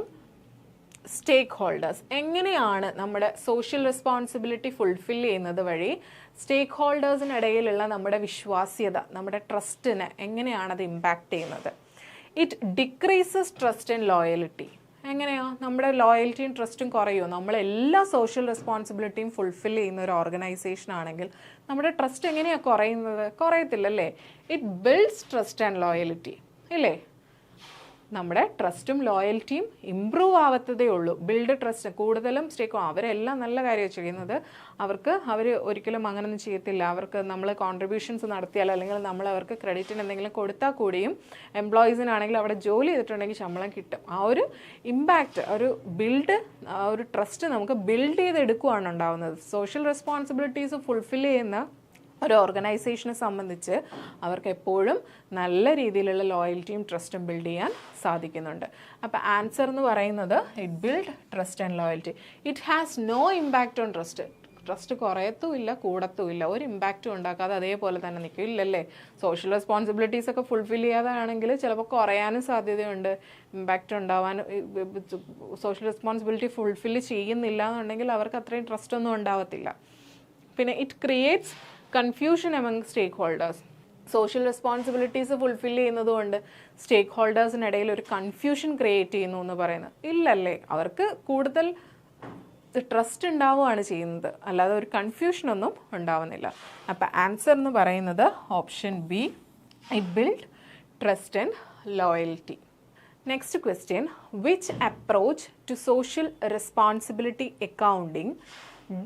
stakeholders? എങ്ങനെയാണ് നമ്മുടെ സോഷ്യൽ റെസ്പോൺസിബിലിറ്റി ഫുൾഫിൽ ചെയ്യുന്നത് വഴി സ്റ്റേക്ക് ഹോൾഡേഴ്സിനിടയിലുള്ള നമ്മുടെ വിശ്വാസ്യത, നമ്മുടെ ട്രസ്റ്റിനെ എങ്ങനെയാണ് അത് ഇമ്പാക്റ്റ് ചെയ്യുന്നത്? It decreases trust and loyalty. എങ്ങനെയാ നമ്മുടെ ലോയൽറ്റിയും ട്രസ്റ്റും കുറയുമോ? നമ്മളെല്ലാ സോഷ്യൽ റെസ്പോൺസിബിലിറ്റിയും ഫുൾഫിൽ ചെയ്യുന്ന ഒരു ഓർഗനൈസേഷൻ ആണെങ്കിൽ നമ്മുടെ ട്രസ്റ്റ് എങ്ങനെയാണ് കുറയുന്നത്? കുറയത്തില്ലല്ലേ. It builds trust and loyalty ഇല്ലേ. നമ്മുടെ ട്രസ്റ്റും ലോയൽറ്റിയും ഇമ്പ്രൂവ് ആവത്തതേ ഉള്ളൂ. ബിൽഡ് ട്രസ്റ്റ് കൂടുതലും അവരെല്ലാം നല്ല കാര്യമാണ് ചെയ്യുന്നത്. അവർ ഒരിക്കലും അങ്ങനൊന്നും ചെയ്യത്തില്ല. അവർക്ക് നമ്മൾ കോൺട്രിബ്യൂഷൻസ് നടത്തിയാൽ അല്ലെങ്കിൽ നമ്മൾ അവർക്ക് ക്രെഡിറ്റിന് എന്തെങ്കിലും കൊടുത്താൽ കൂടിയും എംപ്ലോയീസിനാണെങ്കിൽ അവിടെ ജോലി ചെയ്തിട്ടുണ്ടെങ്കിൽ ശമ്പളം കിട്ടും. ആ ഒരു ഇമ്പാക്റ്റ്, ഒരു ട്രസ്റ്റ് നമുക്ക് ബിൽഡ് ചെയ്തെടുക്കുകയാണ് ഉണ്ടാവുന്നത്. സോഷ്യൽ റെസ്പോൺസിബിലിറ്റീസ് ഫുൾഫിൽ ചെയ്യുന്ന ഒരു ഓർഗനൈസേഷനെ സംബന്ധിച്ച് അവർക്ക് എപ്പോഴും നല്ല രീതിയിലുള്ള ലോയൽറ്റിയും ട്രസ്റ്റും ബിൽഡ് ചെയ്യാൻ സാധിക്കുന്നുണ്ട്. അപ്പോൾ ആൻസർ എന്ന് പറയുന്നത് it build trust and loyalty. It has no impact on trust. Trust കുറയത്തുമില്ല കൂടത്തുമില്ല, ഒരു ഇമ്പാക്റ്റും ഉണ്ടാക്കാതെ അതേപോലെ തന്നെ നിൽക്കും. ഇല്ലല്ലേ? സോഷ്യൽ റെസ്പോൺസിബിലിറ്റീസ് ഒക്കെ ഫുൾഫിൽ ചെയ്യാതാണെങ്കിൽ ചിലപ്പോൾ കുറയാനും സാധ്യതയുണ്ട്, ഇമ്പാക്റ്റ് ഉണ്ടാവാനും. സോഷ്യൽ റെസ്പോൺസിബിലിറ്റി ഫുൾഫിൽ ചെയ്യുന്നില്ല എന്നുണ്ടെങ്കിൽ അവർക്ക് അത്രയും ട്രസ്റ്റ് ഒന്നും ഉണ്ടാവത്തില്ല. പിന്നെ it creates confusion among stakeholders. Social responsibilities fulfil ചെയ്യുന്നതുകൊണ്ട് സ്റ്റേക്ക് ഹോൾഡേഴ്സിനിടയിൽ ഒരു കൺഫ്യൂഷൻ ക്രിയേറ്റ് ചെയ്യുന്നു എന്ന് പറയുന്നത് ഇല്ലല്ലേ? അവർക്ക് കൂടുതൽ ട്രസ്റ്റ് ഉണ്ടാവുകയാണ് ചെയ്യുന്നത്, അല്ലാതെ ഒരു കൺഫ്യൂഷനൊന്നും ഉണ്ടാവുന്നില്ല. അപ്പോൾ ആൻസർ എന്ന് പറയുന്നത് option B, it build trust and loyalty. Next question, which approach to social responsibility accounting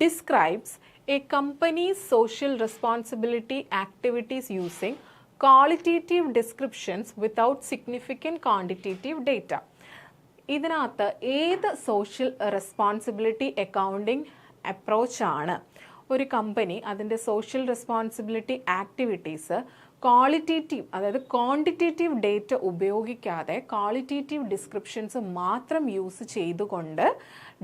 describes a company's social responsibility activities using qualitative descriptions without significant quantitative data? ഇതിനകത്ത് ഏത് സോഷ്യൽ റെസ്പോൺസിബിലിറ്റി അക്കൗണ്ടിങ് അപ്രോച്ചാണ് ഒരു company അതിൻ്റെ social responsibility activities qualitative, അതായത് quantitative data ഉപയോഗിക്കാതെ qualitative descriptions മാത്രം use ചെയ്തുകൊണ്ട്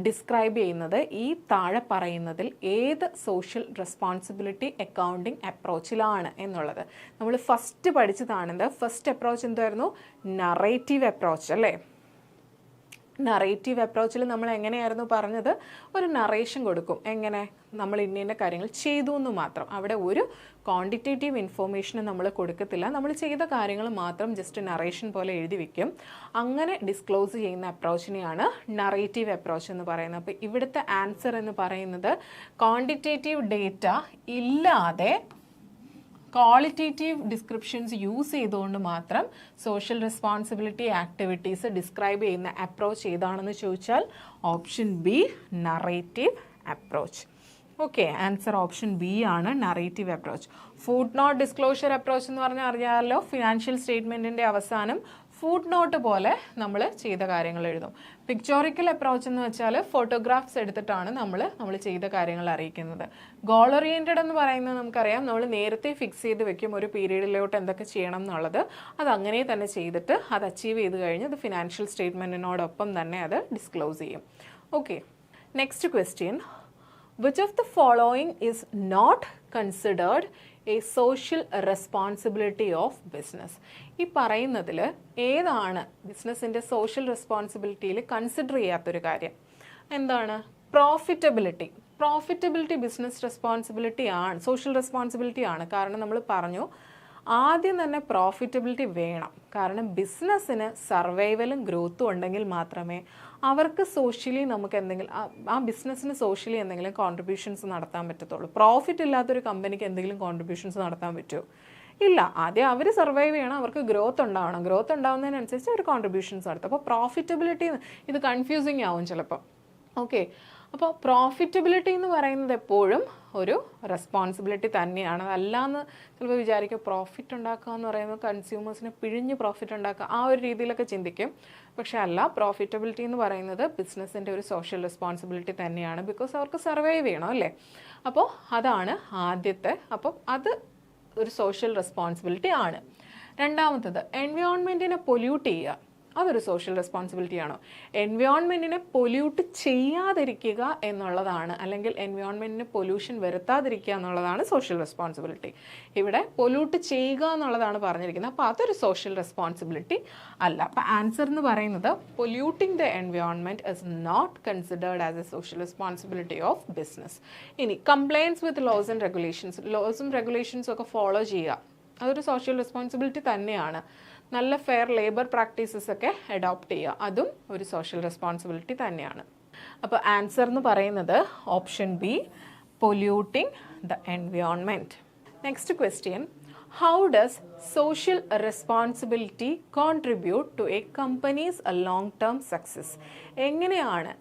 describe ചെയ്യുന്നത് ഈ താഴെ പറയുന്നതിൽ ഏത് സോഷ്യൽ റെസ്പോൺസിബിലിറ്റി അക്കൗണ്ടിങ് അപ്രോച്ചിലാണ് എന്നുള്ളത്. നമ്മൾ ഫസ്റ്റ് പഠിച്ചതാണെന്ത്? ഫസ്റ്റ് അപ്രോച്ച് എന്തായിരുന്നു? നറേറ്റീവ് അപ്രോച്ച് അല്ലേ? നറേറ്റീവ് അപ്രോച്ചിൽ നമ്മൾ എങ്ങനെയായിരുന്നു പറഞ്ഞത്? ഒരു നറേഷൻ കൊടുക്കും. എങ്ങനെ? നമ്മൾ ഇന്ന കാര്യങ്ങൾ ചെയ്തു എന്ന് മാത്രം. അവിടെ ഒരു ക്വാണ്ടിറ്റേറ്റീവ് ഇൻഫോർമേഷന് നമ്മൾ കൊടുക്കത്തില്ല. നമ്മൾ ചെയ്ത കാര്യങ്ങൾ മാത്രം ജസ്റ്റ് നറേഷൻ പോലെ എഴുതി വയ്ക്കും. അങ്ങനെ ഡിസ്ക്ലോസ് ചെയ്യുന്ന അപ്രോച്ചിനെയാണ് നറേറ്റീവ് അപ്രോച്ച് എന്ന് പറയുന്നത്. അപ്പോൾ ഇവിടുത്തെ ആൻസർ എന്ന് പറയുന്നത് ക്വാണ്ടിറ്റേറ്റീവ് ഡേറ്റ ഇല്ലാതെ ക്വാളിറ്റേറ്റീവ് ഡിസ്ക്രിപ്ഷൻസ് യൂസ് ചെയ്തുകൊണ്ട് മാത്രം സോഷ്യൽ റെസ്പോൺസിബിലിറ്റി ആക്ടിവിറ്റീസ് ഡിസ്ക്രൈബ് ചെയ്യുന്ന അപ്രോച്ച് ഏതാണെന്ന് ചോദിച്ചാൽ option B, narrative approach. Okay, answer option B ആണ്, narrative approach. Footnote disclosure approach എന്ന് പറഞ്ഞാൽ അറിയാമല്ലോ, ഫിനാൻഷ്യൽ സ്റ്റേറ്റ്മെൻറ്റിൻ്റെ അവസാനം ഫുഡ് നോട്ട് പോലെ നമ്മൾ ചെയ്ത കാര്യങ്ങൾ എഴുതും. പിക്ചോറിക്കൽ അപ്രോച്ച് എന്ന് വെച്ചാൽ ഫോട്ടോഗ്രാഫ്സ് എടുത്തിട്ടാണ് നമ്മൾ ചെയ്ത കാര്യങ്ങൾ അറിയിക്കുന്നത്. ഗോൾ ഓറിയൻറ്റഡ് എന്ന് പറയുന്നത് നമുക്കറിയാം, നമ്മൾ നേരത്തെ ഫിക്സ് ചെയ്ത് വെക്കും ഒരു പീരീഡിലോട്ട് എന്തൊക്കെ ചെയ്യണം എന്നുള്ളത്. അത് അങ്ങനെ തന്നെ ചെയ്തിട്ട് അത് അച്ചീവ് ചെയ്ത് കഴിഞ്ഞ് അത് ഫിനാൻഷ്യൽ സ്റ്റേറ്റ്മെൻറ്റിനോടൊപ്പം തന്നെ അത് ഡിസ്ക്ലോസ് ചെയ്യും. Okay, next question, which of the following is not considered a social responsibility of business? ഈ പറയുന്നതിൽ ഏതാണ് ബിസിനസ്സിൻ്റെ സോഷ്യൽ റെസ്പോൺസിബിലിറ്റിയിൽ കൺസിഡർ ചെയ്യാത്തൊരു കാര്യം? എന്താണ്? പ്രോഫിറ്റബിലിറ്റി ബിസിനസ് റെസ്പോൺസിബിലിറ്റി ആണ്, സോഷ്യൽ റെസ്പോൺസിബിലിറ്റി ആണ്. കാരണം നമ്മൾ പറഞ്ഞു ആദ്യം തന്നെ പ്രോഫിറ്റബിലിറ്റി വേണം. കാരണം ബിസിനസ്സിന് സർവൈവലും ഗ്രോത്തും ഉണ്ടെങ്കിൽ മാത്രമേ അവർക്ക് സോഷ്യലി നമുക്ക് എന്തെങ്കിലും ആ ബിസിനസ്സിന് സോഷ്യലി എന്തെങ്കിലും കോൺട്രിബ്യൂഷൻസ് നടത്താൻ പറ്റത്തുള്ളൂ. പ്രോഫിറ്റ് ഇല്ലാത്തൊരു കമ്പനിക്ക് എന്തെങ്കിലും കോൺട്രിബ്യൂഷൻസ് നടത്താൻ പറ്റുമോ? ഇല്ല. ആദ്യം അവർ സർവൈവ് ചെയ്യണം, അവർക്ക് ഗ്രോത്ത് ഉണ്ടാവണം. ഗ്രോത്ത് ഉണ്ടാവുന്നതിനനുസരിച്ച് അവർ കോൺട്രിബ്യൂഷൻസ് നടത്തും. അപ്പോൾ പ്രോഫിറ്റബിലിറ്റി ഇത് കൺഫ്യൂസിങ് ആവും ചിലപ്പോൾ. ഓക്കെ, അപ്പോൾ പ്രോഫിറ്റബിലിറ്റി എന്ന് പറയുന്നത് എപ്പോഴും ഒരു റെസ്പോൺസിബിലിറ്റി തന്നെയാണ്. അതല്ലാന്ന് ചിലപ്പോൾ വിചാരിക്കും പ്രോഫിറ്റ് ഉണ്ടാക്കുക എന്ന് പറയുന്നത് കൺസ്യൂമേഴ്സിനെ പിഴിഞ്ഞ് പ്രോഫിറ്റ് ഉണ്ടാക്കുക, ആ ഒരു രീതിയിലൊക്കെ ചിന്തിക്കും. പക്ഷേ അല്ല, പ്രോഫിറ്റബിലിറ്റി എന്ന് പറയുന്നത് ബിസിനസ്സിൻ്റെ ഒരു സോഷ്യൽ റെസ്പോൺസിബിലിറ്റി തന്നെയാണ്. ബിക്കോസ് അവർക്ക് സർവൈവ് ചെയ്യണം അല്ലേ? അപ്പോൾ അതാണ് ആദ്യത്തെ. അപ്പം അത് ഒരു സോഷ്യൽ റെസ്പോൺസിബിലിറ്റി ആണ്. രണ്ടാമത്തത്, എൻവയോൺമെൻറ്റിനെ പൊല്യൂട്ട് ചെയ്യുക. അതൊരു സോഷ്യൽ റെസ്പോൺസിബിലിറ്റി ആണോ? എൻവയോൺമെൻറ്റിനെ പൊല്യൂട്ട് ചെയ്യാതിരിക്കുക എന്നുള്ളതാണ്, അല്ലെങ്കിൽ എൻവയോൺമെൻറ്റിന് പൊല്യൂഷൻ വരുത്താതിരിക്കുക എന്നുള്ളതാണ് സോഷ്യൽ റെസ്പോൺസിബിലിറ്റി. ഇവിടെ പൊല്യൂട്ട് ചെയ്യുക എന്നുള്ളതാണ് പറഞ്ഞിരിക്കുന്നത്. അപ്പോൾ അതൊരു സോഷ്യൽ റെസ്പോൺസിബിലിറ്റി അല്ല. അപ്പോൾ ആൻസർ എന്ന് പറയുന്നത് polluting the environment is not considered as a social responsibility of business. ഇനി compliance with laws and regulations, ലോസും റെഗുലേഷൻസും ഒക്കെ ഫോളോ ചെയ്യുക, അതൊരു സോഷ്യൽ റെസ്പോൺസിബിലിറ്റി തന്നെയാണ്. നല്ല ഫെയർ ലേബർ പ്രാക്ടീസസ് ഒക്കെ അഡോപ്റ്റ് ചെയ്യുക, അതും ഒരു സോഷ്യൽ റെസ്പോൺസിബിലിറ്റി തന്നെയാണ്. അപ്പോൾ ആൻസർ എന്ന് പറയുന്നത് option B, polluting the environment. Next question, how does social responsibility contribute to a companies long term success? എങ്ങനെയാണ്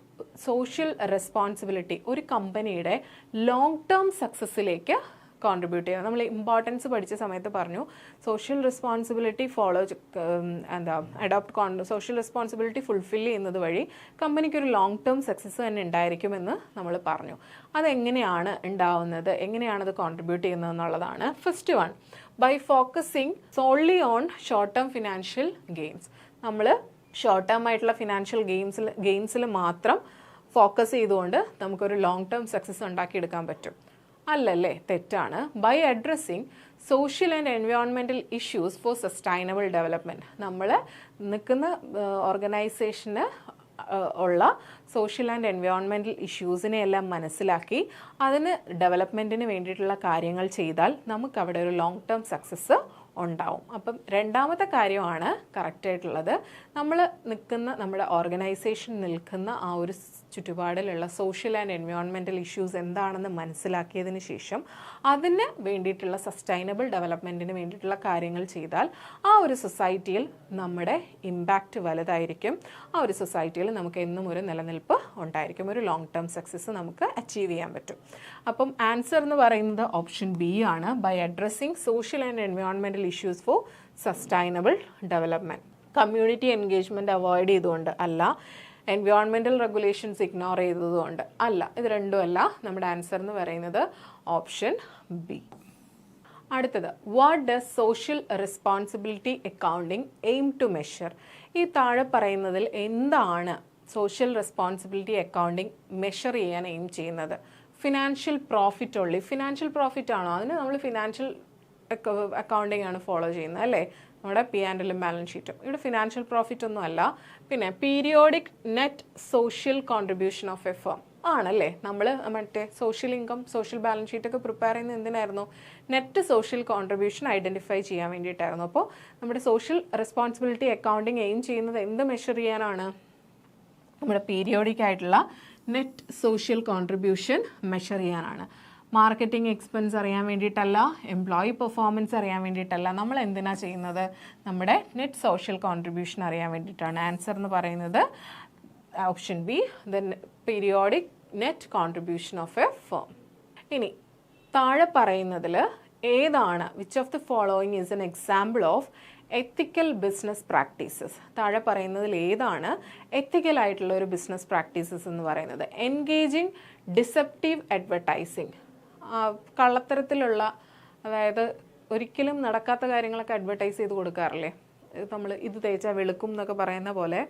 സോഷ്യൽ റെസ്പോൺസിബിലിറ്റി ഒരു കമ്പനിയുടെ ലോങ് ടേം സക്സസ്സിലേക്ക് കോൺട്രിബ്യൂട്ട് ചെയ്യുക? നമ്മൾ ഇമ്പോർട്ടൻസ് പഠിച്ച സമയത്ത് പറഞ്ഞു social responsibility social responsibility fulfil ചെയ്യുന്നത് വഴി കമ്പനിക്ക് ഒരു ലോങ് ടേം സക്സസ് തന്നെ ഉണ്ടായിരിക്കുമെന്ന് നമ്മൾ പറഞ്ഞു. അതെങ്ങനെയാണ് ഉണ്ടാവുന്നത്, എങ്ങനെയാണത് കോൺട്രിബ്യൂട്ട് ചെയ്യുന്നത് എന്നുള്ളതാണ്. First one, by focusing solely on short term financial gains. നമ്മൾ ഷോർട്ട് ടേം ആയിട്ടുള്ള ഫിനാൻഷ്യൽ ഗെയിൻസിൽ മാത്രം ഫോക്കസ് ചെയ്തുകൊണ്ട് നമുക്കൊരു ലോങ് ടേം സക്സസ് ഉണ്ടാക്കിയെടുക്കാൻ പറ്റും. അല്ലല്ലേ, തെറ്റാണ്. By addressing social and environmental issues for sustainable development. നമ്മൾ നിൽക്കുന്ന ഓർഗനൈസേഷന് ഉള്ള സോഷ്യൽ ആൻഡ് എൻവയോൺമെൻറ്റൽ ഇഷ്യൂസിനെ എല്ലാം മനസ്സിലാക്കി അതിന് ഡെവലപ്മെൻറ്റിന് വേണ്ടിയിട്ടുള്ള കാര്യങ്ങൾ ചെയ്താൽ നമുക്കവിടെ ഒരു ലോങ് ടേം സക്സസ് ഉണ്ടാവും. അപ്പം രണ്ടാമത്തെ കാര്യമാണ് കറക്റ്റായിട്ടുള്ളത്. നമ്മൾ നമ്മുടെ ഓർഗനൈസേഷൻ നിൽക്കുന്ന ആ ഒരു ചുറ്റുപാടിലുള്ള സോഷ്യൽ ആൻഡ് എൻവയോൺമെൻറ്റൽ ഇഷ്യൂസ് എന്താണെന്ന് മനസ്സിലാക്കിയതിന് ശേഷം അതിന് വേണ്ടിയിട്ടുള്ള സസ്റ്റൈനബിൾ ഡെവലപ്മെൻറ്റിന് വേണ്ടിയിട്ടുള്ള കാര്യങ്ങൾ ചെയ്താൽ ആ ഒരു സൊസൈറ്റിയിൽ നമ്മുടെ ഇമ്പാക്റ്റ് വലുതായിരിക്കും. ആ ഒരു സൊസൈറ്റിയിൽ നമുക്ക് എന്നും ഒരു നിലനിൽപ്പ് ഉണ്ടായിരിക്കും. ഒരു ലോങ് ടേം സക്സസ് നമുക്ക് അച്ചീവ് ചെയ്യാൻ പറ്റും. അപ്പം ആൻസർ എന്ന് പറയുന്നത് ഓപ്ഷൻ ബി ആണ്. By addressing social and environmental issues for sustainable development. Community engagement avoid ചെയ്തുകൊണ്ട് അല്ല, എൻവയോൺമെൻറ്റൽ റെഗുലേഷൻസ് ഇഗ്നോർ ചെയ്തതുകൊണ്ട് അല്ല. ഇത് രണ്ടും അല്ല. നമ്മുടെ ആൻസർ എന്ന് പറയുന്നത് ഓപ്ഷൻ ബി. അടുത്തത്, what does social responsibility accounting aim to measure? ഈ താഴെ പറയുന്നതിൽ എന്താണ് സോഷ്യൽ റെസ്പോൺസിബിലിറ്റി അക്കൗണ്ടിങ് മെഷർ ചെയ്യാൻ എയിം ചെയ്യുന്നത്? Financial profit only. Financial profit ആണോ? അതിന് നമ്മൾ ഫിനാൻഷ്യൽ അക്കൗണ്ടിങ് ആണ് ഫോളോ ചെയ്യുന്നത് അല്ലേ? നമ്മുടെ P&L ബാലൻസ് ഷീറ്റും. ഇവിടെ ഫിനാൻഷ്യൽ പ്രോഫിറ്റ് ഒന്നും അല്ല. പിന്നെ periodic net social contribution of a firm ആണല്ലേ. നമ്മൾ മറ്റേ സോഷ്യൽ ഇൻകം, സോഷ്യൽ ബാലൻസ് ഷീറ്റൊക്കെ പ്രിപ്പയർ ചെയ്യുന്നത് എന്തിനായിരുന്നു? നെറ്റ് സോഷ്യൽ കോൺട്രിബ്യൂഷൻ ഐഡൻറ്റിഫൈ ചെയ്യാൻ വേണ്ടിയിട്ടായിരുന്നു. അപ്പോൾ നമ്മുടെ സോഷ്യൽ റെസ്പോൺസിബിലിറ്റി അക്കൗണ്ടിങ് എയിം ചെയ്യുന്നത് എന്ത് മെഷർ ചെയ്യാനാണ്? നമ്മുടെ പീരിയോഡിക് ആയിട്ടുള്ള നെറ്റ് സോഷ്യൽ കോൺട്രിബ്യൂഷൻ മെഷർ ചെയ്യാനാണ്. മാർക്കറ്റിംഗ് എക്സ്പെൻസ് അറിയാൻ വേണ്ടിയിട്ടല്ല, എംപ്ലോയി പെർഫോമൻസ് അറിയാൻ വേണ്ടിയിട്ടല്ല. നമ്മൾ എന്തിനാ ചെയ്യുന്നത്? നമ്മുടെ നെറ്റ് സോഷ്യൽ കോൺട്രിബ്യൂഷൻ അറിയാൻ വേണ്ടിയിട്ടാണ്. ആൻസർ എന്ന് പറയുന്നത് option B, the periodic net contribution of a firm. ഇനി താഴെ പറയുന്നതിൽ ഏതാണ് which of the following is an example of ethical business practices? താഴെ പറയുന്നതിൽ ഏതാണ് എത്തിക്കൽ ആയിട്ടുള്ള ഒരു ബിസിനസ് പ്രാക്ടീസസ് എന്ന് പറയുന്നത്? Engaging deceptive advertising. കള്ളത്തരത്തിലുള്ള, അതായത് ഒരിക്കലും നടക്കാത്ത കാര്യങ്ങളൊക്കെ അഡ്വർടൈസ് ചെയ്ത് കൊടുക്കാറില്ലേ? നമ്മൾ ഇത് തേച്ചാൽ വെളുക്കും എന്നൊക്കെ പറയുന്ന പോലെ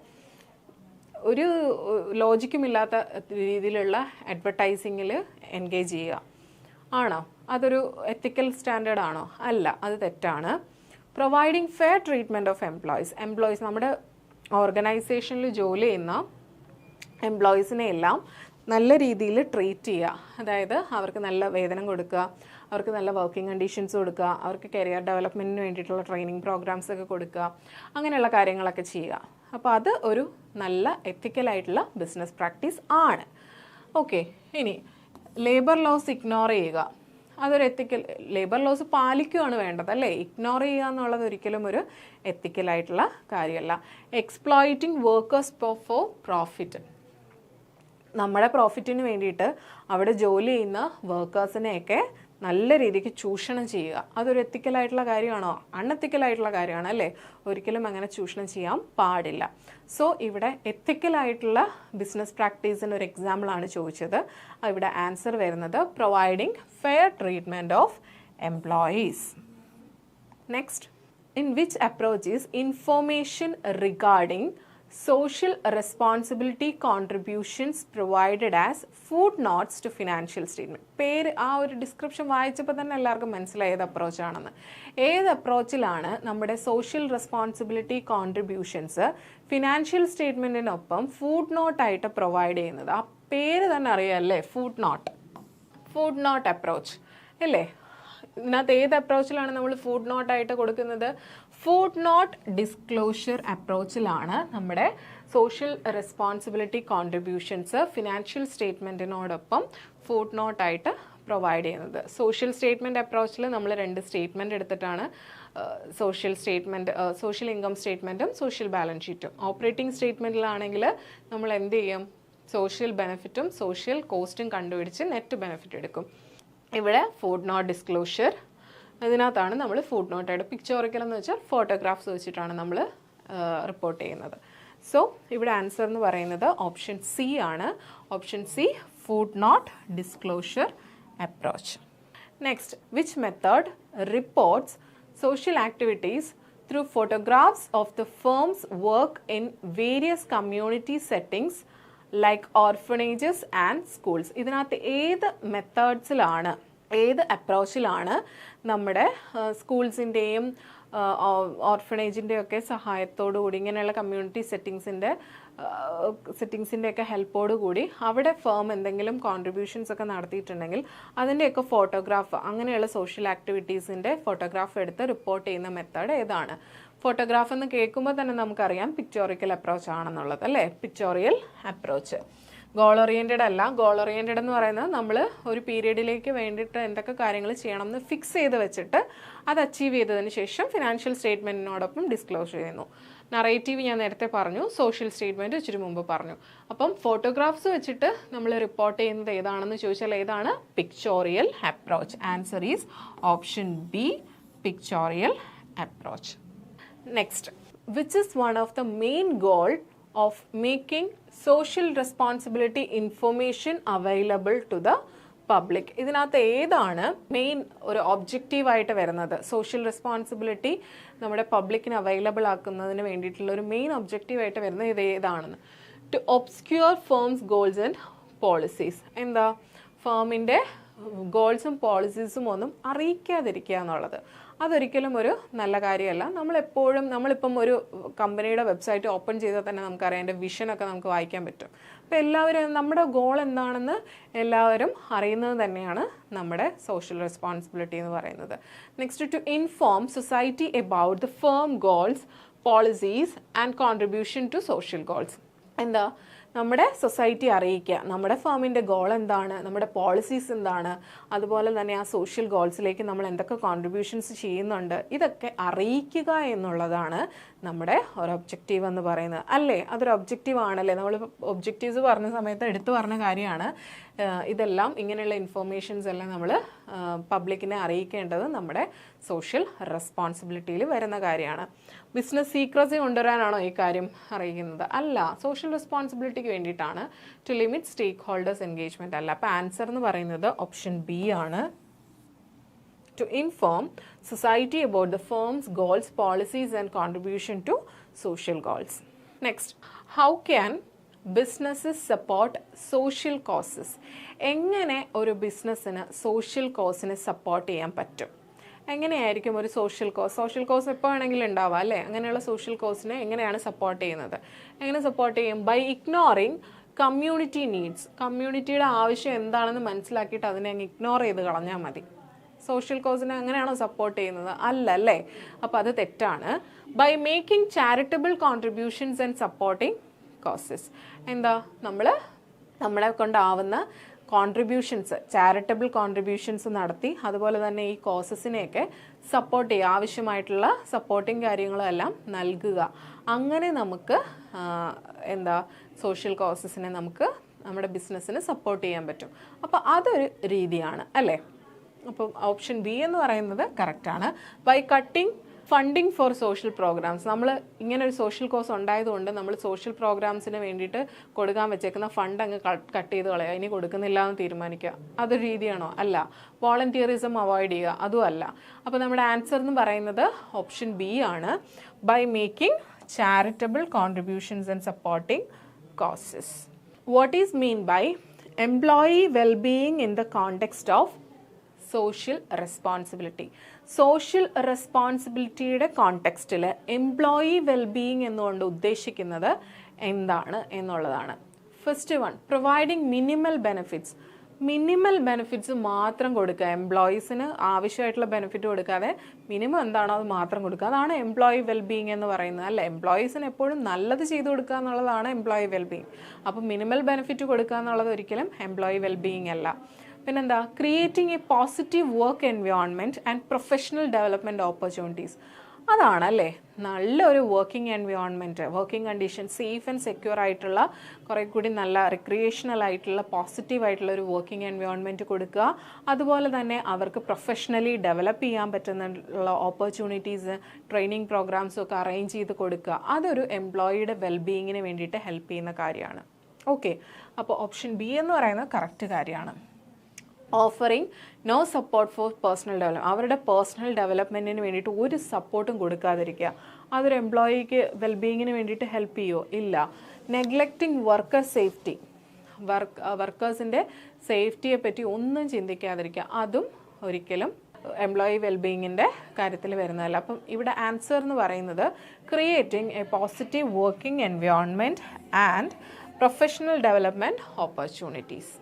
ഒരു ലോജിക്കുമില്ലാത്ത രീതിയിലുള്ള അഡ്വർടൈസിങ്ങിൽ എൻഗേജ് ചെയ്യുക ആണോ? അതൊരു എത്തിക്കൽ സ്റ്റാൻഡേർഡ് ആണോ? അല്ല, അത് തെറ്റാണ്. Providing fair treatment of employees. നമ്മുടെ ഓർഗനൈസേഷനിൽ ജോലി ചെയ്യുന്ന എംപ്ലോയീസിനെ എല്ലാം നല്ല രീതിയിൽ ട്രീറ്റ് ചെയ്യുക. അതായത് അവർക്ക് നല്ല വേതനം കൊടുക്കുക, അവർക്ക് നല്ല വർക്കിംഗ് കണ്ടീഷൻസ് കൊടുക്കുക, അവർക്ക് കരിയർ ഡെവലപ്മെൻറ്റിന് വേണ്ടിയിട്ടുള്ള ട്രെയിനിങ് പ്രോഗ്രാംസ് ഒക്കെ കൊടുക്കുക, അങ്ങനെയുള്ള കാര്യങ്ങളൊക്കെ ചെയ്യുക. അപ്പോൾ അത് ഒരു നല്ല എത്തിക്കലായിട്ടുള്ള ബിസിനസ് പ്രാക്ടീസ് ആണ്. ഓക്കെ, ഇനി ലേബർ ലോസ് ഇഗ്നോർ ചെയ്യുക. അതൊരു എത്തിക്കൽ, ലേബർ ലോസ് പാലിക്കുകയാണ് വേണ്ടത് അല്ലേ? ഇഗ്നോർ ചെയ്യുക എന്നുള്ളത് ഒരിക്കലും ഒരു എത്തിക്കലായിട്ടുള്ള കാര്യമല്ല. Exploiting workers for profit. നമ്മുടെ പ്രോഫിറ്റിന് വേണ്ടിയിട്ട് അവിടെ ജോലി ചെയ്യുന്ന വർക്കേഴ്സിനെയൊക്കെ നല്ല രീതിക്ക് ചൂഷണം ചെയ്യുക, അതൊരു എത്തിക്കലായിട്ടുള്ള കാര്യമാണോ? അൺഎത്തിക്കലായിട്ടുള്ള കാര്യമാണ് അല്ലേ? ഒരിക്കലും അങ്ങനെ ചൂഷണം ചെയ്യാൻ പാടില്ല. സോ ഇവിടെ എത്തിക്കലായിട്ടുള്ള ബിസിനസ് പ്രാക്ടീസിന് ഒരു എക്സാമ്പിളാണ് ചോദിച്ചത്. ഇവിടെ ആൻസർ വരുന്നത് providing fair treatment of employees. Next, in which approach is information regarding social responsibility contributions provided as footnotes to financial statement? പേര് ആ ഒരു ഡിസ്ക്രിപ്ഷൻ വായിച്ചപ്പോൾ തന്നെ എല്ലാവർക്കും മനസ്സിലായി ഏത് അപ്രോച്ചാണെന്ന്. ഏത് അപ്രോച്ചിലാണ് നമ്മുടെ സോഷ്യൽ റെസ്പോൺസിബിലിറ്റി കോൺട്രിബ്യൂഷൻസ് ഫിനാൻഷ്യൽ സ്റ്റേറ്റ്മെൻറ്റിനൊപ്പം ഫുഡ് നോട്ടായിട്ട് പ്രൊവൈഡ് ചെയ്യുന്നത്? ആ പേര് തന്നെ അറിയാമല്ലേ, ഫുഡ് നോട്ട് അപ്രോച്ച് അല്ലേ? ഇതിനകത്ത് ഏത് അപ്രോച്ചിലാണ് നമ്മൾ ഫുഡ് നോട്ടായിട്ട് കൊടുക്കുന്നത്? ഫുഡ് നോട്ട് ഡിസ്ക്ലോഷർ അപ്രോച്ചിലാണ് നമ്മുടെ സോഷ്യൽ റെസ്പോൺസിബിലിറ്റി കോൺട്രിബ്യൂഷൻസ് ഫിനാൻഷ്യൽ സ്റ്റേറ്റ്മെൻറ്റിനോടൊപ്പം ഫുഡ് നോട്ടായിട്ട് പ്രൊവൈഡ് ചെയ്യുന്നത്. സോഷ്യൽ സ്റ്റേറ്റ്മെൻറ്റ് അപ്രോച്ചിൽ നമ്മൾ 2 സ്റ്റേറ്റ്മെൻറ്റ് എടുത്തിട്ടാണ് സോഷ്യൽ ഇൻകം സ്റ്റേറ്റ്മെൻറ്റും സോഷ്യൽ ബാലൻസ് ഷീറ്റും. ഓപ്പറേറ്റിംഗ് സ്റ്റേറ്റ്മെൻറ്റിലാണെങ്കിൽ നമ്മൾ എന്ത് ചെയ്യും, സോഷ്യൽ ബെനിഫിറ്റും സോഷ്യൽ കോസ്റ്റും കണ്ടുപിടിച്ച് നെറ്റ് ബെനിഫിറ്റ് എടുക്കും. ഇവിടെ ഫുഡ് നോട്ട് ഡിസ്ക്ലോഷർ, ഇതിനകത്താണ് നമ്മൾ ഫുഡ് നോട്ടായിട്ട് പിക്ചോറിക്കൽ എന്ന് വെച്ചാൽ ഫോട്ടോഗ്രാഫ്സ് വെച്ചിട്ടാണ് നമ്മൾ റിപ്പോർട്ട് ചെയ്യുന്നത്. സോ ഇവിടെ ആൻസർ എന്ന് പറയുന്നത് ഓപ്ഷൻ സി ആണ്. Option C, footnote disclosure approach. Next, which method reports social activities through photographs of the firm's work in various community settings like orphanages and schools. ഇതിനകത്ത് ഏത് മെത്തേഡ്സിലാണ്, ഏത് അപ്രോച്ചിലാണ് നമ്മുടെ സ്കൂൾസിൻ്റെയും ഓർഫനേജിൻ്റെയും ഒക്കെ സഹായത്തോടു കൂടി ഇങ്ങനെയുള്ള കമ്മ്യൂണിറ്റി സെറ്റിങ്സിൻ്റെ ഒക്കെ ഹെൽപ്പോടു കൂടി അവിടെ ഫേം എന്തെങ്കിലും കോൺട്രിബ്യൂഷൻസ് ഒക്കെ നടത്തിയിട്ടുണ്ടെങ്കിൽ അതിൻ്റെയൊക്കെ ഫോട്ടോഗ്രാഫ്, അങ്ങനെയുള്ള സോഷ്യൽ ആക്ടിവിറ്റീസിൻ്റെ ഫോട്ടോഗ്രാഫ് എടുത്ത് റിപ്പോർട്ട് ചെയ്യുന്ന മെത്തേഡ് ഏതാണ്? ഫോട്ടോഗ്രാഫ് എന്ന് കേൾക്കുമ്പോൾ തന്നെ നമുക്കറിയാം പിക്ചോറിക്കൽ അപ്രോച്ച് ആണെന്നുള്ളത്, അല്ലേ? Pictorial approach. ഗോൾ ഓറിയൻറ്റഡ് അല്ല. ഗോൾ ഓറിയൻറ്റഡ് എന്ന് പറയുന്നത് നമ്മൾ ഒരു പീരീഡിലേക്ക് വേണ്ടിയിട്ട് എന്തൊക്കെ കാര്യങ്ങൾ ചെയ്യണം എന്ന് ഫിക്സ് ചെയ്ത് വെച്ചിട്ട് അത് അച്ചീവ് ചെയ്തതിന് ശേഷം ഫിനാൻഷ്യൽ സ്റ്റേറ്റ്മെൻറ്റിനോടൊപ്പം ഡിസ്ക്ലോസ് ചെയ്യുന്നു. നറേറ്റീവ് ഞാൻ നേരത്തെ പറഞ്ഞു, സോഷ്യൽ സ്റ്റേറ്റ്മെൻറ്റ് ഇച്ചിരി മുമ്പ് പറഞ്ഞു. അപ്പം ഫോട്ടോഗ്രാഫ്സ് വെച്ചിട്ട് നമ്മൾ റിപ്പോർട്ട് ചെയ്യുന്നത് ഏതാണെന്ന് ചോദിച്ചാൽ ഏതാണ്? Pictorial approach. Answer is option B, pictorial approach. Next, which is one of the main goal of making social responsibility information available to the public? ഇതിനകത്ത് ഏതാണ് മെയിൻ ഒരു ഒബ്ജക്റ്റീവായിട്ട് വരുന്നത്? സോഷ്യൽ റെസ്പോൺസിബിലിറ്റി നമ്മുടെ പബ്ലിക്കിന് അവൈലബിൾ ആക്കുന്നതിന് വേണ്ടിയിട്ടുള്ള ഒരു മെയിൻ ഒബ്ജക്റ്റീവായിട്ട് വരുന്നത് ഇത് ഏതാണെന്ന്? To obscure firms goals and policies. എന്താ? ഫേമിൻ്റെ ഗോൾസും പോളിസീസും ഒന്നും അറിയിക്കാതിരിക്കുക എന്നുള്ളത് അതൊരിക്കലും ഒരു നല്ല കാര്യമല്ല. നമ്മളിപ്പം ഒരു കമ്പനിയുടെ വെബ്സൈറ്റ് ഓപ്പൺ ചെയ്താൽ തന്നെ നമുക്കറിയാം അതിൻ്റെ വിഷനൊക്കെ നമുക്ക് വായിക്കാൻ പറ്റും. അപ്പോൾ എല്ലാവരും നമ്മുടെ ഗോൾ എന്താണെന്ന് എല്ലാവരും അറിയുന്നത് തന്നെയാണ് നമ്മുടെ സോഷ്യൽ റെസ്പോൺസിബിലിറ്റി എന്ന് പറയുന്നത്. Next, to inform society about the firm goals, policies and contribution to social goals. എന്താ? നമ്മുടെ സൊസൈറ്റി അറിയിക്കുക നമ്മുടെ ഫേമിൻ്റെ ഗോൾ എന്താണ്, നമ്മുടെ പോളിസീസ് എന്താണ്, അതുപോലെ തന്നെ ആ സോഷ്യൽ ഗോൾസിലേക്ക് നമ്മൾ എന്തൊക്കെ കോൺട്രിബ്യൂഷൻസ് ചെയ്യുന്നുണ്ട്, ഇതൊക്കെ അറിയിക്കുക എന്നുള്ളതാണ് നമ്മുടെ ഒരു ഒബ്ജക്റ്റീവ് എന്ന് പറയുന്നത്, അല്ലേ? അതൊരു ഒബ്ജക്റ്റീവ് ആണല്ലേ? നമ്മൾ ഒബ്ജക്റ്റീവ്സ് പറഞ്ഞ സമയത്ത് എടുത്തു പറഞ്ഞ കാര്യമാണ്. ഇതെല്ലാം ഇങ്ങനെയുള്ള ഇൻഫോർമേഷൻസ് എല്ലാം നമ്മൾ പബ്ലിക്കിനെ അറിയിക്കേണ്ടത് നമ്മുടെ സോഷ്യൽ റെസ്പോൺസിബിലിറ്റിയിൽ വരുന്ന കാര്യമാണ്. ബിസിനസ് സീക്രസി കൊണ്ടുവരാനാണോ ഈ കാര്യം അറിയിക്കുന്നത്? അല്ല, സോഷ്യൽ റെസ്പോൺസിബിലിറ്റിക്ക് വേണ്ടിയിട്ടാണ്. To limit stakeholders engagement അല്ല. അപ്പോൾ ആൻസർ എന്ന് പറയുന്നത് ഓപ്ഷൻ ബി ആണ്. To inform society about the firm's goals, policies and contribution to social goals. Next, how can businesses support social causes? എങ്ങനെ ഒരു ബിസിനസ്സിന് സോഷ്യൽ കോസിനെ സപ്പോർട്ട് ചെയ്യാൻ പറ്റും? എങ്ങനെയായിരിക്കും ഒരു സോഷ്യൽ കോസ് എപ്പോൾ വേണമെങ്കിലും ഉണ്ടാവാം, അല്ലേ? അങ്ങനെയുള്ള സോഷ്യൽ കോസിനെ എങ്ങനെയാണ് സപ്പോർട്ട് ചെയ്യുന്നത്? എങ്ങനെ സപ്പോർട്ട് ചെയ്യും? By ignoring community needs. കമ്മ്യൂണിറ്റിയുടെ ആവശ്യം എന്താണെന്ന് മനസ്സിലാക്കിയിട്ട് അതിനെ അങ്ങ് ഇഗ്നോർ ചെയ്ത് കളഞ്ഞാൽ മതി. സോഷ്യൽ കോസിനെ അങ്ങനെയാണോ സപ്പോർട്ട് ചെയ്യുന്നത്? അല്ല, അല്ലേ? അപ്പോൾ അത് തെറ്റാണ്. By making charitable contributions and supporting causes. എന്താ? നമ്മളെ കൊണ്ടാവുന്ന കോൺട്രിബ്യൂഷൻസ്, ചാരിറ്റബിൾ കോൺട്രിബ്യൂഷൻസ് നടത്തി അതുപോലെ തന്നെ ഈ കോസസിനെയൊക്കെ സപ്പോർട്ട് ചെയ്യുക, ആവശ്യമായിട്ടുള്ള സപ്പോർട്ടിങ് കാര്യങ്ങളെല്ലാം നൽകുക. അങ്ങനെ നമുക്ക് സോഷ്യൽ കോസസിനെ നമുക്ക് നമ്മുടെ ബിസിനസ്സിന് സപ്പോർട്ട് ചെയ്യാൻ പറ്റും. അപ്പോൾ അതൊരു രീതിയാണ്, അല്ലേ? അപ്പം ഓപ്ഷൻ ബി എന്ന് പറയുന്നത് കറക്റ്റാണ്. By cutting funding for social programs. നമ്മൾ ഇങ്ങനെ ഒരു സോഷ്യൽ കോസ് ഉണ്ടായതുകൊണ്ട് നമ്മൾ സോഷ്യൽ പ്രോഗ്രാംസിന് വേണ്ടിയിട്ട് കൊടുക്കാൻ വെച്ചേക്കുന്ന ഫണ്ട് അങ്ങ് കട്ട് ചെയ്ത് കളയുക, ഇനി കൊടുക്കുന്നില്ല എന്ന് തീരുമാനിക്കുക. അതൊരു രീതിയാണോ? അല്ല. വോളണ്ടിയറിസം അവോയ്ഡ് ചെയ്യുക, അതും അല്ല. അപ്പോൾ നമ്മുടെ ആൻസർ എന്ന് പറയുന്നത് ഓപ്ഷൻ ബി ആണ്. By making charitable contributions and supporting causes. What is mean by employee wellbeing in the context of social responsibility? Social റെസ്പോൺസിബിലിറ്റിയുടെ കോണ്ടെക്സ്റ്റിൽ എംപ്ലോയി വെൽബീയിങ് എന്നുകൊണ്ട് ഉദ്ദേശിക്കുന്നത് എന്താണ് എന്നുള്ളതാണ്. First one, providing minimal benefits. Minimal benefits മാത്രം കൊടുക്കുക, എംപ്ലോയീസിന് ആവശ്യമായിട്ടുള്ള ബെനിഫിറ്റ് കൊടുക്കാതെ മിനിമം എന്താണോ അത് മാത്രം കൊടുക്കുക. അതാണ് എംപ്ലോയി വെൽബീയിങ് എന്ന് പറയുന്നത്, അല്ല? എംപ്ലോയീസിന് എപ്പോഴും നല്ലത് ചെയ്തു കൊടുക്കുക എന്നുള്ളതാണ് എംപ്ലോയി വെൽബീയിങ്. അപ്പോൾ മിനിമൽ ബെനിഫിറ്റ് കൊടുക്കുക എന്നുള്ളത് ഒരിക്കലും എംപ്ലോയി വെൽബീയിങ് അല്ല. പിന്നെന്താ, creating A positive work environment and professional development opportunities. അതാണല്ലേ നല്ലൊരു working environment, working condition, safe and secure ആയിട്ടുള്ള, കുറേ കൂടി നല്ല റിക്രിയേഷണൽ ആയിട്ടുള്ള പോസിറ്റീവ് ആയിട്ടുള്ള ഒരു വർക്കിംഗ് എൻവയോൺമെൻറ്റ് കൊടുക്കുക. അതുപോലെ തന്നെ അവർക്ക് പ്രൊഫഷണലി ഡെവലപ്പ് ചെയ്യാൻ പറ്റുന്നുള്ള ഓപ്പർച്യൂണിറ്റീസ്, ട്രെയിനിങ് പ്രോഗ്രാംസും ഒക്കെ അറേഞ്ച് ചെയ്ത് കൊടുക്കുക. അതൊരു എംപ്ലോയിയുടെ വെൽബീയിങ്ങിന് വേണ്ടിയിട്ട് ഹെൽപ്പ് ചെയ്യുന്ന കാര്യമാണ്. ഓക്കെ, അപ്പോൾ ഓപ്ഷൻ ബി എന്ന് പറയുന്നത് കറക്റ്റ് കാര്യമാണ്. Offering no support for personal development, അവരുടെ പേഴ്സണൽ ഡെവലപ്മെൻറ്റിന് വേണ്ടിയിട്ട് ഒരു സപ്പോർട്ടും കൊടുക്കാതിരിക്കുക. അതൊരു എംപ്ലോയിക്ക് വെൽബീയിങ്ങിന് വേണ്ടിയിട്ട് ഹെൽപ്പ് ചെയ്യുമോ? ഇല്ല. നെഗ്ലക്റ്റിംഗ് വർക്കർ സേഫ്റ്റി, വർക്കേഴ്സിൻ്റെ സേഫ്റ്റിയെ പറ്റി ഒന്നും ചിന്തിക്കാതിരിക്കുക, അതും ഒരിക്കലും എംപ്ലോയി വെൽബീയിങ്ങിൻ്റെ കാര്യത്തിൽ വരുന്നതല്ല. അപ്പം ഇവിടെ ആൻസർ എന്ന് പറയുന്നത് creating A positive working environment and professional development opportunities.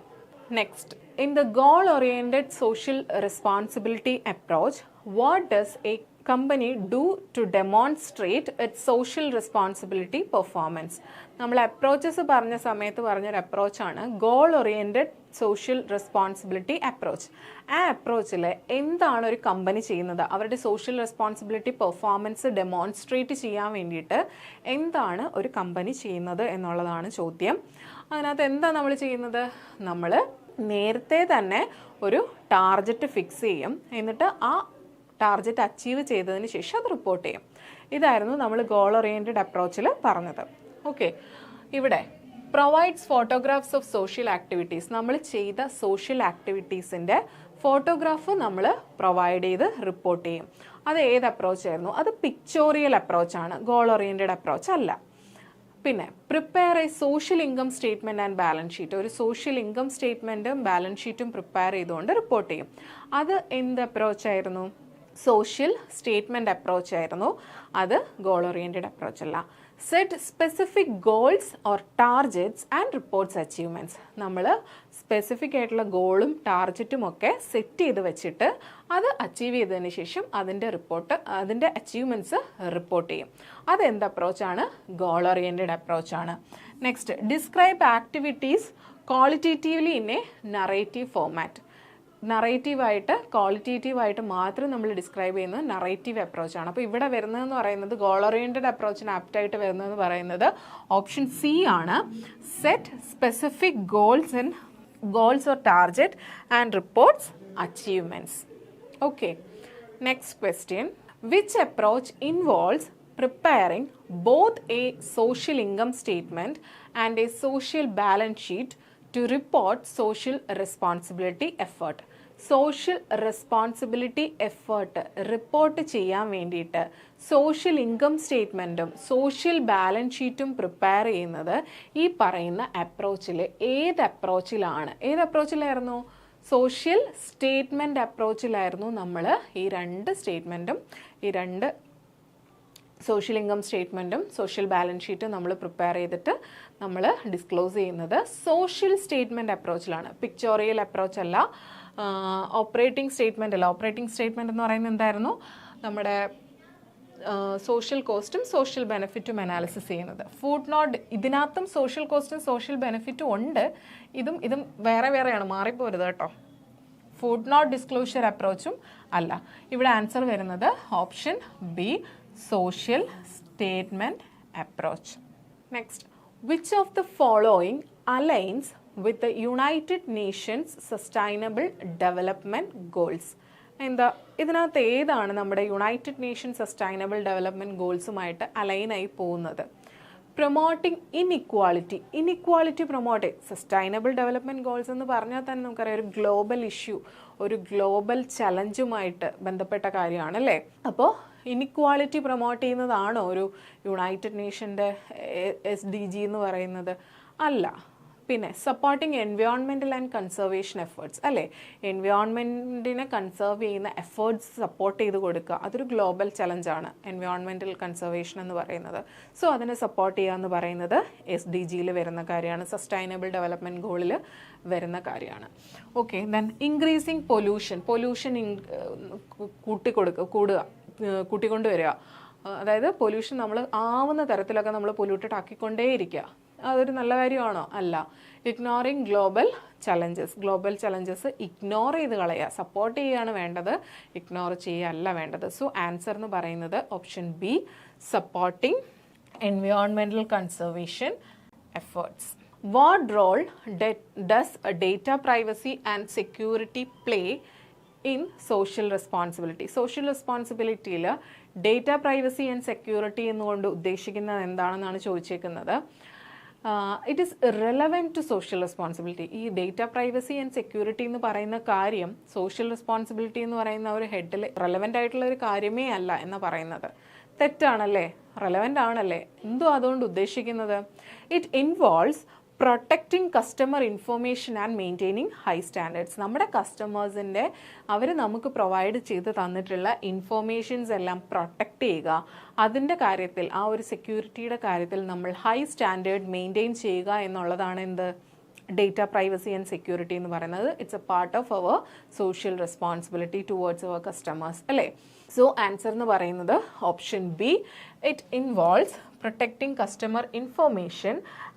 Next, in the goal-oriented social responsibility approach, what does a company do to demonstrate its social responsibility performance? നമ്മൾ അപ്രോച്ചസ് പറഞ്ഞ സമയത്ത് പറഞ്ഞൊരു അപ്രോച്ചാണ് goal oriented social responsibility approach. ആ അപ്രോച്ചിൽ എന്താണ് ഒരു company ചെയ്യുന്നത്, അവരുടെ സോഷ്യൽ റെസ്പോൺസിബിലിറ്റി പെർഫോമൻസ് ഡെമോൺസ്ട്രേറ്റ് ചെയ്യാൻ വേണ്ടിയിട്ട് എന്താണ് ഒരു കമ്പനി ചെയ്യുന്നത് എന്നുള്ളതാണ് ചോദ്യം. അതിനകത്ത് എന്താ നമ്മൾ ചെയ്യുന്നത്, നമ്മൾ നേരത്തെ തന്നെ ഒരു ടാർഗറ്റ് ഫിക്സ് ചെയ്യും, എന്നിട്ട് ആ ടാർഗറ്റ് അച്ചീവ് ചെയ്തതിന് ശേഷം അത് റിപ്പോർട്ട് ചെയ്യും. ഇതായിരുന്നു നമ്മൾ ഗോൾ ഓറിയൻറ്റഡ് അപ്രോച്ചിൽ പറഞ്ഞത്. ഓക്കെ, ഇവിടെ provides photographs of social activities, നമ്മൾ ചെയ്ത സോഷ്യൽ ആക്ടിവിറ്റീസിൻ്റെ ഫോട്ടോഗ്രാഫ് നമ്മൾ പ്രൊവൈഡ് ചെയ്ത് റിപ്പോർട്ട് ചെയ്യും. അത് ഏത് അപ്രോച്ചായിരുന്നു? അത് പിക്ചോറിയൽ അപ്രോച്ചാണ്, ഗോൾ ഓറിയൻറ്റഡ് അപ്രോച്ച് അല്ല. പിന്നെ prepare a social income statement and balance sheet, ഒരു സോഷ്യൽ ഇൻകം സ്റ്റേറ്റ്മെൻറ്റും ബാലൻസ് ഷീറ്റും പ്രിപ്പയർ ചെയ്തുകൊണ്ട് റിപ്പോർട്ട് ചെയ്യും. അത് എന്ത് അപ്രോച്ചായിരുന്നു? സോഷ്യൽ സ്റ്റേറ്റ്മെൻറ്റ് അപ്രോച്ചായിരുന്നു. അത് ഗോൾ ഓറിയൻറ്റഡ് അപ്രോച്ച് അല്ല. Set specific goals or targets and reports achievements, നമ്മൾ സ്പെസിഫിക് ആയിട്ടുള്ള ഗോളും ടാർഗറ്റും ഒക്കെ സെറ്റ് ചെയ്ത് വെച്ചിട്ട് അത് അച്ചീവ് ചെയ്തതിന് ശേഷം അതിൻ്റെ അച്ചീവ്മെൻറ്റ്സ് റിപ്പോർട്ട് ചെയ്യും. അതെന്ത് അപ്രോച്ചാണ്? ഗോൾ ഓറിയൻറ്റഡ് അപ്രോച്ചാണ്. Next, describe activities qualitatively in a narrative format. നറേറ്റീവായിട്ട് ക്വാളിറ്റേറ്റീവായിട്ട് മാത്രം നമ്മൾ ഡിസ്ക്രൈബ് ചെയ്യുന്നത് നറേറ്റീവ് അപ്രോച്ചാണ്. അപ്പോൾ ഇവിടെ വരുന്നതെന്ന് പറയുന്നത് ഗോൾ ഓറിയൻറ്റഡ് അപ്രോച്ചിന് ആപ്റ്റായിട്ട് വരുന്നതെന്ന് പറയുന്നത് ഓപ്ഷൻ സി ആണ്. Set specific goals or target and reports achievements. Okay, next question. Which approach involves preparing both a social income statement and a social balance sheet to report social responsibility effort. Social responsibility effort report ചെയ്യാൻ വേണ്ടിയിട്ട് social income സ്റ്റേറ്റ്മെൻറ്റും social balance ഷീറ്റും prepare ചെയ്യുന്നത് ഈ പറയുന്ന അപ്രോച്ചിൽ ഏത് അപ്രോച്ചിലായിരുന്നു? Social statement അപ്രോച്ചിലായിരുന്നു നമ്മൾ ഈ രണ്ട് സോഷ്യൽ ഇൻകം സ്റ്റേറ്റ്മെൻറ്റും സോഷ്യൽ ബാലൻസ് ഷീറ്റും നമ്മൾ പ്രിപ്പയർ ചെയ്തിട്ട് നമ്മൾ ഡിസ്ക്ലോസ് ചെയ്യുന്നത് സോഷ്യൽ സ്റ്റേറ്റ്മെൻറ്റ് അപ്രോച്ചിലാണ്. പിക്ചോറിയൽ അപ്രോച്ച് അല്ല, ഓപ്പറേറ്റിംഗ് സ്റ്റേറ്റ്മെൻ്റ് അല്ല. ഓപ്പറേറ്റിംഗ് സ്റ്റേറ്റ്മെൻറ്റ് എന്ന് പറയുന്നത് എന്തായിരുന്നു? നമ്മുടെ സോഷ്യൽ കോസ്റ്റും സോഷ്യൽ ബെനിഫിറ്റും അനാലിസിസ് ചെയ്യുന്നത്. ഫുഡ് നോട്ട് ഇതിനകത്തും സോഷ്യൽ കോസ്റ്റും സോഷ്യൽ ബെനിഫിറ്റും ഉണ്ട്. ഇതും വേറെയാണ്, മാറിപ്പോരുത് കേട്ടോ. ഫുഡ് നോട്ട് ഡിസ്ക്ലോഷർ അപ്രോച്ചും അല്ല. ഇവിടെ ആൻസർ വരുന്നത് option B, social statement approach. Next, which of the following aligns with the United Nations Sustainable Development Goals? ഇതിനകത്ത് ഏതാണ് നമ്മുടെ യുണൈറ്റഡ് നേഷൻ സസ്റ്റൈനബിൾ ഡെവലപ്മെൻറ്റ് ഗോൾസുമായിട്ട് അലൈനായി പോകുന്നത്? Promoting inequality promote sustainable development goals എന്ന് പറഞ്ഞാൽ തന്നെ നമുക്കറിയാം ഒരു ഗ്ലോബൽ ഇഷ്യൂ, ഒരു ഗ്ലോബൽ ചലഞ്ചുമായിട്ട് ബന്ധപ്പെട്ട കാര്യമാണ് അല്ലേ. അപ്പോൾ ഇനിക്വാളിറ്റി പ്രൊമോട്ട് ചെയ്യുന്നതാണോ ഒരു യുണൈറ്റഡ് നേഷൻ്റെ SDG എന്ന് പറയുന്നത്? അല്ല. പിന്നെ supporting environmental and conservation efforts അല്ലേ, എൻവയോൺമെൻറ്റിനെ കൺസേർവ് ചെയ്യുന്ന എഫേർട്സ് സപ്പോർട്ട് ചെയ്ത് കൊടുക്കുക, അതൊരു ഗ്ലോബൽ ചലഞ്ചാണ് എൻവയോൺമെൻറ്റൽ കൺസർവേഷൻ എന്ന് പറയുന്നത്. സോ അതിനെ സപ്പോർട്ട് ചെയ്യുക എന്ന് പറയുന്നത് SDGയിൽ വരുന്ന കാര്യമാണ്, സസ്റ്റൈനബിൾ ഡെവലപ്മെൻറ്റ് ഗോളിൽ വരുന്ന കാര്യമാണ്. ഓക്കെ, ദെൻ ഇൻക്രീസിങ് പൊല്യൂഷൻ കൂട്ടിക്കൊണ്ടുവരിക, അതായത് പൊല്യൂഷൻ നമ്മൾ ആവുന്ന തരത്തിലൊക്കെ നമ്മൾ പൊല്യൂട്ടഡ് ആക്കിക്കൊണ്ടേയിരിക്കുക. അതൊരു നല്ല കാര്യമാണോ? അല്ല. ഇഗ്നോറിങ് ഗ്ലോബൽ ചലഞ്ചസ് ഇഗ്നോർ ചെയ്ത് കളയുക. സപ്പോർട്ട് ചെയ്യുകയാണ് വേണ്ടത്, ഇഗ്നോർ ചെയ്യുകയല്ല വേണ്ടത്. സോ ആൻസർ എന്ന് പറയുന്നത് option B, supporting environmental conservation efforts. What role does data privacy and security play in social responsibility? Social റെസ്പോൺസിബിലിറ്റിയിൽ ഡേറ്റ പ്രൈവസി ആൻഡ് സെക്യൂരിറ്റി എന്നുകൊണ്ട് ഉദ്ദേശിക്കുന്നത് എന്താണെന്നാണ് ചോദിച്ചേക്കുന്നത്. It is relevant to social responsibility. ഈ data privacy and security എന്ന് പറയുന്ന കാര്യം social responsibility എന്ന് പറയുന്ന ഒരു ഹെഡിൽ റെലവൻ്റ് ആയിട്ടുള്ള ഒരു കാര്യമേ അല്ല എന്ന് പറയുന്നത് തെറ്റാണല്ലേ? റെലവൻ്റ് ആണല്ലേ? എന്തോ അതുകൊണ്ട് ഉദ്ദേശിക്കുന്നത്? It involves protecting customer information and maintaining high standards. നമ്മുടെ കസ്റ്റമേഴ്സിൻ്റെ അവർ നമുക്ക് പ്രൊവൈഡ് ചെയ്ത് തന്നിട്ടുള്ള ഇൻഫോർമേഷൻസ് എല്ലാം പ്രൊട്ടക്റ്റ് ചെയ്യുക. അതിൻ്റെ കാര്യത്തിൽ, ആ ഒരു സെക്യൂരിറ്റിയുടെ കാര്യത്തിൽ നമ്മൾ ഹൈ സ്റ്റാൻഡേർഡ് മെയിൻറ്റെയിൻ ചെയ്യുക എന്നുള്ളതാണ് എന്ത്? ഡേറ്റ പ്രൈവസി ആൻഡ് സെക്യൂരിറ്റി എന്ന് പറയുന്നത്. It's a part of our social responsibility towards our customers അല്ലേ? സോ ആൻസർ എന്ന് പറയുന്നത് option B, it involves protecting customer information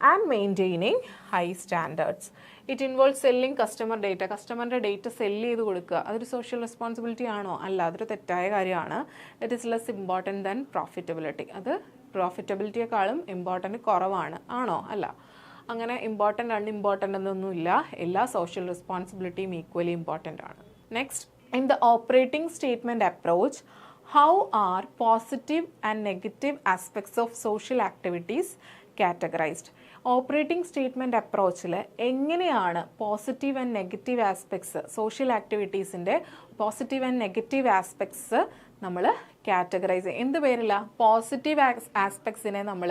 and maintaining high standards. It involve selling customer data. കസ്റ്റമറിൻ്റെ data sell ചെയ്ത് കൊടുക്കുക. അതൊരു social responsibility ആണോ? അല്ല, അതൊരു തെറ്റായ കാര്യമാണ്. It is less important than profitability. അത് പ്രോഫിറ്റബിലിറ്റിയെക്കാളും ഇമ്പോർട്ടൻറ്റ് കുറവാണ്. ആണോ? അല്ല. അങ്ങനെ ഇമ്പോർട്ടൻ്റ് അൺഇമ്പോർട്ടൻ്റ് എന്നൊന്നുമില്ല. എല്ലാ സോഷ്യൽ റെസ്പോൺസിബിലിറ്റിയും ഈക്വലി ഇമ്പോർട്ടൻ്റ് ആണ്. Next, in the operating statement approach, how are positive and negative aspects of social activities categorized? Operating statement അപ്രോച്ചിൽ എങ്ങനെയാണ് positive and negative aspects, social ആക്ടിവിറ്റീസിൻ്റെ പോസിറ്റീവ് ആൻഡ് നെഗറ്റീവ് ആസ്പെക്ട്സ് നമ്മൾ categorise ചെയ്യും? എന്ത് പേരില്ല? Positive ആസ്പെക്ട്സിനെ നമ്മൾ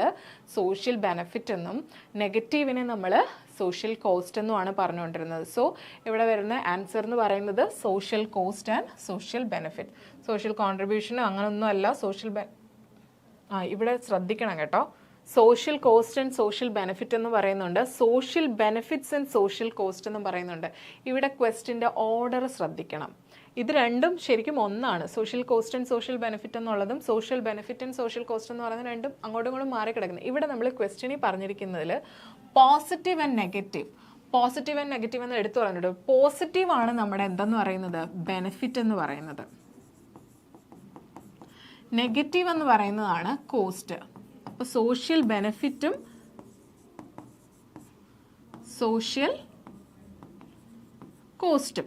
social benefit എന്നും നെഗറ്റീവിനെ നമ്മൾ സോഷ്യൽ കോസ്റ്റ് എന്നുമാണ് പറഞ്ഞുകൊണ്ടിരുന്നത്. സോ ഇവിടെ വരുന്ന ആൻസർ എന്ന് പറയുന്നത് social cost and social benefit. Social കോൺട്രിബ്യൂഷനും അങ്ങനൊന്നും അല്ല. ഇവിടെ ശ്രദ്ധിക്കണം കേട്ടോ. Social cost and social benefit എന്ന് പറയുന്നുണ്ട്, social benefits and social cost എന്നും പറയുന്നുണ്ട്. ഇവിടെ ക്വസ്റ്റിൻ്റെ ഓർഡർ ശ്രദ്ധിക്കണം. ഇത് രണ്ടും ശരിക്കും ഒന്നാണ്. Social cost and social benefit എന്നുള്ളതും social benefit and social cost എന്ന് പറയുന്നത് രണ്ടും അങ്ങോട്ടും ഇങ്ങോട്ടും മാറി കിടക്കുന്നത്. ഇവിടെ നമ്മൾ ക്വസ്റ്റിനിൽ പറഞ്ഞിരിക്കുന്നതിൽ പോസിറ്റീവ് ആൻഡ് നെഗറ്റീവ് എന്ന് എടുത്തു പറഞ്ഞിട്ടുണ്ട്. പോസിറ്റീവ് ആണ് നമ്മുടെ എന്തെന്ന് പറയുന്നത്? ബെനിഫിറ്റ് എന്ന് പറയുന്നത്. നെഗറ്റീവ് എന്ന് പറയുന്നതാണ് കോസ്റ്റ്. അപ്പോൾ സോഷ്യൽ ബെനിഫിറ്റും സോഷ്യൽ കോസ്റ്റും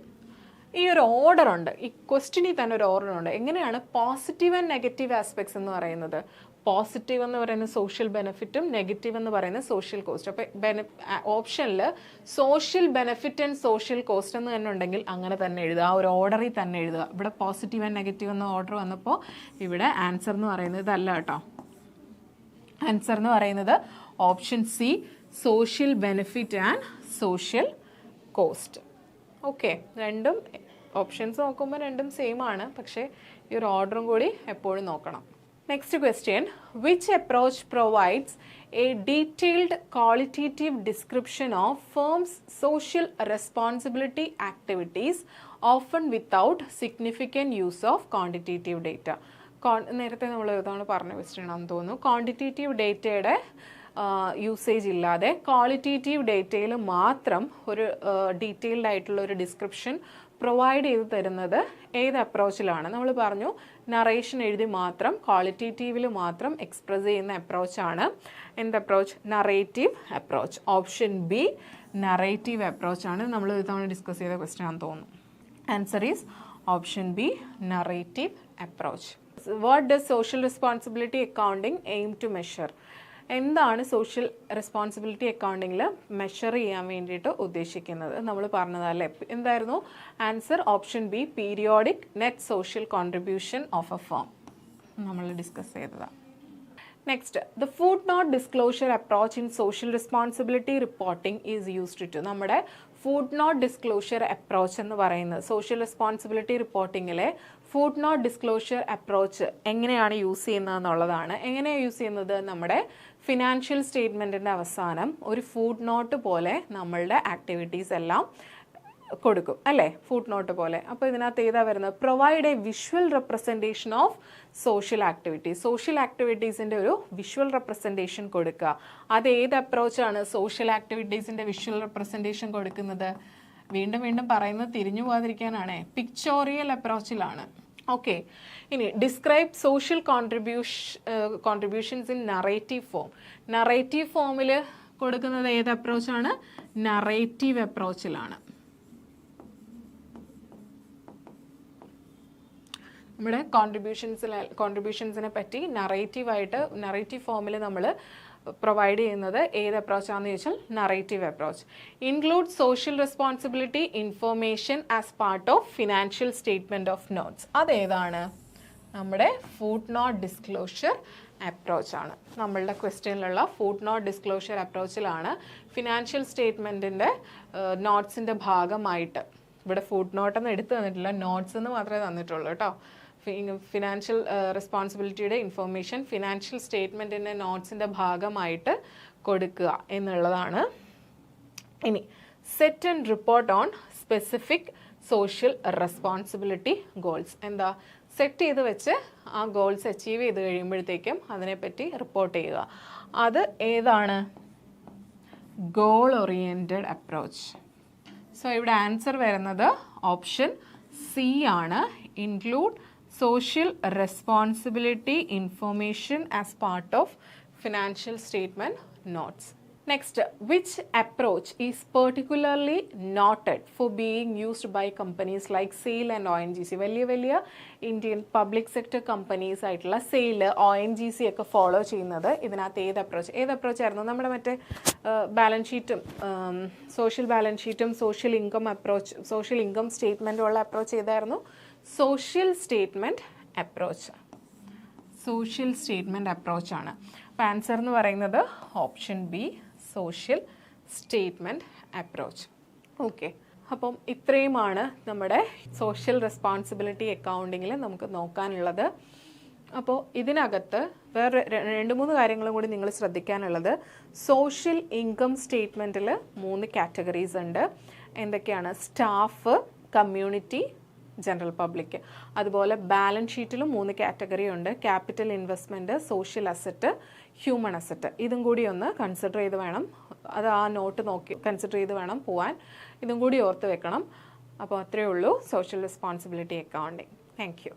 ഈ ഒരു ഓർഡർ ഉണ്ട്. ഈ ക്വസ്റ്റിനിൽ തന്നെ ഒരു ഓർഡർ ഉണ്ട്. എങ്ങനെയാണ് പോസിറ്റീവ് ആൻഡ് നെഗറ്റീവ് ആസ്പെക്ട്സ് എന്ന് പറയുന്നത്? പോസിറ്റീവ് എന്ന് പറയുന്നത് സോഷ്യൽ ബെനിഫിറ്റും നെഗറ്റീവ് എന്ന് പറയുന്നത് സോഷ്യൽ കോസ്റ്റ്. അപ്പോൾ ഓപ്ഷനിൽ social benefit and social cost എന്ന് തന്നെ ഉണ്ടെങ്കിൽ അങ്ങനെ തന്നെ എഴുതുക, ആ ഒരു ഓർഡറിൽ തന്നെ എഴുതുക. ഇവിടെ പോസിറ്റീവ് ആൻഡ് നെഗറ്റീവ് എന്ന ഓർഡർ വന്നപ്പോൾ ഇവിടെ ആൻസർ എന്ന് പറയുന്നത് ഇതല്ല കേട്ടോ. ആൻസർ എന്ന് പറയുന്നത് option C, social benefit and social cost. Okay, രണ്ടും ഓപ്ഷൻസ് നോക്കുമ്പോൾ രണ്ടും സെയിം ആണ്, പക്ഷേ ഈ ഒരു ഓർഡറും കൂടി എപ്പോഴും നോക്കണം. Next question, which approach provides a detailed qualitative description of firms' social responsibility activities, often without significant use of quantitative data? നേരത്തെ നമ്മൾ പറഞ്ഞ ക്വസ്റ്റ്യൻ ആണെന്ന് തോന്നുന്നു. ക്വാണ്ടിറ്റേറ്റീവ് ഡേറ്റയുടെ യൂസേജ് ഇല്ലാതെ ക്വാളിറ്റേറ്റീവ് ഡേറ്റയിൽ മാത്രം ഒരു ഡീറ്റെയിൽഡ് ആയിട്ടുള്ള ഒരു ഡിസ്ക്രിപ്ഷൻ പ്രൊവൈഡ് ചെയ്ത് തരുന്നത് ഏത് അപ്രോച്ചിലാണ്? നമ്മൾ പറഞ്ഞു നറേഷൻ എഴുതി മാത്രം ക്വാളിറ്റേറ്റീവിൽ മാത്രം എക്സ്പ്രസ് ചെയ്യുന്ന അപ്രോച്ചാണ് എന്ത് approach? Narrative approach. Option B narrative അപ്രോച്ചാണ്. നമ്മൾ ഒരു തവണ ഡിസ്കസ് ചെയ്ത ക്വസ്റ്റ്യൻ ആണെന്ന് തോന്നുന്നു. Answer is option B narrative approach. What does social responsibility accounting aim to measure? എന്താണ് സോഷ്യൽ റെസ്പോൺസിബിലിറ്റി അക്കൗണ്ടിങ്ങിൽ മെഷർ ചെയ്യാൻ വേണ്ടിയിട്ട് ഉദ്ദേശിക്കുന്നത്? നമ്മൾ പറഞ്ഞതല്ലേ, എന്തായിരുന്നു answer? Option B periodic net social contribution of a firm നമ്മൾ ഡിസ്കസ് ചെയ്തതാണ്. Next, the footnote disclosure approach in social responsibility reporting is used to. നമ്മുടെ ഫുഡ് നോട്ട് ഡിസ്ക്ലോഷർ അപ്രോച്ച് എന്ന് പറയുന്നത് സോഷ്യൽ റെസ്പോൺസിബിലിറ്റി റിപ്പോർട്ടിങ്ങിലെ ഫുഡ് നോട്ട് ഡിസ്ക്ലോഷർ അപ്രോച്ച് എങ്ങനെയാണ് use ചെയ്യുന്നത് എന്നുള്ളതാണ്. എങ്ങനെയാണ് യൂസ് ചെയ്യുന്നത്? നമ്മുടെ ഫിനാൻഷ്യൽ സ്റ്റേറ്റ്മെൻറ്റിൻ്റെ അവസാനം ഒരു ഫുഡ് നോട്ട് പോലെ നമ്മളുടെ ആക്ടിവിറ്റീസ് എല്ലാം കൊടുക്കും അല്ലേ, ഫുട് നോട്ട് പോലെ. അപ്പോൾ ഇതിനകത്ത് ഏതാ വരുന്നത്? Provide a visual representation of social activities. Social ആക്ടിവിറ്റീസിൻ്റെ ഒരു വിഷ്വൽ റെപ്രസെൻറ്റേഷൻ കൊടുക്കുക. അത് ഏത് അപ്രോച്ചാണ് സോഷ്യൽ ആക്ടിവിറ്റീസിൻ്റെ വിഷ്വൽ റെപ്രസെൻറ്റേഷൻ കൊടുക്കുന്നത്? വീണ്ടും വീണ്ടും പറയുന്നത് തിരിഞ്ഞു പോകാതിരിക്കാനാണ്, പിക്ചോറിയൽ അപ്രോച്ചിലാണ്. ഓക്കെ, ഇനി describe social contributions in narrative form. Narrative ഫോമിൽ കൊടുക്കുന്നത് ഏത് അപ്രോച്ചാണ്? നറേറ്റീവ് അപ്രോച്ചിലാണ്. നമ്മുടെ കോൺട്രിബ്യൂഷൻസിനെ പറ്റി നറേറ്റീവ് ഫോമിൽ നമ്മൾ പ്രൊവൈഡ് ചെയ്യുന്നത് ഏത് അപ്രോച്ചാണെന്ന് ചോദിച്ചാൽ narrative approach. Include social responsibility information as part of financial statement of notes. അതേതാണ്? നമ്മുടെ ഫുട് നോട്ട് ഡിസ്ക്ലോഷർ അപ്രോച്ചാണ്. നമ്മളുടെ ക്വസ്റ്റ്യനിലുള്ള ഫുട് നോട്ട് ഡിസ്ക്ലോഷർ അപ്രോച്ചിലാണ് ഫിനാൻഷ്യൽ സ്റ്റേറ്റ്മെൻറ്റിൻ്റെ നോട്ട്സിൻ്റെ ഭാഗമായിട്ട്, ഇവിടെ ഫുട് നോട്ടൊന്നും എടുത്തു തന്നിട്ടില്ല, നോട്ട്സ് എന്ന് മാത്രമേ തന്നിട്ടുള്ളൂ കേട്ടോ. ഫിനാൻഷ്യൽ റെസ്പോൺസിബിലിറ്റിയുടെ ഇൻഫർമേഷൻ ഫിനാൻഷ്യൽ സ്റ്റേറ്റ്മെൻറ്റിൻ്റെ നോട്ട്സിൻ്റെ ഭാഗമായിട്ട് കൊടുക്കുക എന്നുള്ളതാണ്. ഇനി set and report on specific social responsibility goals. എന്താ? സെറ്റ് ചെയ്ത് വെച്ച് ആ ഗോൾസ് അച്ചീവ് ചെയ്ത് കഴിയുമ്പോഴത്തേക്കും അതിനെപ്പറ്റി റിപ്പോർട്ട് ചെയ്യുക. അത് ഏതാണ്? Goal oriented approach. സോ ഇവിടെ ആൻസർ വരുന്നത് ഓപ്ഷൻ സി ആണ്. Include social responsibility information as part of financial statement notes. Next, which approach is particularly noted for being used by companies like SAIL and ONGC? വലിയ Indian public sector companies ആയിട്ടുള്ള SAIL, ONGC ഒക്കെ follow ചെയ്യുന്നത് ഇതിനകത്ത് ഏത് അപ്രോച്ചായിരുന്നു? നമ്മുടെ മറ്റേ balance ഷീറ്റും സോഷ്യൽ ബാലൻസ് ഷീറ്റും സോഷ്യൽ ഇൻകം സ്റ്റേറ്റ്മെൻറ്റും ഉള്ള അപ്രോച്ച് ഏതായിരുന്നു? സോഷ്യൽ സ്റ്റേറ്റ്മെൻറ്റ് അപ്രോച്ചാണ്. അപ്പോൾ ആൻസർ എന്ന് പറയുന്നത് option B, social statement approach. Okay, അപ്പം ഇത്രയുമാണ് നമ്മുടെ സോഷ്യൽ റെസ്പോൺസിബിലിറ്റി അക്കൗണ്ടിങ്ങിൽ നമുക്ക് നോക്കാനുള്ളത്. അപ്പോൾ ഇതിനകത്ത് വേറെ 2-3 കാര്യങ്ങളും കൂടി നിങ്ങൾ ശ്രദ്ധിക്കാനുള്ളത്, സോഷ്യൽ ഇൻകം സ്റ്റേറ്റ്മെൻറ്റിൽ 3 കാറ്റഗറീസ് ഉണ്ട്. എന്തൊക്കെയാണ്? Staff, community, general public. അതുപോലെ ബാലൻസ് ഷീറ്റിലും 3 കാറ്റഗറി ഉണ്ട്. Capital investment, social asset, human asset. ഇതും കൂടി ഒന്ന് കൺസിഡർ ചെയ്ത് വേണം, അത് ആ നോട്ട് നോക്കി കൺസിഡർ ചെയ്ത് വേണം പോവാൻ. ഇതും കൂടി ഓർത്ത് വെക്കണം. അപ്പോൾ അത്രയേ ഉള്ളൂ social responsibility accounting. Thank you.